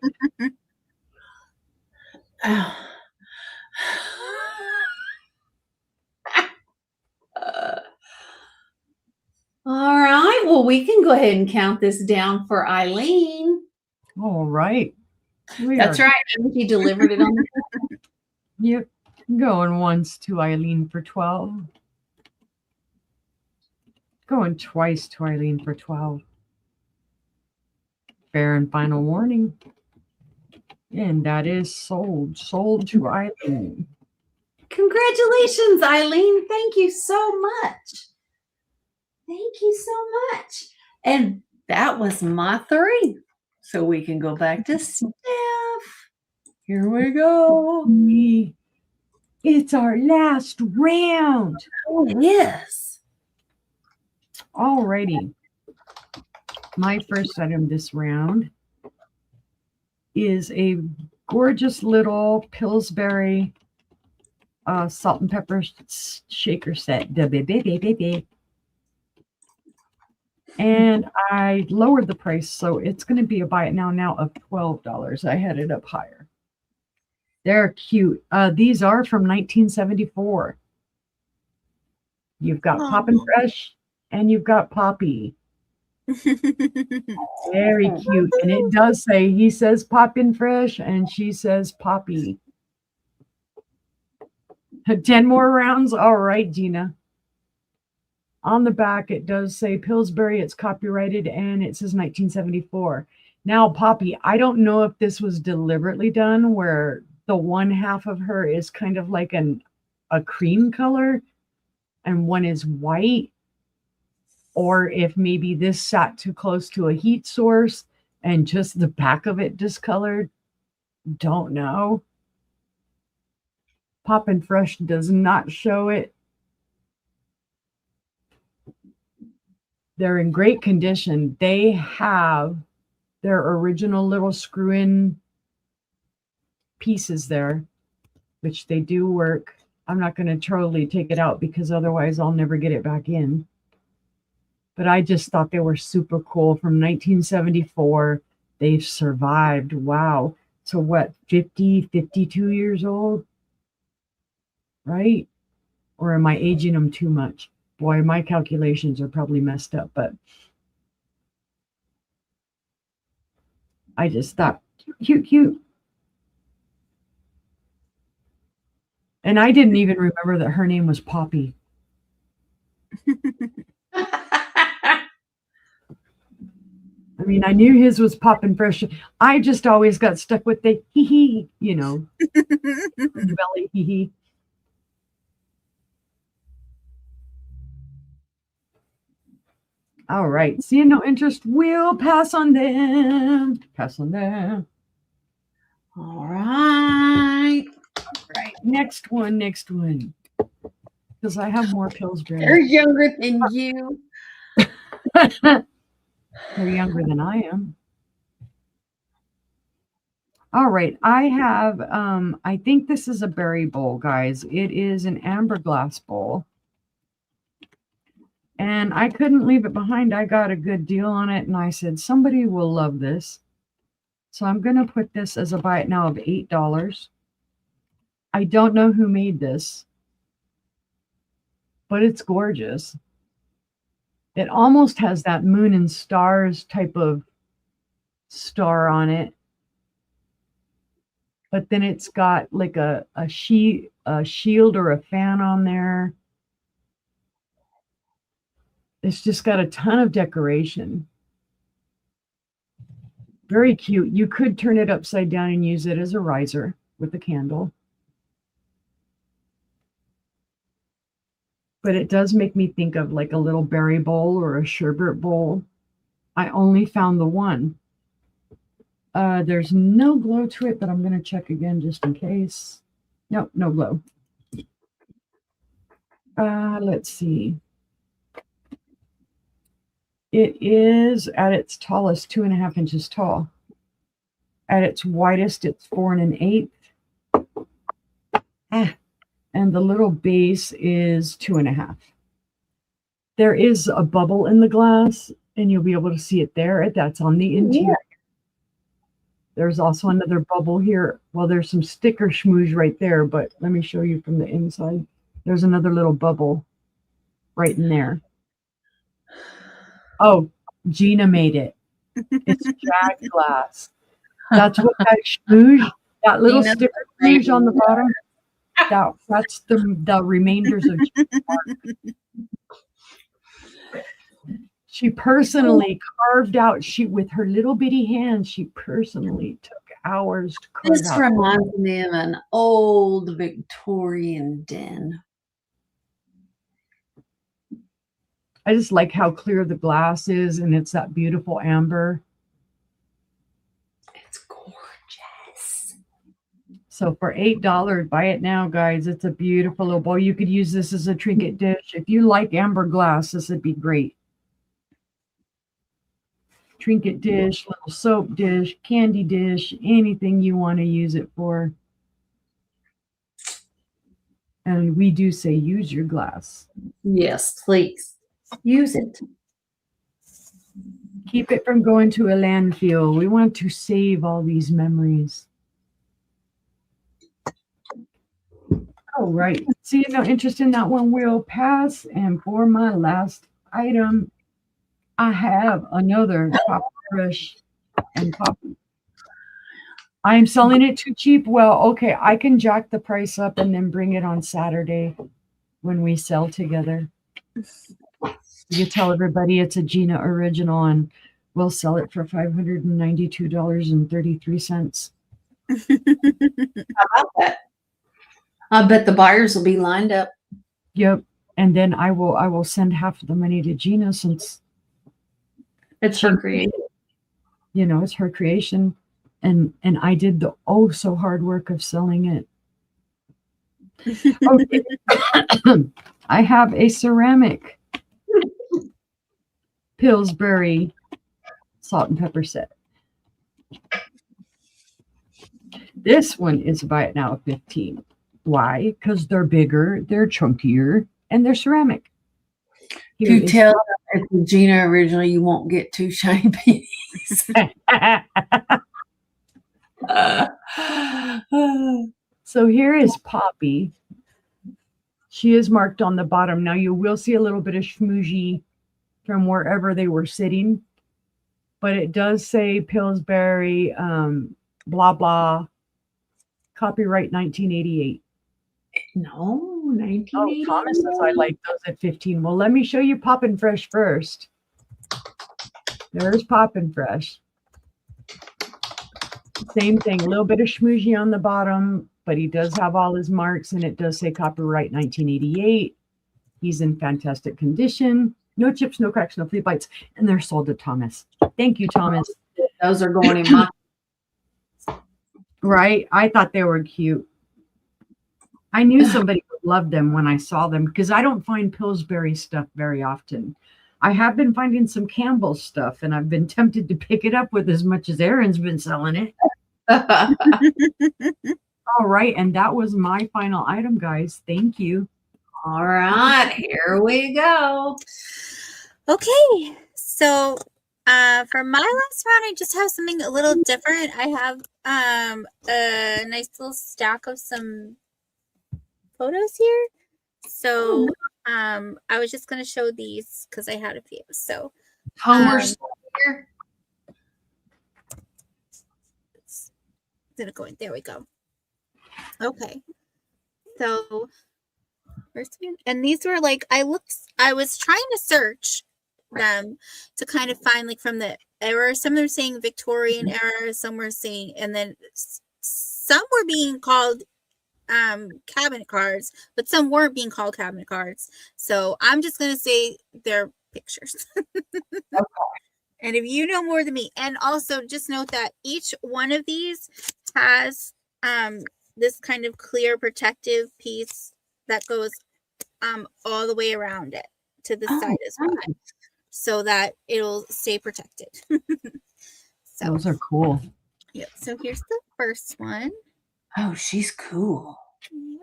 All right. Well, we can go ahead and count this down for Eileen. All right. That's right. She delivered it on the Yep. Going once to Eileen for 12. Going twice to Eileen for 12. Fair and final warning. And that is sold. Sold to Eileen. Congratulations, Eileen. Thank you so much. Thank you so much. And that was my 3. So we can go back to Steph. Here we go. It's our last round. Oh, yes. Alrighty. My first item this round is a gorgeous little Pillsbury salt and pepper shaker set. And I lowered the price, so it's going to be a buy it now of $12. I had it up higher. They're cute. These are from 1974. You've got Poppin' Fresh and you've got Poppy. Very cute. And it does say, he says Poppin' Fresh and she says Poppy. 10 more rounds. All right, Gina. On the back, it does say Pillsbury. It's copyrighted and it says 1974. Now, Poppy, I don't know if this was deliberately done where the one half of her is kind of like a cream color and one is white, or if maybe this sat too close to a heat source and just the back of it discolored. Don't know. Poppin' Fresh does not show it. They're in great condition. They have their original little screw-in pieces there, which they do work. I'm not going to totally take it out because otherwise I'll never get it back in. But I just thought they were super cool from 1974. They've survived. Wow. So what, 50, 52 years old? Right? Or am I aging them too much? Boy, my calculations are probably messed up, but I just thought, cute. And I didn't even remember that her name was Poppy. I mean, I knew his was Poppin' Fresh. I just always got stuck with the hee, belly hee. All right. Seeing no interest, we'll pass on them. All right. Next one. Because I have more Pillsbury. They're younger than you. They're younger than I am. All right. I have, I think this is a berry bowl, guys. It is an amber glass bowl. And I couldn't leave it behind. I got a good deal on it. And I said, somebody will love this. So I'm going to put this as a buy it now of $8. I don't know who made this, but it's gorgeous. It almost has that moon and stars type of star on it. But then it's got like a shield or a fan on there. It's just got a ton of decoration. Very cute. You could turn it upside down and use it as a riser with a candle. But it does make me think of like a little berry bowl or a sherbet bowl. I only found the one. There's no glow to it, but I'm going to check again just in case. Nope, no glow. Let's see. It is at its tallest 2.5 inches tall. At its widest, it's 4 1/8. And the little base is 2.5. There is a bubble in the glass, and you'll be able to see it there. That's on the interior. Yeah. There's also another bubble here. Well, there's some sticker schmooze right there, but let me show you from the inside. There's another little bubble right in there. Oh, Gina made it. It's jagged glass. That's what that schmooze, that little sticker schmooze on the bottom, that's the remainders of Gina's mark. She personally carved out, she with her little bitty hands, she personally took hours to carve This out. reminds me of an old Victorian den. I just like how clear the glass is, and it's that beautiful amber. It's gorgeous. So for $8, buy it now, guys. It's a beautiful little bowl. You could use this as a trinket dish. If you like amber glass, this would be great. Trinket dish, little soap dish, candy dish, anything you want to use it for. And we do say use your glass. Yes, please. Use it. Keep it from going to a landfill. We want to save all these memories. All right. See, no interest in that one, we'll pass. And for my last item, I have another Pop Fresh and Poppy. I am selling it too cheap. Well, okay, I can jack the price up and then bring it on Saturday when we sell together. You tell everybody it's a Gina original, and we'll sell it for $592.33. How about that? I bet the buyers will be lined up. Yep. And then I will send half of the money to Gina, since It's her creation. you know it's her creation, and I did the oh so hard work of selling it. Okay. I have a ceramic Pillsbury salt and pepper set. This one is buy it now at $15. Why? Because they're bigger, they're chunkier, and they're ceramic. If Here you is- tell them it's a Gina original, you won't get 2 shiny pennies. So here is Poppy. She is marked on the bottom. Now you will see a little bit of schmoozy from wherever they were sitting, but it does say Pillsbury, blah, blah, copyright 1988. No, Oh, 1980. Thomas says I like those at 15. Well, let me show you Poppin' Fresh first. There's Poppin' Fresh. Same thing, a little bit of schmoozy on the bottom, but he does have all his marks, and it does say copyright 1988. He's in fantastic condition. No chips, no cracks, no flea bites, and they're sold to Thomas. Thank you, Thomas. Those are going in my. Right? I thought they were cute. I knew somebody would love them when I saw them, because I don't find Pillsbury stuff very often. I have been finding some Campbell's stuff, and I've been tempted to pick it up with as much as Erin's been selling it. All right. And that was my final item, guys. Thank you. All right, here we go. Okay, so for my last round, I just have something a little different. I have a nice little stack of some photos here. So I was just gonna show these because I had a few. So Homer's here. it's gonna go in. There we go. Okay, so first one, and these were like I was trying to search them to kind of find like from the era. Some of them saying Victorian era, some were saying, and then some were being called cabinet cards, but some weren't being called cabinet cards. So I'm just gonna say they're pictures. And if you know more than me, and also just note that each one of these has this kind of clear protective piece that goes all the way around it to the side as well, so that it'll stay protected. So Those are cool. yep. So here's the first one. Oh, she's cool. Yep.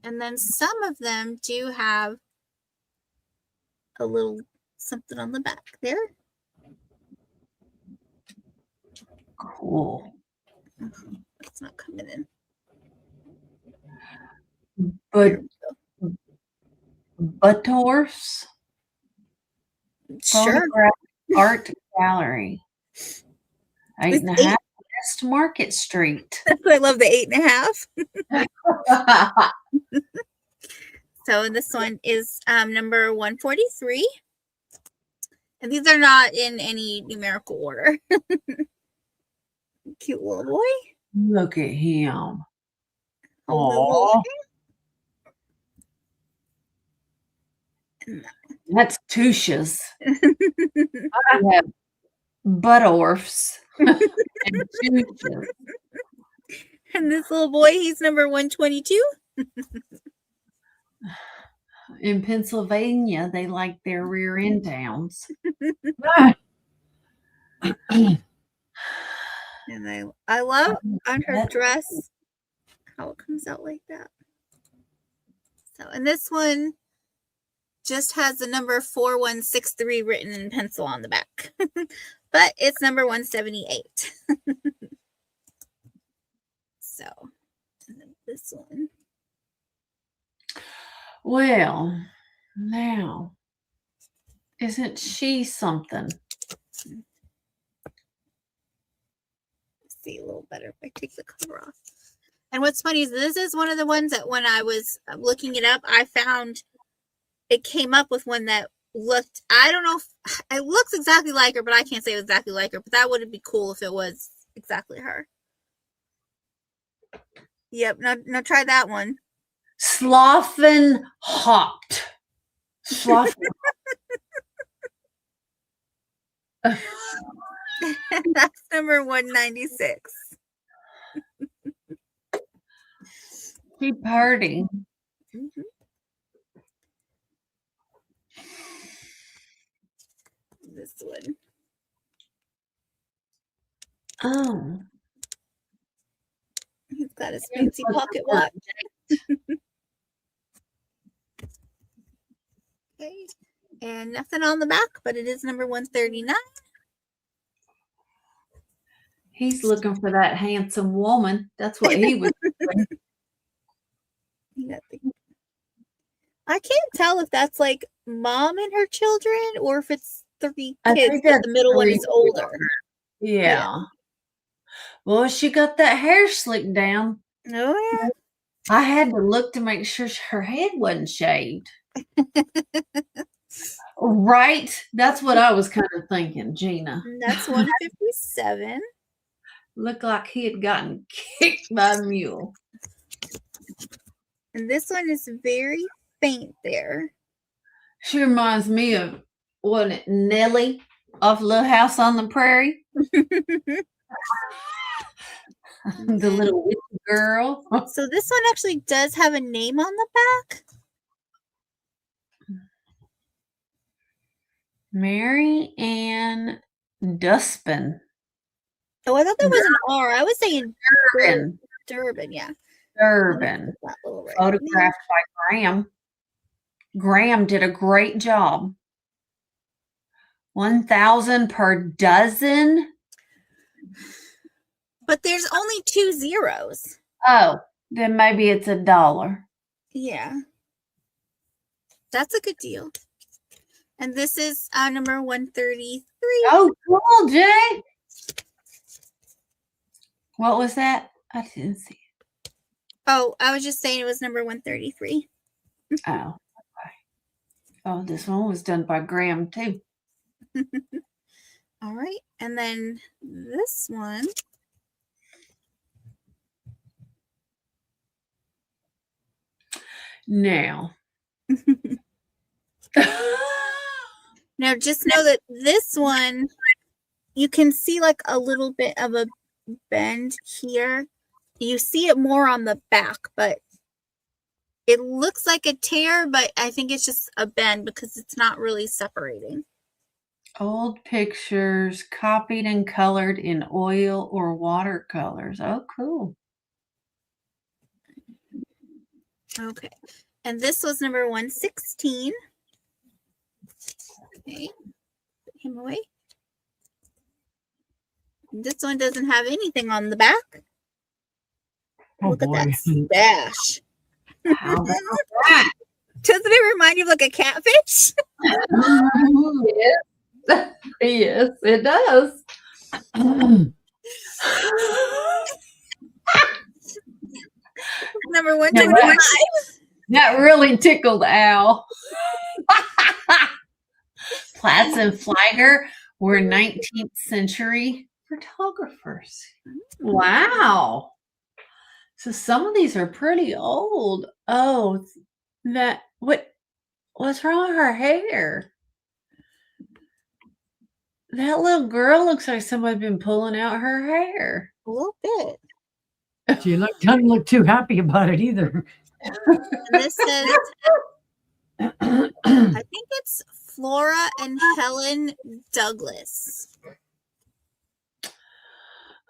And then some of them do have a little something on the back there. Cool. It's not coming in. But Buttorf's Sure. Photograph Art Gallery. 8.5 West Market Street. I love the 8.5. So this one is number 143. And these are not in any numerical order. Cute little boy. Look at him. Hold the little Aw. That's Tusha's. I have Buttorfs and Tusha's. And this little boy, he's number 122. In Pennsylvania, they like their rear end downs. And I love on her That's dress how it comes out like that. So, and this one just has the number 4163 written in pencil on the back, but it's number 178. So, and then this one. Well, now, isn't she something? See a little better if I take the cover off. And what's funny is this is one of the ones that when I was looking it up, I found it came up with one that looked, I don't know if it looks exactly like her, but I can't say exactly like her, but that would be cool if it was exactly her. Yep, now try that one. Sloughin Hot. Sloughin. That's number 196. She purty. Mm-hmm. This one. Oh. He's got his fancy pocket watch. Okay. And nothing on the back, but it is number 139. He's looking for that handsome woman. That's what he was doing. I can't tell if that's like mom and her children or if it's 3 I kids, think but that's the middle one 3 is older. Yeah. Well, she got that hair slicked down. Oh, yeah. I had to look to make sure her head wasn't shaved. Right? That's what I was kind of thinking, Gina. And that's 157. Looked like he had gotten kicked by a mule. And this one is very faint there. She reminds me of, wasn't it, Nellie off Little House on the Prairie? The little witchy girl. So this one actually does have a name on the back. Mary Ann Duspin. Oh, I thought that was an R. I was saying Durbin. Durbin, yeah. Durbin. That little right Photographed by Graham. Graham did a great job. 1,000 per dozen. But there's only 2 zeros. Oh, then maybe it's $1. Yeah. That's a good deal. And this is number 133. Oh, cool, Jay. What was that? I didn't see it. Oh, I was just saying it was number 133. Oh, okay. Oh, this one was done by Graham, too. All right. And then this one. Now. Now, just know that this one, you can see like a little bit of a bend here. You see it more on the back, but it looks like a tear, but I think it's just a bend because it's not really separating. Old pictures copied and colored in oil or watercolors. Oh, cool. Okay. And this was number 116. Okay. Put him away. This one doesn't have anything on the back. Oh, Look boy. at that stash. How about that? Doesn't it remind you of like a catfish? Yes. Yes, it does. Number 125. That really tickled Al. Platz and Flagger were 19th century photographers. Wow. So some of these are pretty old. Oh, what's wrong with her hair? That little girl looks like somebody been pulling out her hair. A little bit. She doesn't look too happy about it either. And this says, I think it's Flora and Helen Douglas.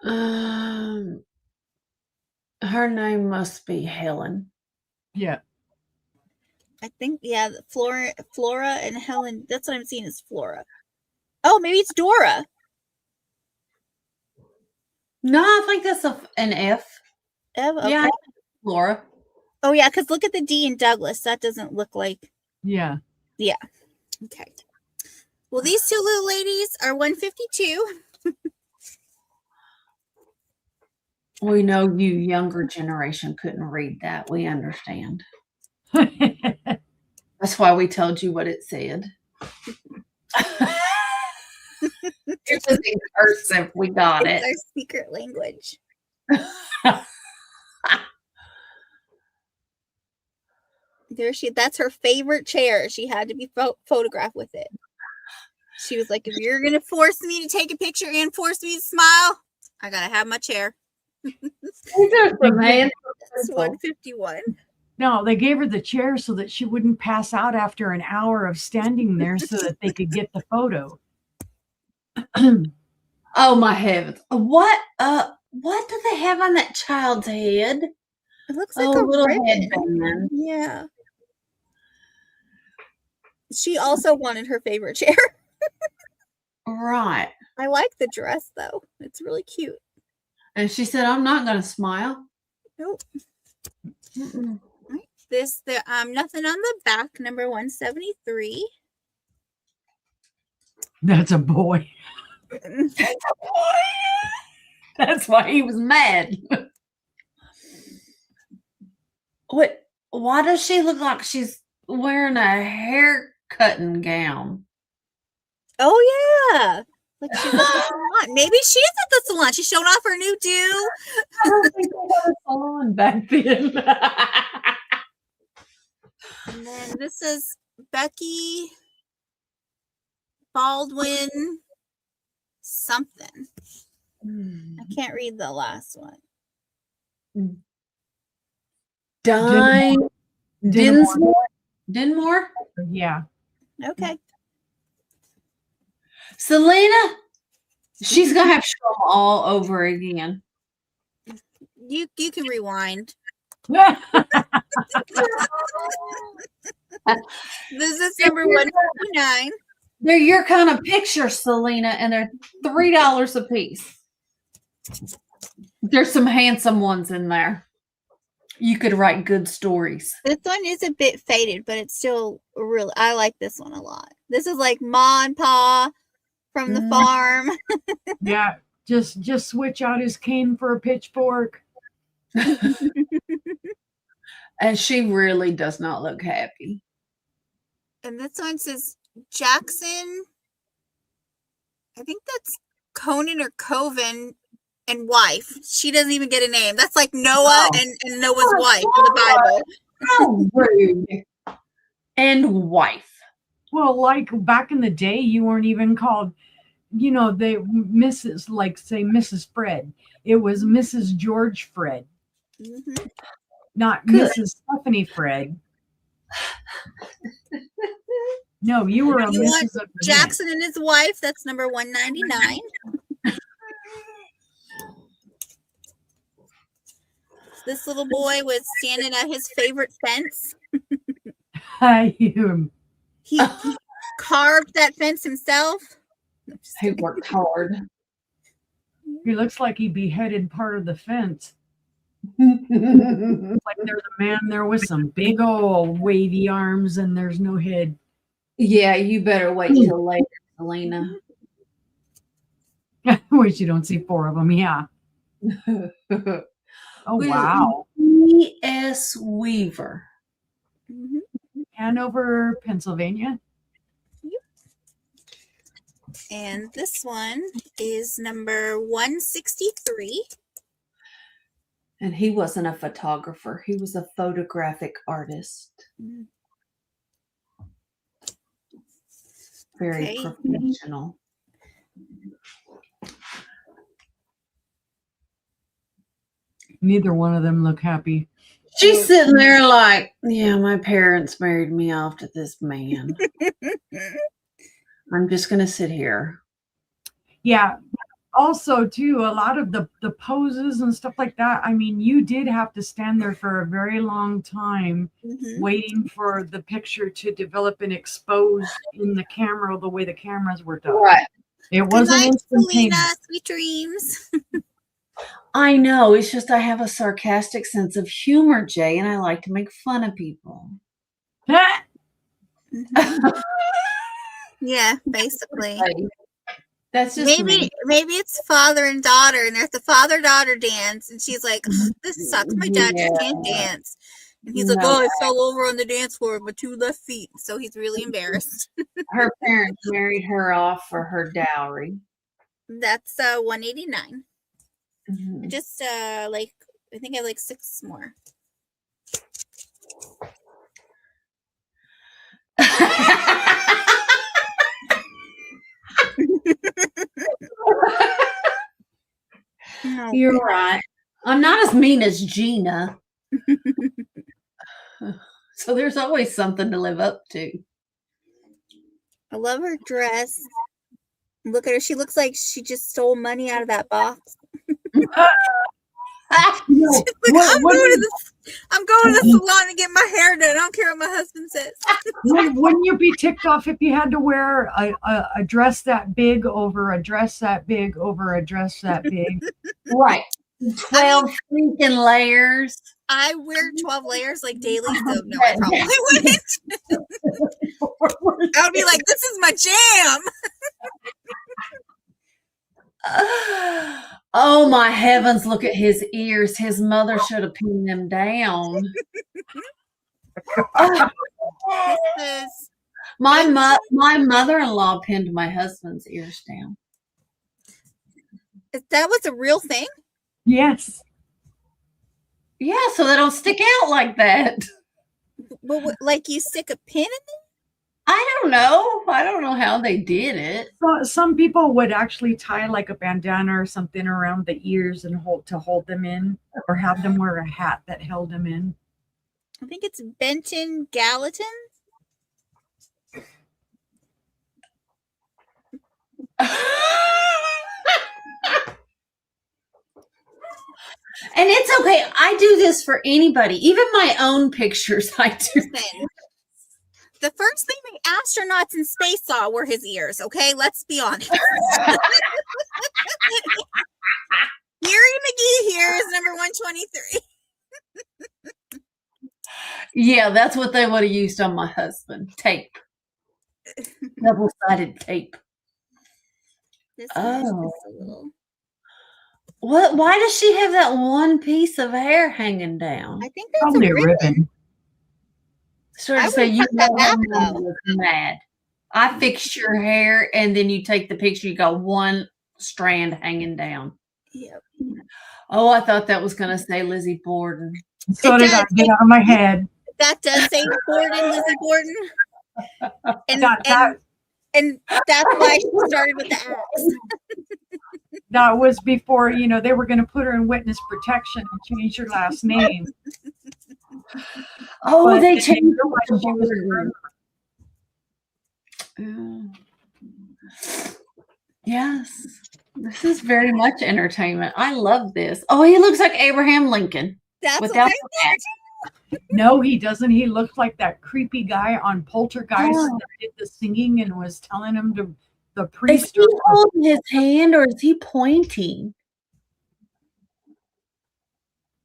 Her name must be Helen. Yeah. I think, yeah, Flora and Helen. That's what I'm seeing is Flora. Oh, maybe it's Dora. No, I think that's an F. Okay. Yeah, Flora. Oh, yeah, because look at the D in Douglas. That doesn't look like. Yeah. Okay. Well, these two little ladies are 152. We know you younger generation couldn't read that. We understand. That's why we told you what it said. It's just in cursive. We got It's it. our secret language. That's her favorite chair. She had to be photographed with it. She was like, if you're going to force me to take a picture and force me to smile, I got to have my chair. These are some handsome It's people. 151. No, they gave her the chair so that she wouldn't pass out after an hour of standing there so that they could get the photo. Oh my heavens. What do they have on that child's head? It looks like Oh, a little ribbon. headband. Yeah. She also wanted her favorite chair. Right. I like the dress though. It's really cute. And she said, I'm not going to smile. Nope. Mm-mm. Nothing on the back, number 173. That's a boy. That's why he was mad. Why does she look like she's wearing a hair cutting gown? Oh yeah. Like she's at the salon. Maybe she's at the salon. She's showing off her new do. I don't think they had a salon back then. And then this is Becky Baldwin something. I can't read the last one. Dinsmore? Yeah. Okay. Selena? She's going to have to show them all over again. You can rewind. This is number 159. They're your kind of pictures, Selena, and they're $3 a piece. There's some handsome ones in there. You could write good stories. This one is a bit faded, but it's still really. I like this one a lot. This is like Ma and Pa from the farm. Yeah. Just switch out his cane for a pitchfork. And she really does not look happy. And this one says Jackson. I think that's Conan or Coven and wife. She doesn't even get a name. That's like Noah and Noah's wife in the Bible. How rude. And wife. Well, like back in the day, you weren't even called, they Mrs. like say Mrs. Fred. It was Mrs. George Fred, not Good. Mrs. Stephanie Fred. No, you were a You want Mrs. of Jackson and his wife. That's number 199. This little boy was standing at his favorite fence. He carved that fence himself. He worked hard. He looks like he beheaded part of the fence. Like there's a man there with some big old wavy arms and there's no head. Yeah, you better wait till later, Selena. I wish you don't see four of them. Yeah. Oh, wow. E.S. Weaver. Mm-hmm. Hanover, Pennsylvania. And this one is number 163. And he wasn't a photographer. He was a photographic artist. Very Okay. professional. Neither one of them look happy. She's sitting there like, yeah, my parents married me off to this man. I'm just going to sit here. Yeah. Also, too, a lot of the poses and stuff like that. I mean, you did have to stand there for a very long time waiting for the picture to develop and expose in the camera the way the cameras were done. Right. It Good wasn't night, Selena. instantaneous. Sweet dreams. I know. It's just I have a sarcastic sense of humor, Jay, and I like to make fun of people. Yeah, basically. That's just me. Maybe it's father and daughter, and they're at the father-daughter dance, and she's like, "This sucks. My dad just can't dance." And he's like, No. "Oh, I fell over on the dance floor with my 2 left feet," so he's really embarrassed. Her parents married her off for her dowry. That's 189. Mhm. Just like I think I have like 6 more. You're right. I'm not as mean as Gina. So there's always something to live up to. I love her dress. Look at her. She looks like she just stole money out of that box. No, Like, I'm going to the salon to get my hair done. I don't care what my husband says. wouldn't you be ticked off if you had to wear a dress that big over a dress that big over a dress that big? Right. 12 freaking layers. I wear 12 layers like daily, so no, I probably wouldn't. I would be like, this is my jam. Oh my heavens, look at his ears. His mother should have pinned them down. This is My mother-in-law pinned my husband's ears down. that was a real thing? Yes. Yeah, so they don't stick out like that. But like you stick a pin in them? I don't know. I don't know how they did it. So some people would actually tie like a bandana or something around the ears and hold them in, or have them wear a hat that held them in. I think it's Benton Gallatin. And it's okay. I do this for anybody, even my own pictures. I do. Listen, the first thing the astronauts in space saw were his ears, okay? Let's be honest. Gary McGee here is number 123. Yeah, that's what they would have used on my husband. Tape. Double-sided tape. This one is Oh. just a little. What? Why does she have that one piece of hair hanging down? I think that's Probably a a ribbon. ribbon. Sort I of say would've you cut that know back, her mom though. was mad. I fixed your hair, and then you take the picture. You got one strand hanging down. Yep. Oh, I thought that was going to say Lizzie Borden. So It did I. does. Get out of my head. That does say Borden, Lizzie Borden. And, That and that's why she started with the axe. that was before, they were going to put her in witness protection and change her last name. Oh, But they they changed didn't realize it. she was a Borden. Yes. This is very much entertainment. I love this. Oh, he looks like Abraham Lincoln That's without what the hat. No, he doesn't. He looks like that creepy guy on Poltergeist Oh. that did the singing and was telling him to the Is priest. he holding his hand or is he pointing?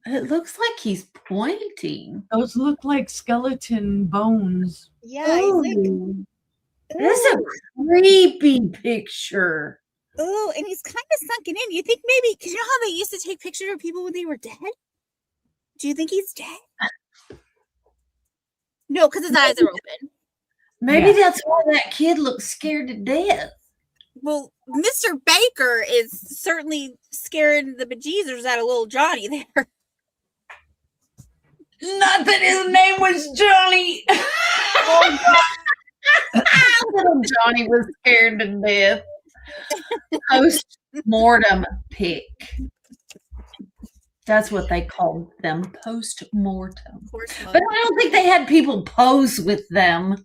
It looks like he's pointing. Those look like skeleton bones. Yeah, he's like, Ooh, this is a creepy picture. oh, and he's kind of sunken in. You think maybe, because you know how they used to take pictures of people when they were dead? Do you think he's dead? No, because his eyes are open. Maybe Yeah. that's why that kid looks scared to death. Well, Mr. Baker is certainly scaring the bejesus out of little Johnny there. Not that his name was Johnny. Little Johnny was scared to death. Post-mortem pick. That's what they called them, post-mortem. But I don't think they had people pose with them.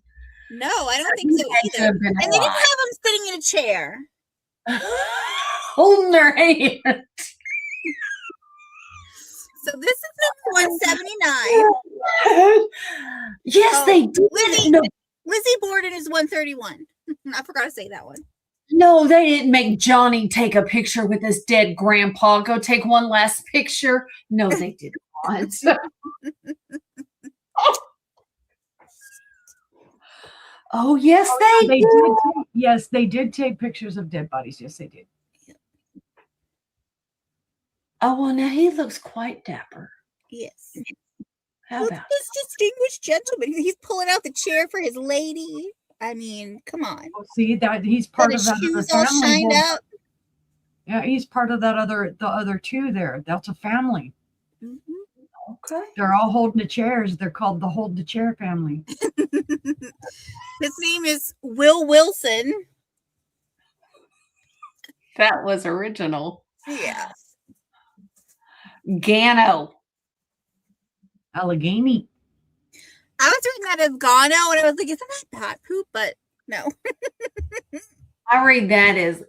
No, I don't think so either. And they didn't have them sitting in a chair. Holding their hand. So this is number 179. Yes, they did. Lizzie Borden is 131. I forgot to say that one. No, they didn't make Johnny take a picture with his dead grandpa. Go take one last picture. No, they did not. Oh, yes, they did. Yes, they did take pictures of dead bodies. Yes, they did. Oh, well, now he looks quite dapper. Yes. How about this distinguished gentleman? He's pulling out the chair for his lady. I mean, come on. Oh, see that he's part of that shoes other all family. shined up. Yeah, he's part of the other two there. That's a family. Mm-hmm. Okay. They're all holding the chairs. They're called the Hold the Chair family. His name is Will Wilson. That was original. Yeah. Gano. Allegheny. I was reading that as Gano, and I was like, isn't that bat poop? But no. I read that as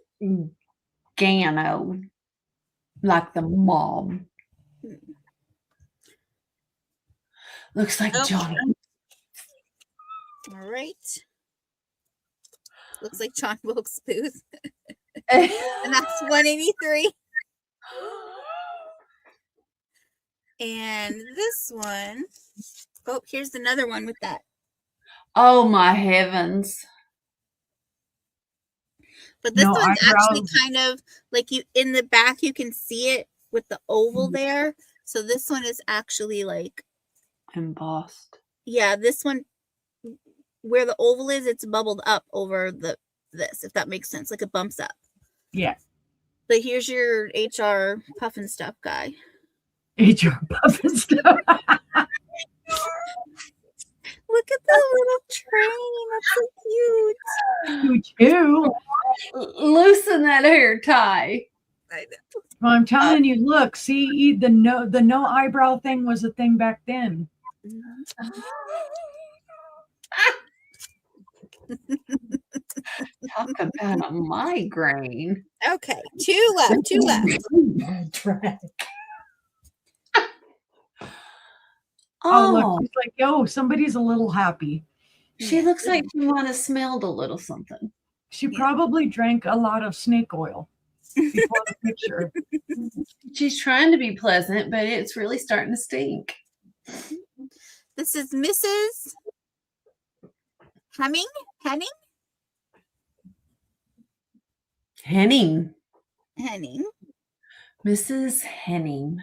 Gano, like the mob. Looks like Johnny. All right. Looks like John Wilkes Booth. And And that's 183. And this one, oh, here's another one with that. Oh my heavens. But this No one's actually eyebrows. kind of like you in the back, you can see it with the oval there. So this one is actually like, Embossed. yeah, this one where the oval is, it's bubbled up over this, if that makes sense. Like it bumps up. Yeah. But here's your HR puffin stuff guy. HR puff and stuff. Look at the little train. That's so cute. You too. Loosen that hair tie. I know. Well, I'm telling you, look, see, the no eyebrow thing was a thing back then. Talk about a migraine. Okay, two left. Oh, look, she's like, yo, somebody's a little happy. She looks like she might have smelled a little something. She probably drank a lot of snake oil before the picture. She's trying to be pleasant, but it's really starting to stink. This is Mrs. Henning. Mrs. Henning.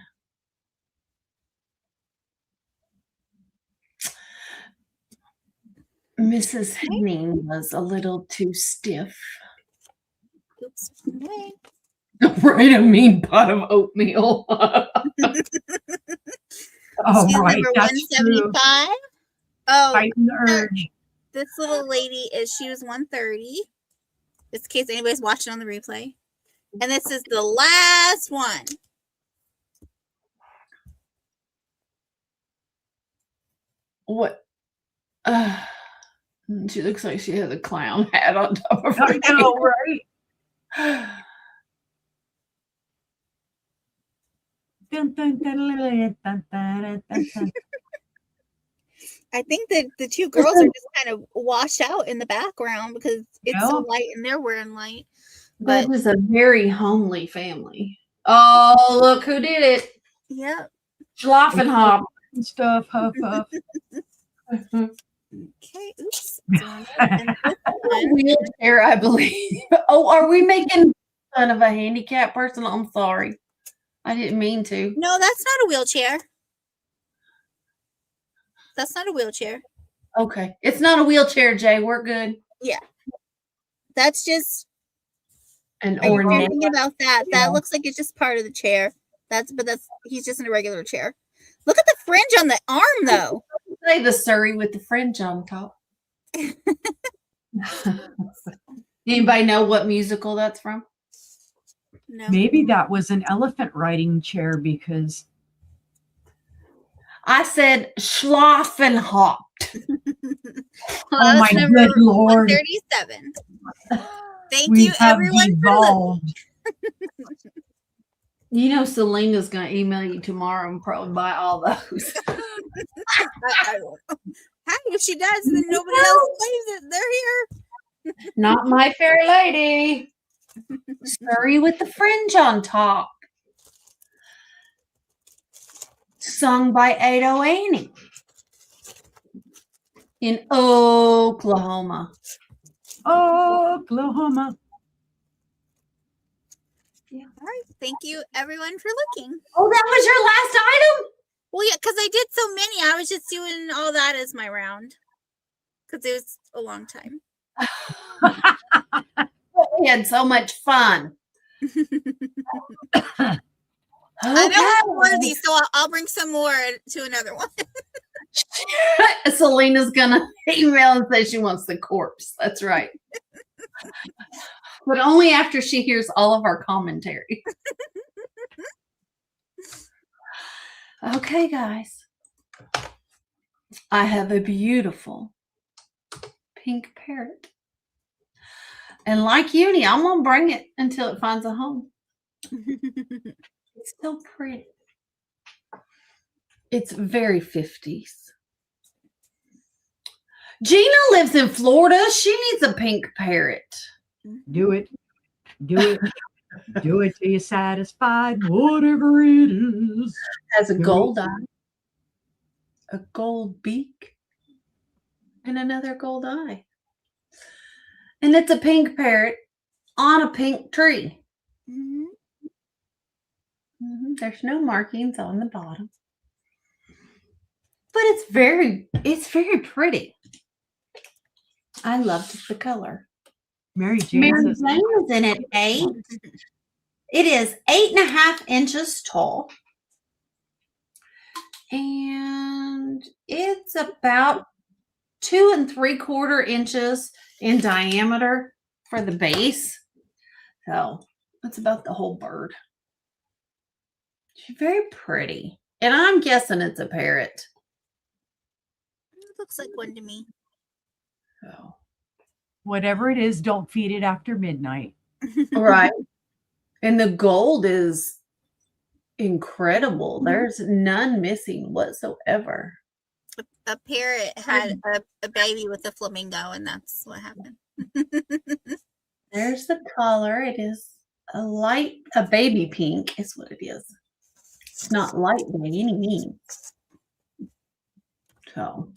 Mrs. Henning was a little too stiff. Oops. Okay. Right, a mean pot of oatmeal. Oh, She's right. number That's true. 175. Oh, Fighting the urge. this little lady she was 130. Just in case anybody's watching on the replay. And this is the last one. What? She looks like she has a clown hat on top of her I know, right? head. Dun, dun, dun, dun, dun, dun, dun, dun. I think that the two girls are just kind of washed out in the background because it's so Yeah. light and they're wearing light. That But is a very homely family. Oh, look who did it. yeah. Schlaffenhop. And stuff, huff, huff. Okay. Oops. And this one, Wheelchair, I believe. Oh, are we making fun of a handicapped person? I'm sorry. I didn't mean to. no, that's not a wheelchair. That's not a wheelchair. Okay. It's not a wheelchair, Jay. We're good. That's just An If you're ornate. thinking about that, Yeah. that looks like it's just part of the chair. That's he's just in a regular chair. Look at the fringe on the arm though. Say the Surrey with the fringe on top. Anybody know what musical that's from? No. Maybe that was an elephant riding chair because I said Schlafenhaupt. oh my good Lord, 137. Thank we you have everyone for evolved. You know, Selena's going to email you tomorrow and probably buy all those. I don't know. Hey, if she does, then nobody else claims it. They're here. Not My Fair Lady. Surrey with the fringe on top. Sung by Ado Annie in Oklahoma. Oklahoma. All right. Thank you everyone for looking. Oh, that was your last item? Well, yeah, because I did so many. I was just doing all that as my round. Because it was a long time. We had so much fun. I know more of these, so I'll bring some more to another one. Selena's gonna email and say she wants the corpse. That's right. But only after she hears all of our commentary. Okay, guys. I have a beautiful pink parrot. And like Uni, I'm gonna bring it until it finds a home. It's so pretty. It's very 50s. Gina lives in Florida. She needs a pink parrot. Do it. Do it. Do it till you're satisfied, whatever it is. Has a gold eye, a gold beak, and another gold eye. And it's a pink parrot on a pink tree. Mhm. There's no markings on the bottom. But it's very pretty. I loved the color. Mary Jane Mary says, Jane is in at 8. It is 8.5 inches tall. And it's about 2 3/4 inches in diameter for the base. So that's about the whole bird. She's very pretty. And I'm guessing it's a parrot. It looks like one to me. So. whatever it is, don't feed it after midnight. Right. And the gold is incredible. There's none missing whatsoever. A parrot had a baby with a flamingo, and that's what happened. There's the color. It is a baby pink is what it is. It's not light by any means. So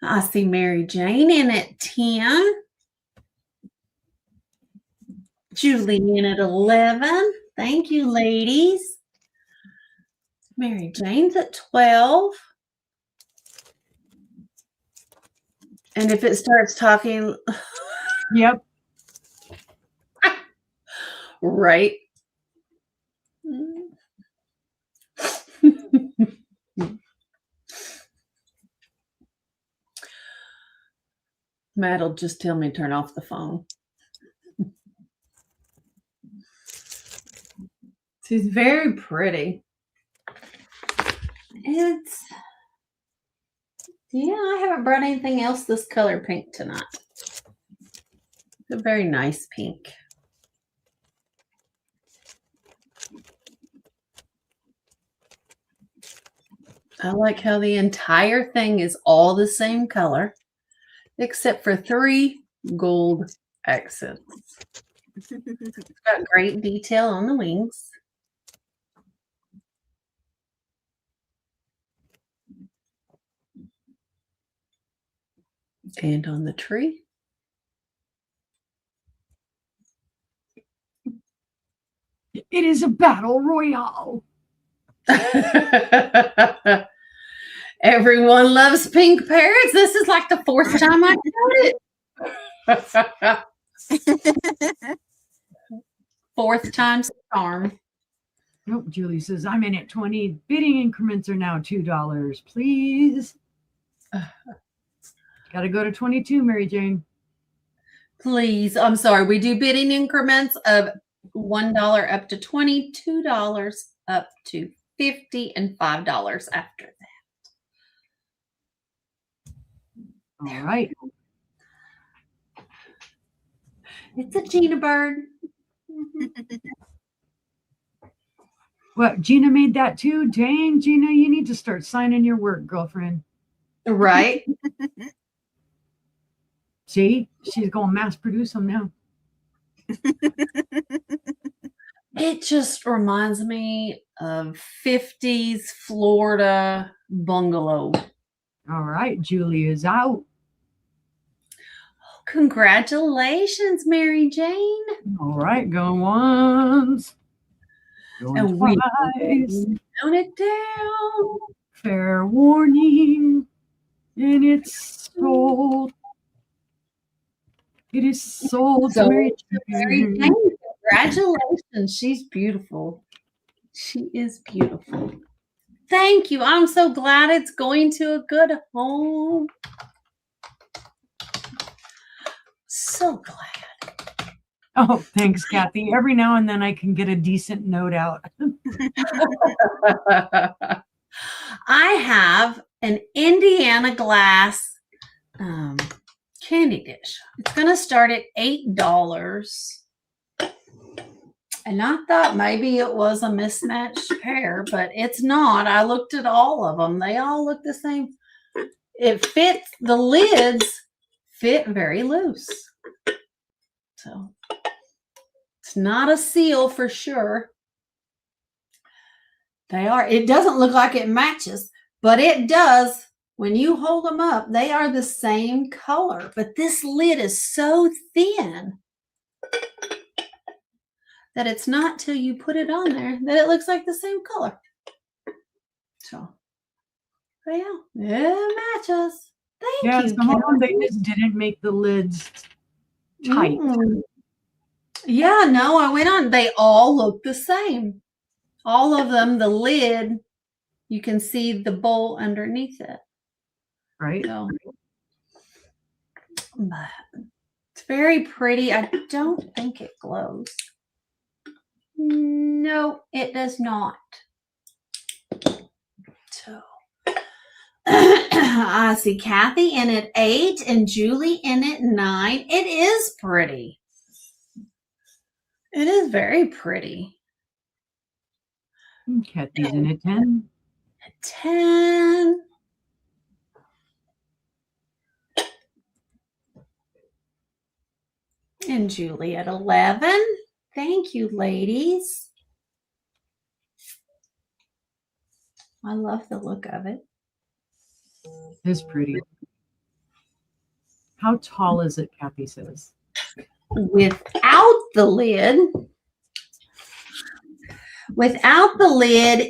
I see Mary Jane in at 10. Julie in at 11. Thank you, ladies. Mary Jane's at 12. And if it starts talking, Yep. right. Matt'll just tell me to turn off the phone. She's very pretty. I haven't brought anything else this color pink tonight. It's a very nice pink. I like how the entire thing is all the same color, except for 3 gold accents. It's got great detail on the wings. And on the tree. It is a battle royale. Everyone loves pink parrots. This is like the 4th time I heard it. Fourth time's the charm. Nope. Julie says, I'm in at 20. Bidding increments are now $2. Please. Got to go to 22, Mary Jane. Please. I'm sorry. We do bidding increments of $1 up to $20, $2 up to $50, and $5 after that. All right. It's a Gina bird. What? Gina made that too? Dang, Gina, you need to start signing your work, girlfriend. Right? See? She's going to mass produce them now. It just reminds me of 50s Florida bungalow. All right. Julie is out. Congratulations, Mary Jane. All right. Going once. Going And we twice. count it down. Fair warning. And it's sold. It is sold to So, Mary Mary Jane. Jane, congratulations. She's beautiful. She is beautiful. Thank you. I'm so glad it's going to a good home. So glad. Oh, thanks, Kathy. Every now and then I can get a decent note out. I have an Indiana glass candy dish. It's going to start at $8. And I thought maybe it was a mismatched pair, but it's not. I looked at all of them. They all look the same. It fits, the lids fit very loose. So it's not a seal for sure. They are. It doesn't look like it matches, but it does. When you hold them up, they are the same color, but this lid is so thin that it's not till you put it on there that it looks like the same color. So yeah, it matches. Thank Yeah, you. some of them, they Kelly. just didn't make the lids tight. Yeah, no, I went on. They all look the same. All of them, the lid, you can see the bowl underneath it. Right? So, but it's very pretty. I don't think it glows. No, it does not. So I see Kathy in at 8 and Julie in at 9. It is pretty. It is very pretty. Kathy's in at 10. 10. And Julie at 11. Thank you, ladies. I love the look of it. It's pretty. How tall is it, Kathy says? Without the lid,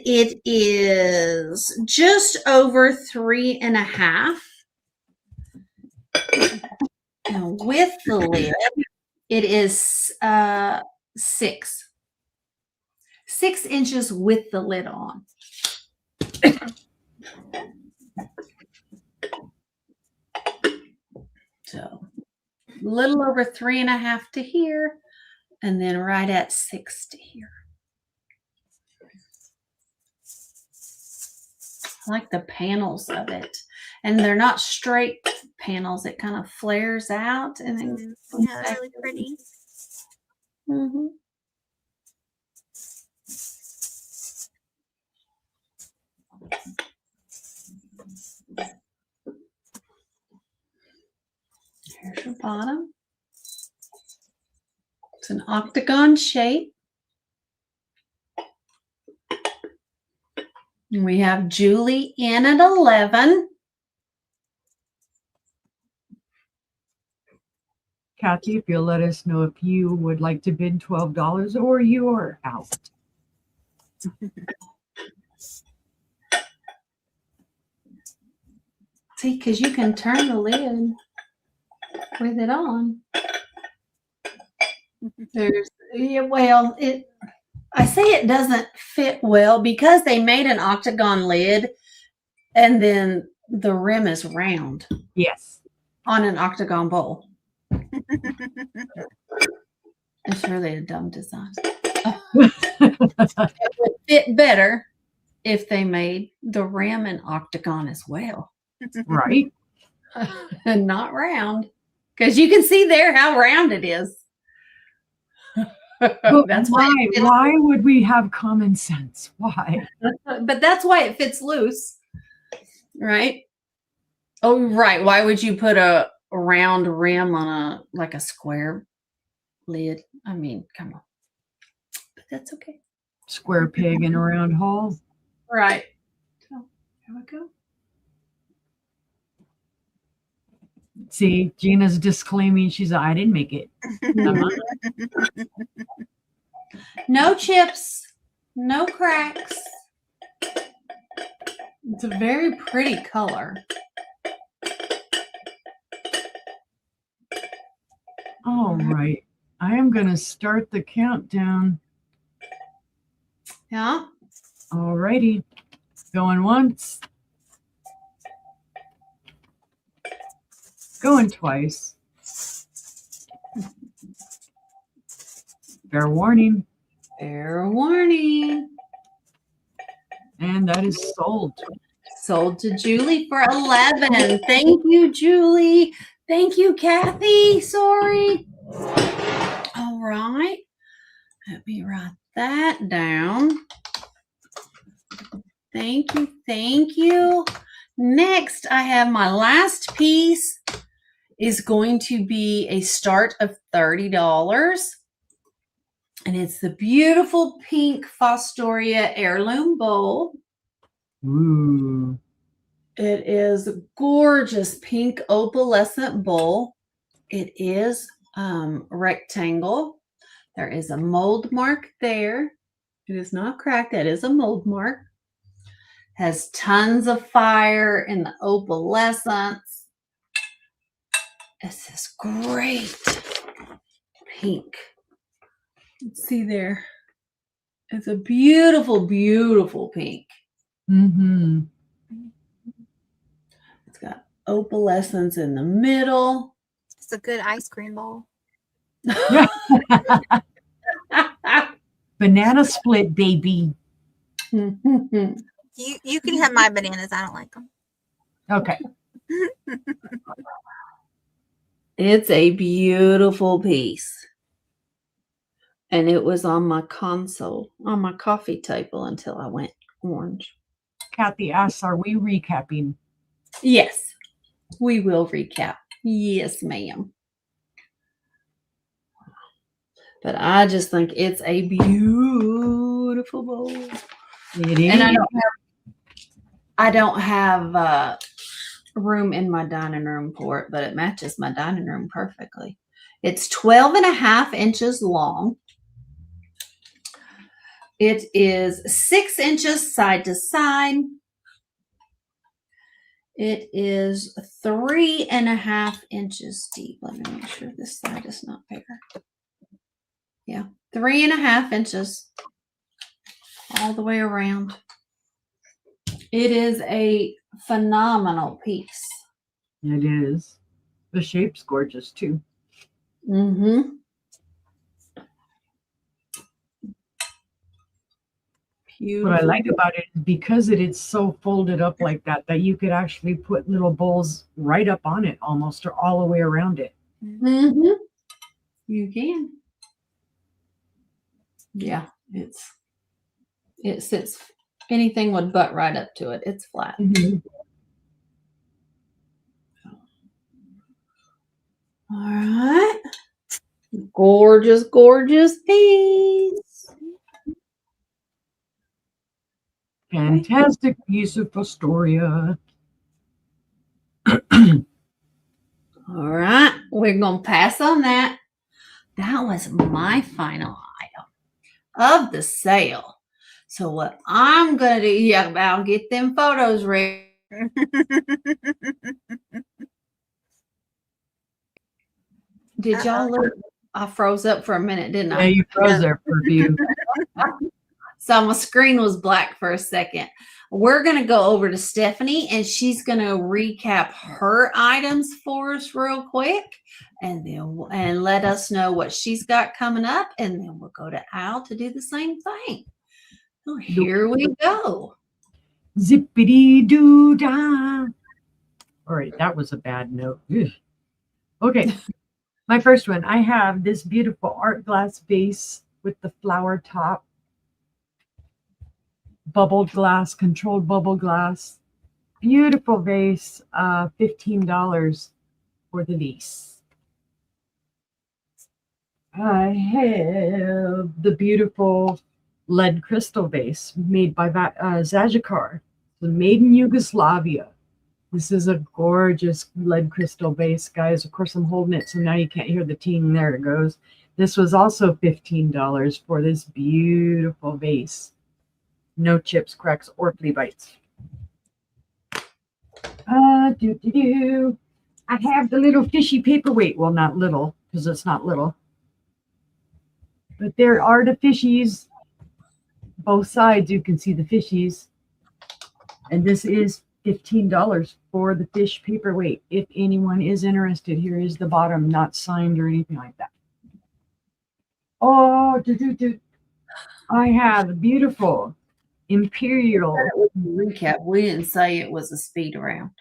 it is just over 3.5. And with the lid, it is 6. 6 inches with the lid on. So a little over 3.5 to here, and then right at 6 to here. I like the panels of it. And they're not straight panels. It kind of flares out and then Yeah, that's really pretty. Mm-hmm. Here's your bottom. It's an octagon shape. And we have Julie in at 11. Kathy, if you'll let us know if you would like to bid $12 or you're out. See, because you can turn the lid with it on. Well, I say it doesn't fit well because they made an octagon lid and then the rim is round Yes. on an octagon bowl. It's really a dumb design. It would fit better if they made the rim an octagon as well. Right. And not round. Because you can see there how round it is. That's why Why would we have common sense? Why? but that's why it fits loose. Right? Oh, right. Why would you put a round rim on a square lid? I mean, come on. But that's okay. Square peg in a round hole. Right. So here we go. See, Gina's disclaiming. She's I didn't make it. No chips, no cracks. It's a very pretty color. All right. I am going to start the countdown. Yeah. All righty. Going once. Going twice. Fair warning. Fair warning. And that is sold. Sold to Julie for 11. Thank you, Julie. Thank you, Kathy. Sorry. All right. Let me write that down. Thank you. Thank you. Next, I have my last piece is going to be a start of $30. And it's the beautiful pink Fostoria heirloom bowl. Ooh. It is a gorgeous pink opalescent bowl. It is rectangle. There is a mold mark there. It is not cracked. That is a mold mark. Has tons of fire in the opalescence. It's this great pink. Let's see there. It's a beautiful, beautiful pink. Mm-hmm. It's got opalescence in the middle. It's a good ice cream bowl. Banana split, baby. You can have my bananas. I don't like them. Okay. It's a beautiful piece. And it was on my console, on my coffee table until I went orange. Kathy asks, are we recapping? Yes, we will recap. Yes, ma'am. But I just think it's a beautiful bowl. It is. And I don't have room in my dining room for it, but it matches my dining room perfectly. It's 12.5 inches long. It is 6 inches side to side. It is 3.5 inches deep. Let me make sure this side is not bigger. Yeah, 3.5 inches all the way around. It is a phenomenal piece. It is. The shape's gorgeous too. Mm-hmm. Beautiful. What I like about it is because it is so folded up like that you could actually put little bowls right up on it almost or all the way around it. Mm-hmm. You can. Yeah, it sits, anything would butt right up to it. It's flat. Mm-hmm. All right. Gorgeous, gorgeous piece. Fantastic piece of Fostoria. All right. We're going to pass on that. That was my final item of the sale. So what I'm going to do, yeah, I'll get them photos ready. Did y'all look? I froze up for a minute, didn't Yeah, I? you froze there for a few. So my screen was black for a second. We're going to go over to Stephanie and she's going to recap her items for us real quick and let us know what she's got coming up. And then we'll go to Al to do the same thing. So here we go. Zippity doo dah. All right, that was a bad note. Ugh. Okay, my first one. I have this beautiful art glass vase with the flower top, bubbled glass, controlled bubble glass. Beautiful vase, $15 for the vase. I have the beautiful lead crystal vase made by Zajacar, made in Yugoslavia. This is a gorgeous lead crystal vase, guys. Of course, I'm holding it, so now you can't hear the ting. There it goes. This was also $15 for this beautiful vase. No chips, cracks, or flea bites. I have the little fishy paperweight. Well, not little, because it's not little. But there are the fishies. Both sides, you can see the fishies. And this is $15 for the fish paperweight. If anyone is interested, here is the bottom, not signed or anything like that. Oh, I have a beautiful Imperial. Recap. We didn't say it was a speed round.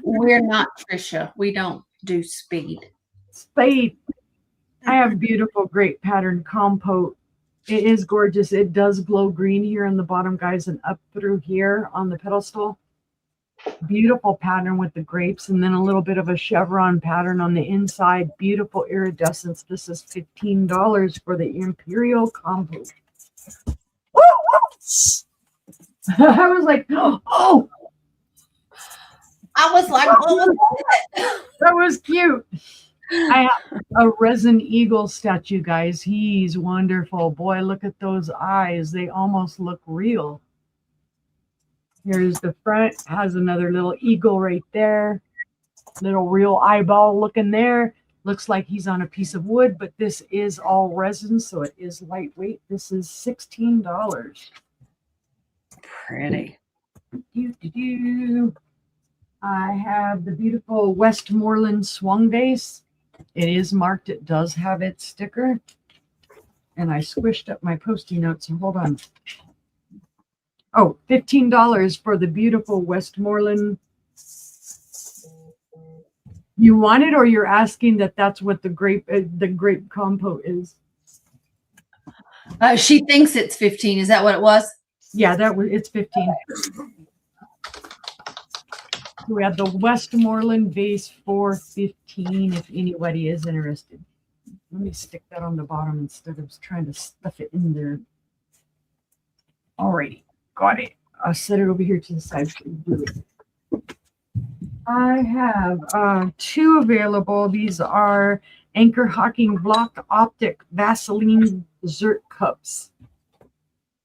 We're not Trisha. We don't do speed. Spade. I have beautiful, great pattern compote. It is gorgeous. It does glow green here on the bottom, guys, and up through here on the pedestal. Beautiful pattern with the grapes, and then a little bit of a chevron pattern on the inside. Beautiful iridescence. This is $15 for the Imperial compote. I was like, oh, I was like, what was that? that was cute. I have a resin eagle statue, guys. He's wonderful. Boy, look at those eyes. They almost look real. Here's the front. Has another little eagle right there. Little real eyeball looking there. Looks like he's on a piece of wood, but this is all resin, so it is lightweight. This is $16. Pretty. I have the beautiful Westmoreland swung vase. It is marked. It does have its sticker. And I squished up my Post-it notes. So hold on. Oh, $15 for the beautiful Westmoreland. You want it, or you're asking that that's what the grape compote is? She thinks it's 15. Is that what it was? Yeah, it's 15. We have the Westmoreland vase for $15 if anybody is interested. Let me stick that on the bottom instead of trying to stuff it in there. Alrighty, got it. I'll set it over here to the side so you do it. I have two available. These are Anchor Hocking Block Optic Vaseline dessert cups.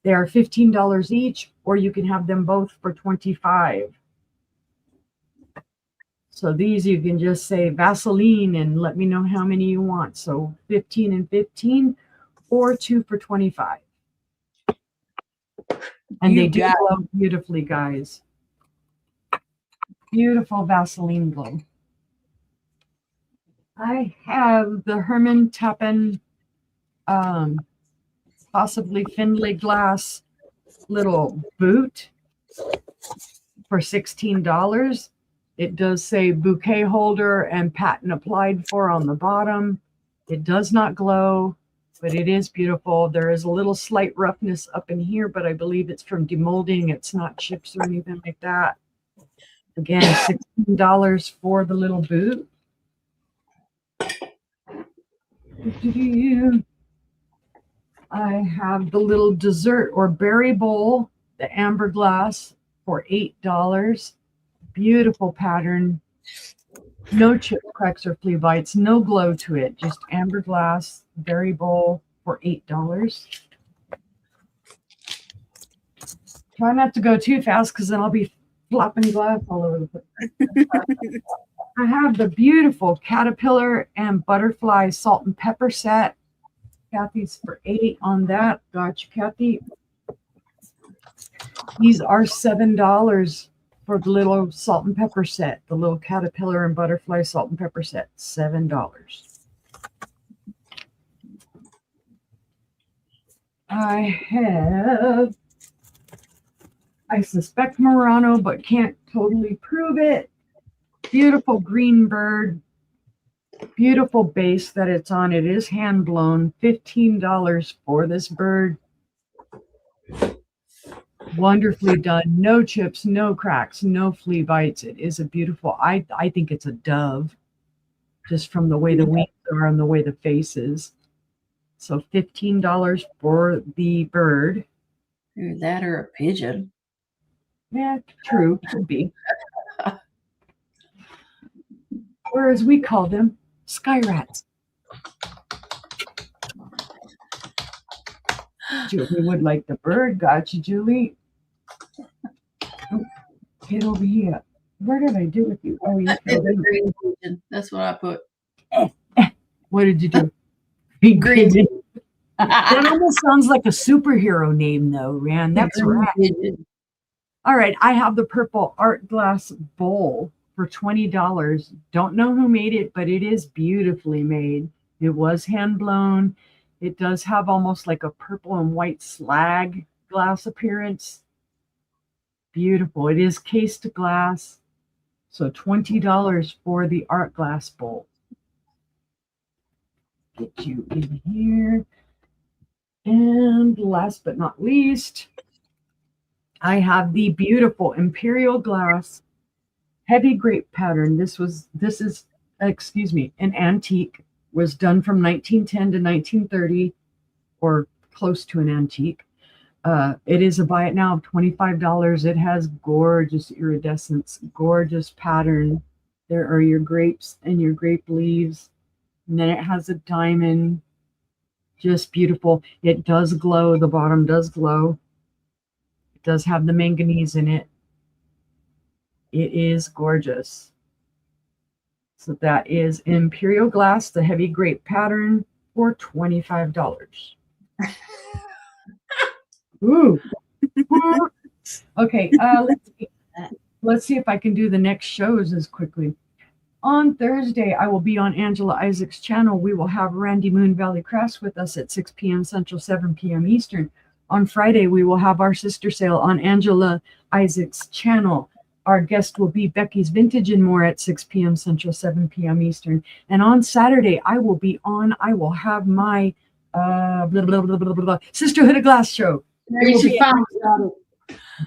They are $15 each, or you can have them both for $25. So these you can just say Vaseline and let me know how many you want. So 15 and 15, or 2 for $25. And they do glow beautifully, guys. Beautiful Vaseline glow. I have the Herman Tappen, possibly Findlay glass little boot for $16. It does say bouquet holder and patent applied for on the bottom. It does not glow, but it is beautiful. There is a little slight roughness up in here, but I believe it's from demolding. It's not chips or anything like that. Again, $16 for the little boot. I have the little dessert or berry bowl, the amber glass for $8. Beautiful pattern. No chip cracks or flea bites. No glow to it. Just amber glass berry bowl for $8. Try not to go too fast because then I'll be flopping glass all over the place. I have the beautiful caterpillar and butterfly salt and pepper set. Kathy's for 8 on that. Gotcha, Kathy. These are $7 for the little salt and pepper set. The little caterpillar and butterfly salt and pepper set. $7. I suspect Murano, but can't totally prove it. Beautiful green bird. Beautiful base that it's on. It is hand blown. $15 for this bird. Wonderfully done. No chips, no cracks, no flea bites. It is a beautiful, I think it's a dove, just from the way the wings are and the way the face is. So $15 for the bird. Either that or a pigeon. Yeah, true. Could be. Or as we call them, sky rats. Julie would like the bird. Gotcha, Julie. Oh, get over here. Where did I do with you? Oh, you It's a green pigeon. That's what I put. What did you do? Green pigeon. That almost sounds like a superhero name, though, Rand. That's Green right. pigeon. All right, I have the purple art glass bowl for $20. Don't know who made it, but it is beautifully made. It was hand blown. It does have almost like a purple and white slag glass appearance. Beautiful. It is cased glass. So $20 for the art glass bowl. Get you in here. And last but not least, I have the beautiful imperial glass heavy grape pattern. This is an antique. Was done from 1910 to 1930, or close to an antique. It is a buy it now of $25. It has gorgeous iridescence, gorgeous pattern. There are your grapes and your grape leaves. And then it has a diamond. Just beautiful. It does glow. The bottom does glow. It does have the manganese in it. It is gorgeous. So that is imperial glass, the heavy grape pattern, for $25. Ooh. Okay, let's see if I can do the next shows as quickly. On Thursday, I will be on Angela Isaac's channel. We will have Randy Moon Valley Crafts with us at 6 p.m. Central, 7 p.m. Eastern. On Friday, we will have our sister sale on Angela Isaac's channel. Our guest will be Becky's Vintage and More at 6 p.m. Central, 7 p.m. Eastern. And on Saturday, I will have my Sisterhood of Glass show. There you found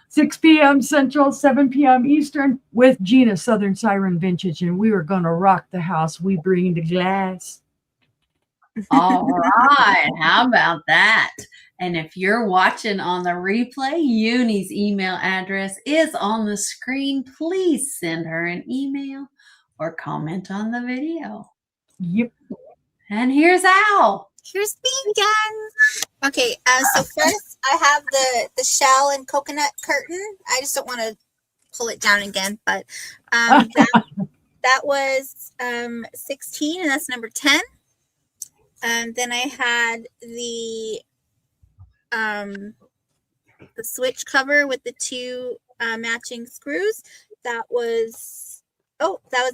6 p.m. Central, 7 p.m. Eastern with Gina Southern Siren Vintage. And we are going to rock the house. We bring the glass. All right. How about that? And if you're watching on the replay, Uni's email address is on the screen. Please send her an email or comment on the video. Yep. And here's Al. Here's me again. Okay, so first I have the shell and coconut curtain. I just don't want to pull it down again, but that was 16, and that's number 10. Then I had the switch cover with the two matching screws. That was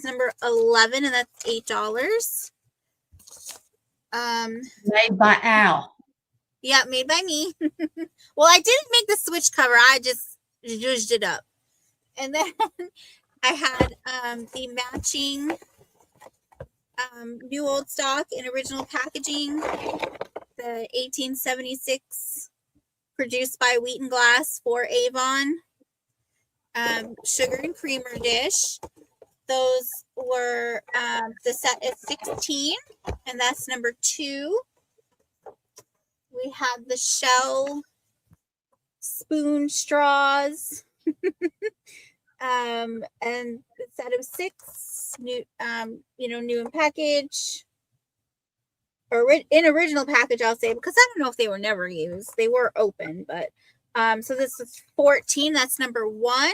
number 11, and that's $8. Made by Al. Yeah, made by me. Well, I didn't make the switch cover. I just zhuzhed it up. And then I had the matching new old stock in original packaging, the 1876 produced by Wheaton Glass for Avon sugar and creamer dish. Those were the set is 16, and that's number 2. We have the shell spoon straws, and the set of 6 new, new in package, or in original package, I'll say, because I don't know if they were never used. They were open, but so this is 14. That's number 1.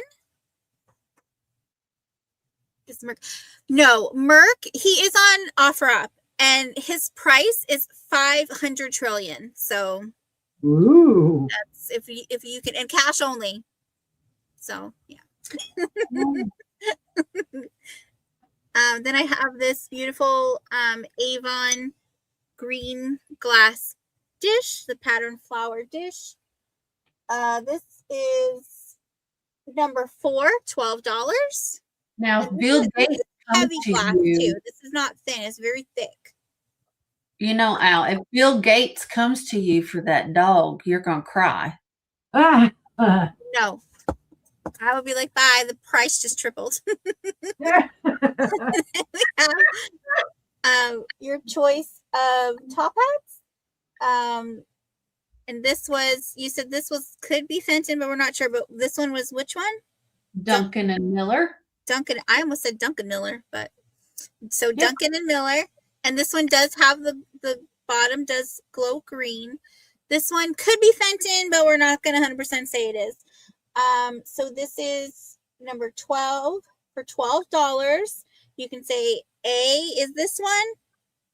Is Merc? No, Merc. He is on OfferUp, and his price is 500 trillion. So Ooh. that's if you can, and cash only. So yeah. Then I have this beautiful Avon green glass dish, the pattern flower dish. This is number 4, $12. Now, And Bill this Gates is comes heavy to glass you. too. This is not thin; it's very thick. You know, Al, if Bill Gates comes to you for that dog, you're going to cry. Ah, No, I would be like, bye. The price just tripled. Your choice of top hats. And this was, you said this was, could be Fenton, but we're not sure. But this one was which one? Duncan and Miller. Duncan. I almost said Duncan Miller, but so Yeah. Duncan and Miller. And this one does have the bottom does glow green. This one could be Fenton, but we're not going to 100% say it is. So this is number 12 for $12. You can say A is this one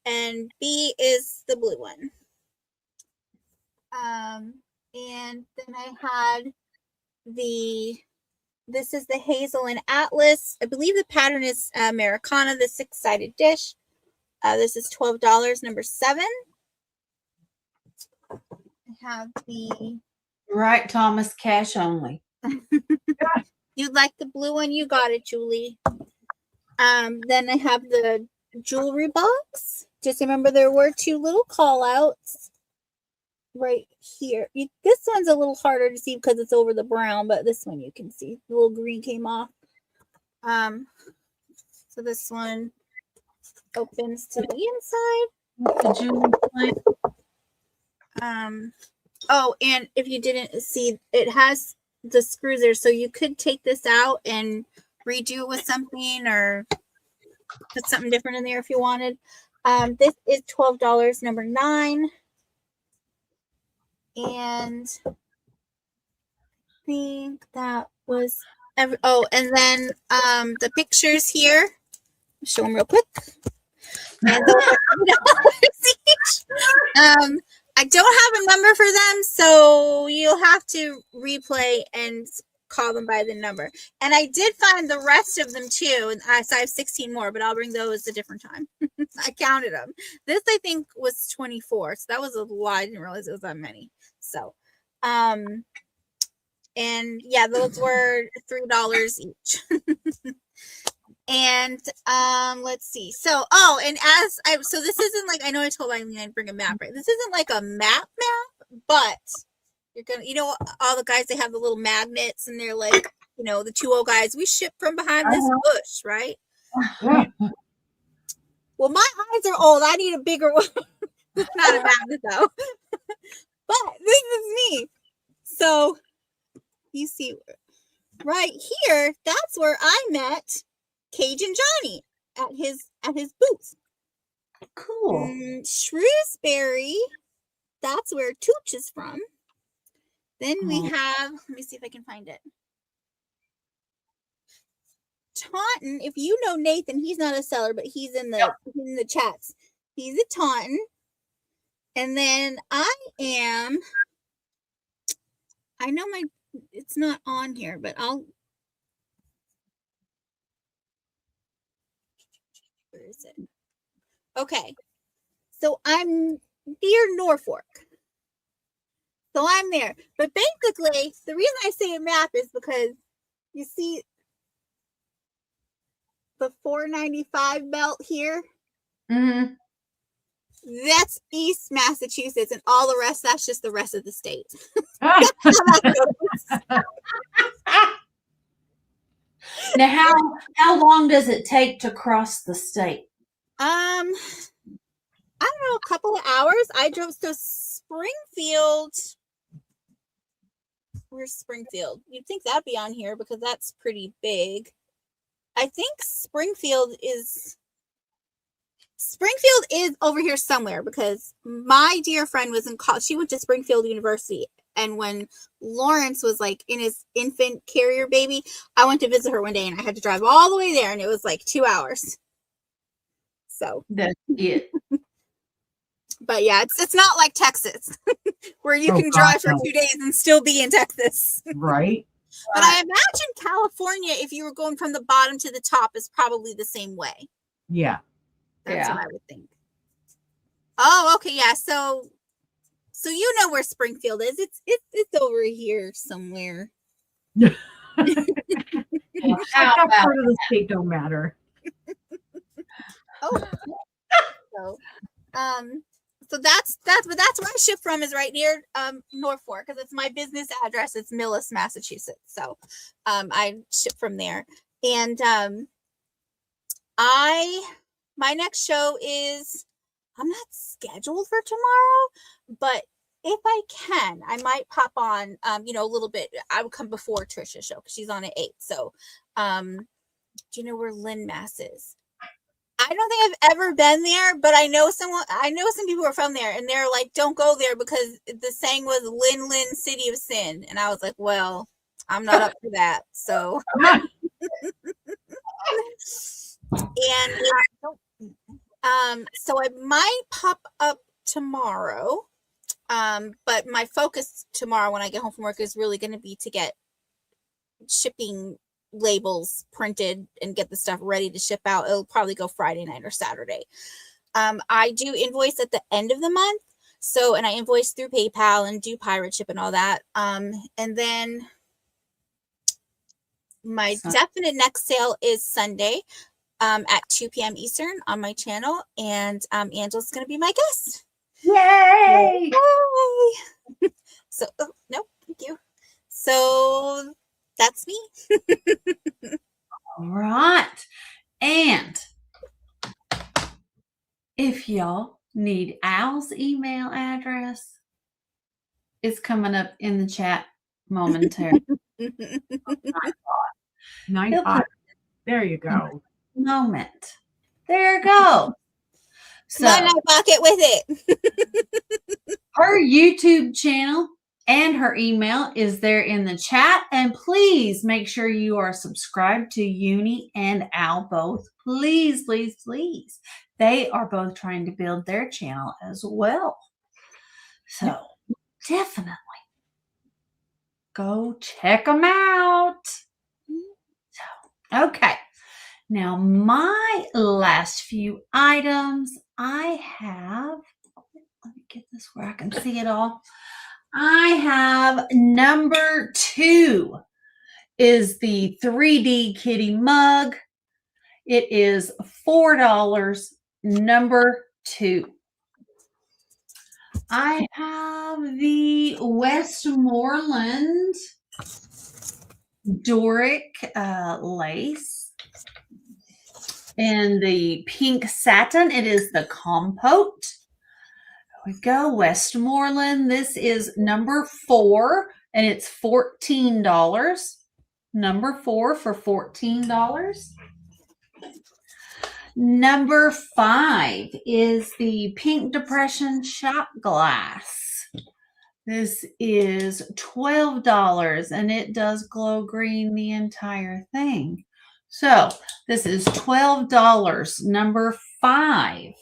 and B is the blue one. And then I had this is the Hazel and Atlas. I believe the pattern is Americana, the 6-sided dish. This is $12, number 7. I have the... Right, Thomas, cash only. You'd like the blue one? You got it, Julie. Then I have the jewelry box. Just remember there were 2 little call outs right here. This one's a little harder to see because it's over the brown, but this one you can see. The little green came off. So this one opens to the inside. What's the jewelry plan? Oh, and if you didn't see, it has the screws there, so you could take this out and redo it with something or put something different in there if you wanted. This is $12, number 9. And I think that was and then the pictures here. Show them real quick. And I don't have a number for them, so you'll have to replay and call them by the number. And I did find the rest of them too. So I have 16 more, but I'll bring those a different time. I counted them. This I think was 24, so that was a lot. I didn't realize it was that many. So, and yeah, those were $3 each. And let's see. So, and so this isn't like, I know I told Eileen I'd bring a map, right? This isn't like a map, but you're gonna, all the guys, they have the little magnets, and they're like, the 2O guys, we ship from behind this bush, right? Well, my eyes are old. I need a bigger one. It's not a magnet though. But this is me. So you see right here, that's where I met Cajun Johnny at his booth. Cool. Shrewsbury, that's where Tooch is from. Then we have, let me see if I can find it. Taunton, if you know Nathan, he's not a seller, but he's in the chats. He's a Taunton. And then I know it's not on here, but where is it? Okay. So I'm near Norfolk. So I'm there. But basically, the reason I say a map is because you see the 495 belt here? Mm-hmm. That's East Massachusetts, and all the rest, that's just the rest of the state. Now, how long does it take to cross the state? I don't know, a couple of hours. I drove to Springfield. Where's Springfield? You'd think that'd be on here because that's pretty big. I think Springfield is over here somewhere because my dear friend was in college. She went to Springfield University And when Lawrence was like in his infant carrier baby, I went to visit her one day and I had to drive all the way there, and it was like 2 hours. So That's it. but yeah, it's not like Texas where you Oh, can drive God, for no. 2 days and still be in Texas. Right? But I imagine California, if you were going from the bottom to the top, is probably the same way. Yeah. That's Yeah. what I would think. Oh, okay, yeah. So you know where Springfield is. It's over here somewhere. Well, how That about part of the state don't matter. Oh, so that's where I ship from, is right near Norfolk, because it's my business address. It's Millis, Massachusetts. So I ship from there. And my next show is, I'm not scheduled for tomorrow, but if I can, I might pop on a little bit. I would come before Trisha's show because she's on at 8. So do you know where Lynn Mass is? I don't think I've ever been there, but I know some people are from there, and they're like, don't go there because the saying was Lynn, city of sin. And I was like, well, I'm not up for that. So, and so I might pop up tomorrow. But my focus tomorrow when I get home from work is really going to be to get shipping labels printed and get the stuff ready to ship out. It'll probably go Friday night or Saturday. I do invoice at the end of the month. So, and I invoice through PayPal and do pirate ship and all that. And then my definite next sale is Sunday at 2 p.m. Eastern on my channel. And Angela's going to be my guest. Yay! Yay! So, no, thank you. So that's me. All right. And if y'all need Al's email address, it's coming up in the chat momentarily. 9-5. There you go. Moment. There you go. Come on, I bucket with it. Her YouTube channel and her email is there in the chat. And please make sure you are subscribed to Uni and Al both. Please, please, please. They are both trying to build their channel as well. So definitely go check them out. So, okay. Now, my last few items I have, let me get this where I can see it all. I have number 2 is the 3D Kitty mug. It is $4, number 2. I have the Westmoreland Doric lace. And the pink satin, it is the Compote. There we go, Westmoreland. This is number 4, and it's $14. Number 4 for $14. Number 5 is the Pink Depression shot glass. This is $12, and it does glow green the entire thing. So this is $12, number 5.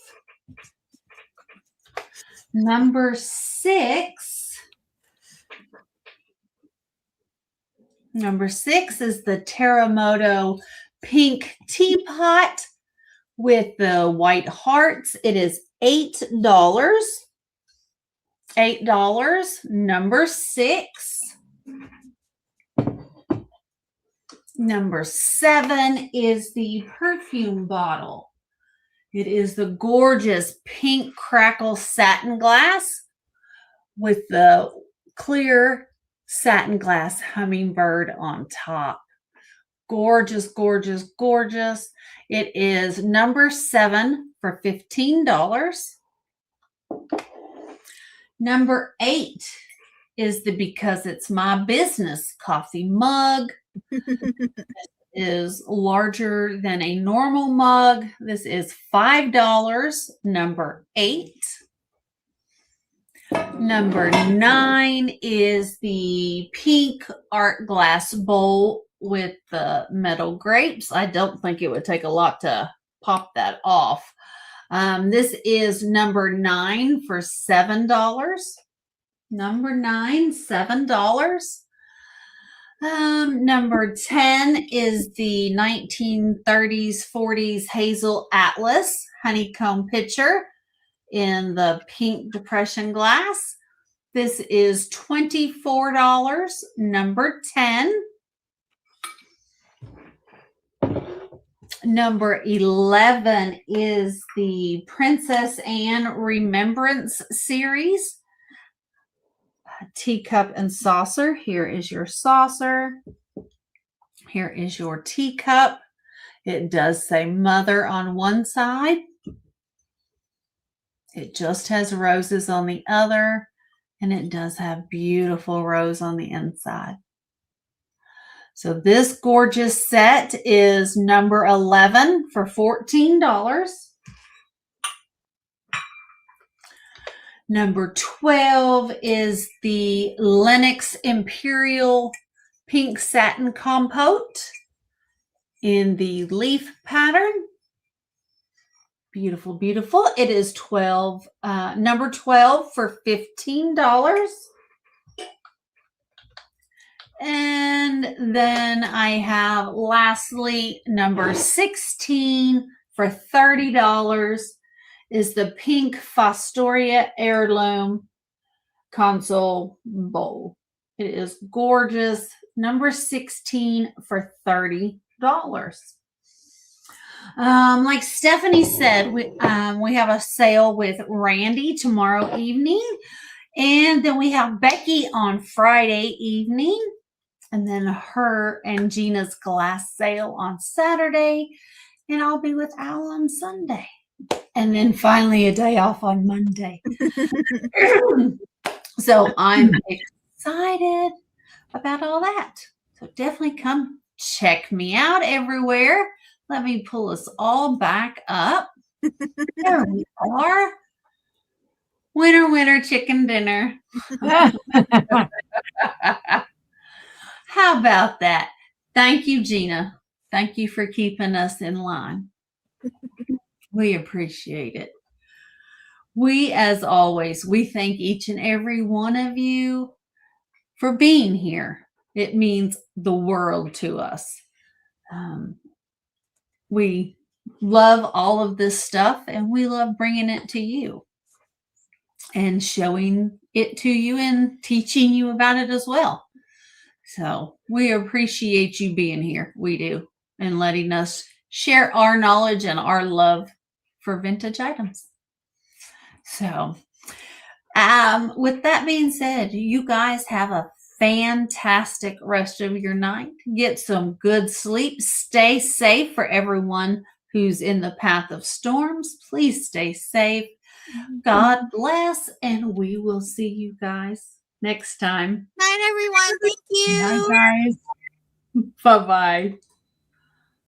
Number 6. Number 6 is the Terremoto pink teapot with the white hearts. It is $8. $8, number 6. Number 7 is the perfume bottle. It is the gorgeous pink crackle satin glass with the clear satin glass hummingbird on top. Gorgeous, gorgeous, gorgeous. It is number 7 for $15. Number 8 is the Because It's My Business coffee mug. Is larger than a normal mug. This is $5, number 8. Number 9 is the pink art glass bowl with the metal grapes. I don't think it would take a lot to pop that off. This is number 9 for $7. Number 9, $7. Number 10 is the 1930s, 40s Hazel Atlas honeycomb pitcher in the pink depression glass. This is $24. Number 10. Number 11 is the Princess Anne Remembrance series. Teacup and saucer. Here is your saucer. Here is your teacup. It does say mother on one side. It just has roses on the other, and it does have beautiful rose on the inside. So this gorgeous set is number 11 for $14. Number 12 is the Lenox Imperial Pink Satin Compote in the leaf pattern. Beautiful, beautiful. It is number 12 for $15. And then I have lastly number 16 for $30 is the pink Fostoria Heirloom console bowl. It is gorgeous. Number 16 for $30. Like Stephanie said, we have a sale with Randy tomorrow evening. And then we have Becky on Friday evening. And then her and Gina's glass sale on Saturday. And I'll be with Al on Sunday. And then finally a day off on Monday. So I'm excited about all that. So definitely come check me out everywhere. Let me pull us all back up. There we are. Winner, winner, chicken dinner. How about that? Thank you, Gina. Thank you for keeping us in line. We appreciate it. We, as always, we thank each and every one of you for being here. It means the world to us. We love all of this stuff, and we love bringing it to you and showing it to you and teaching you about it as well. So we appreciate you being here. We do. And letting us share our knowledge and our love for vintage items. So with that being said, you guys have a fantastic rest of your night. Get some good sleep. Stay safe for everyone who's in the path of storms. Please stay safe. God bless, and we will see you guys next time. Night, everyone. Thank you. Bye, guys. Bye-bye.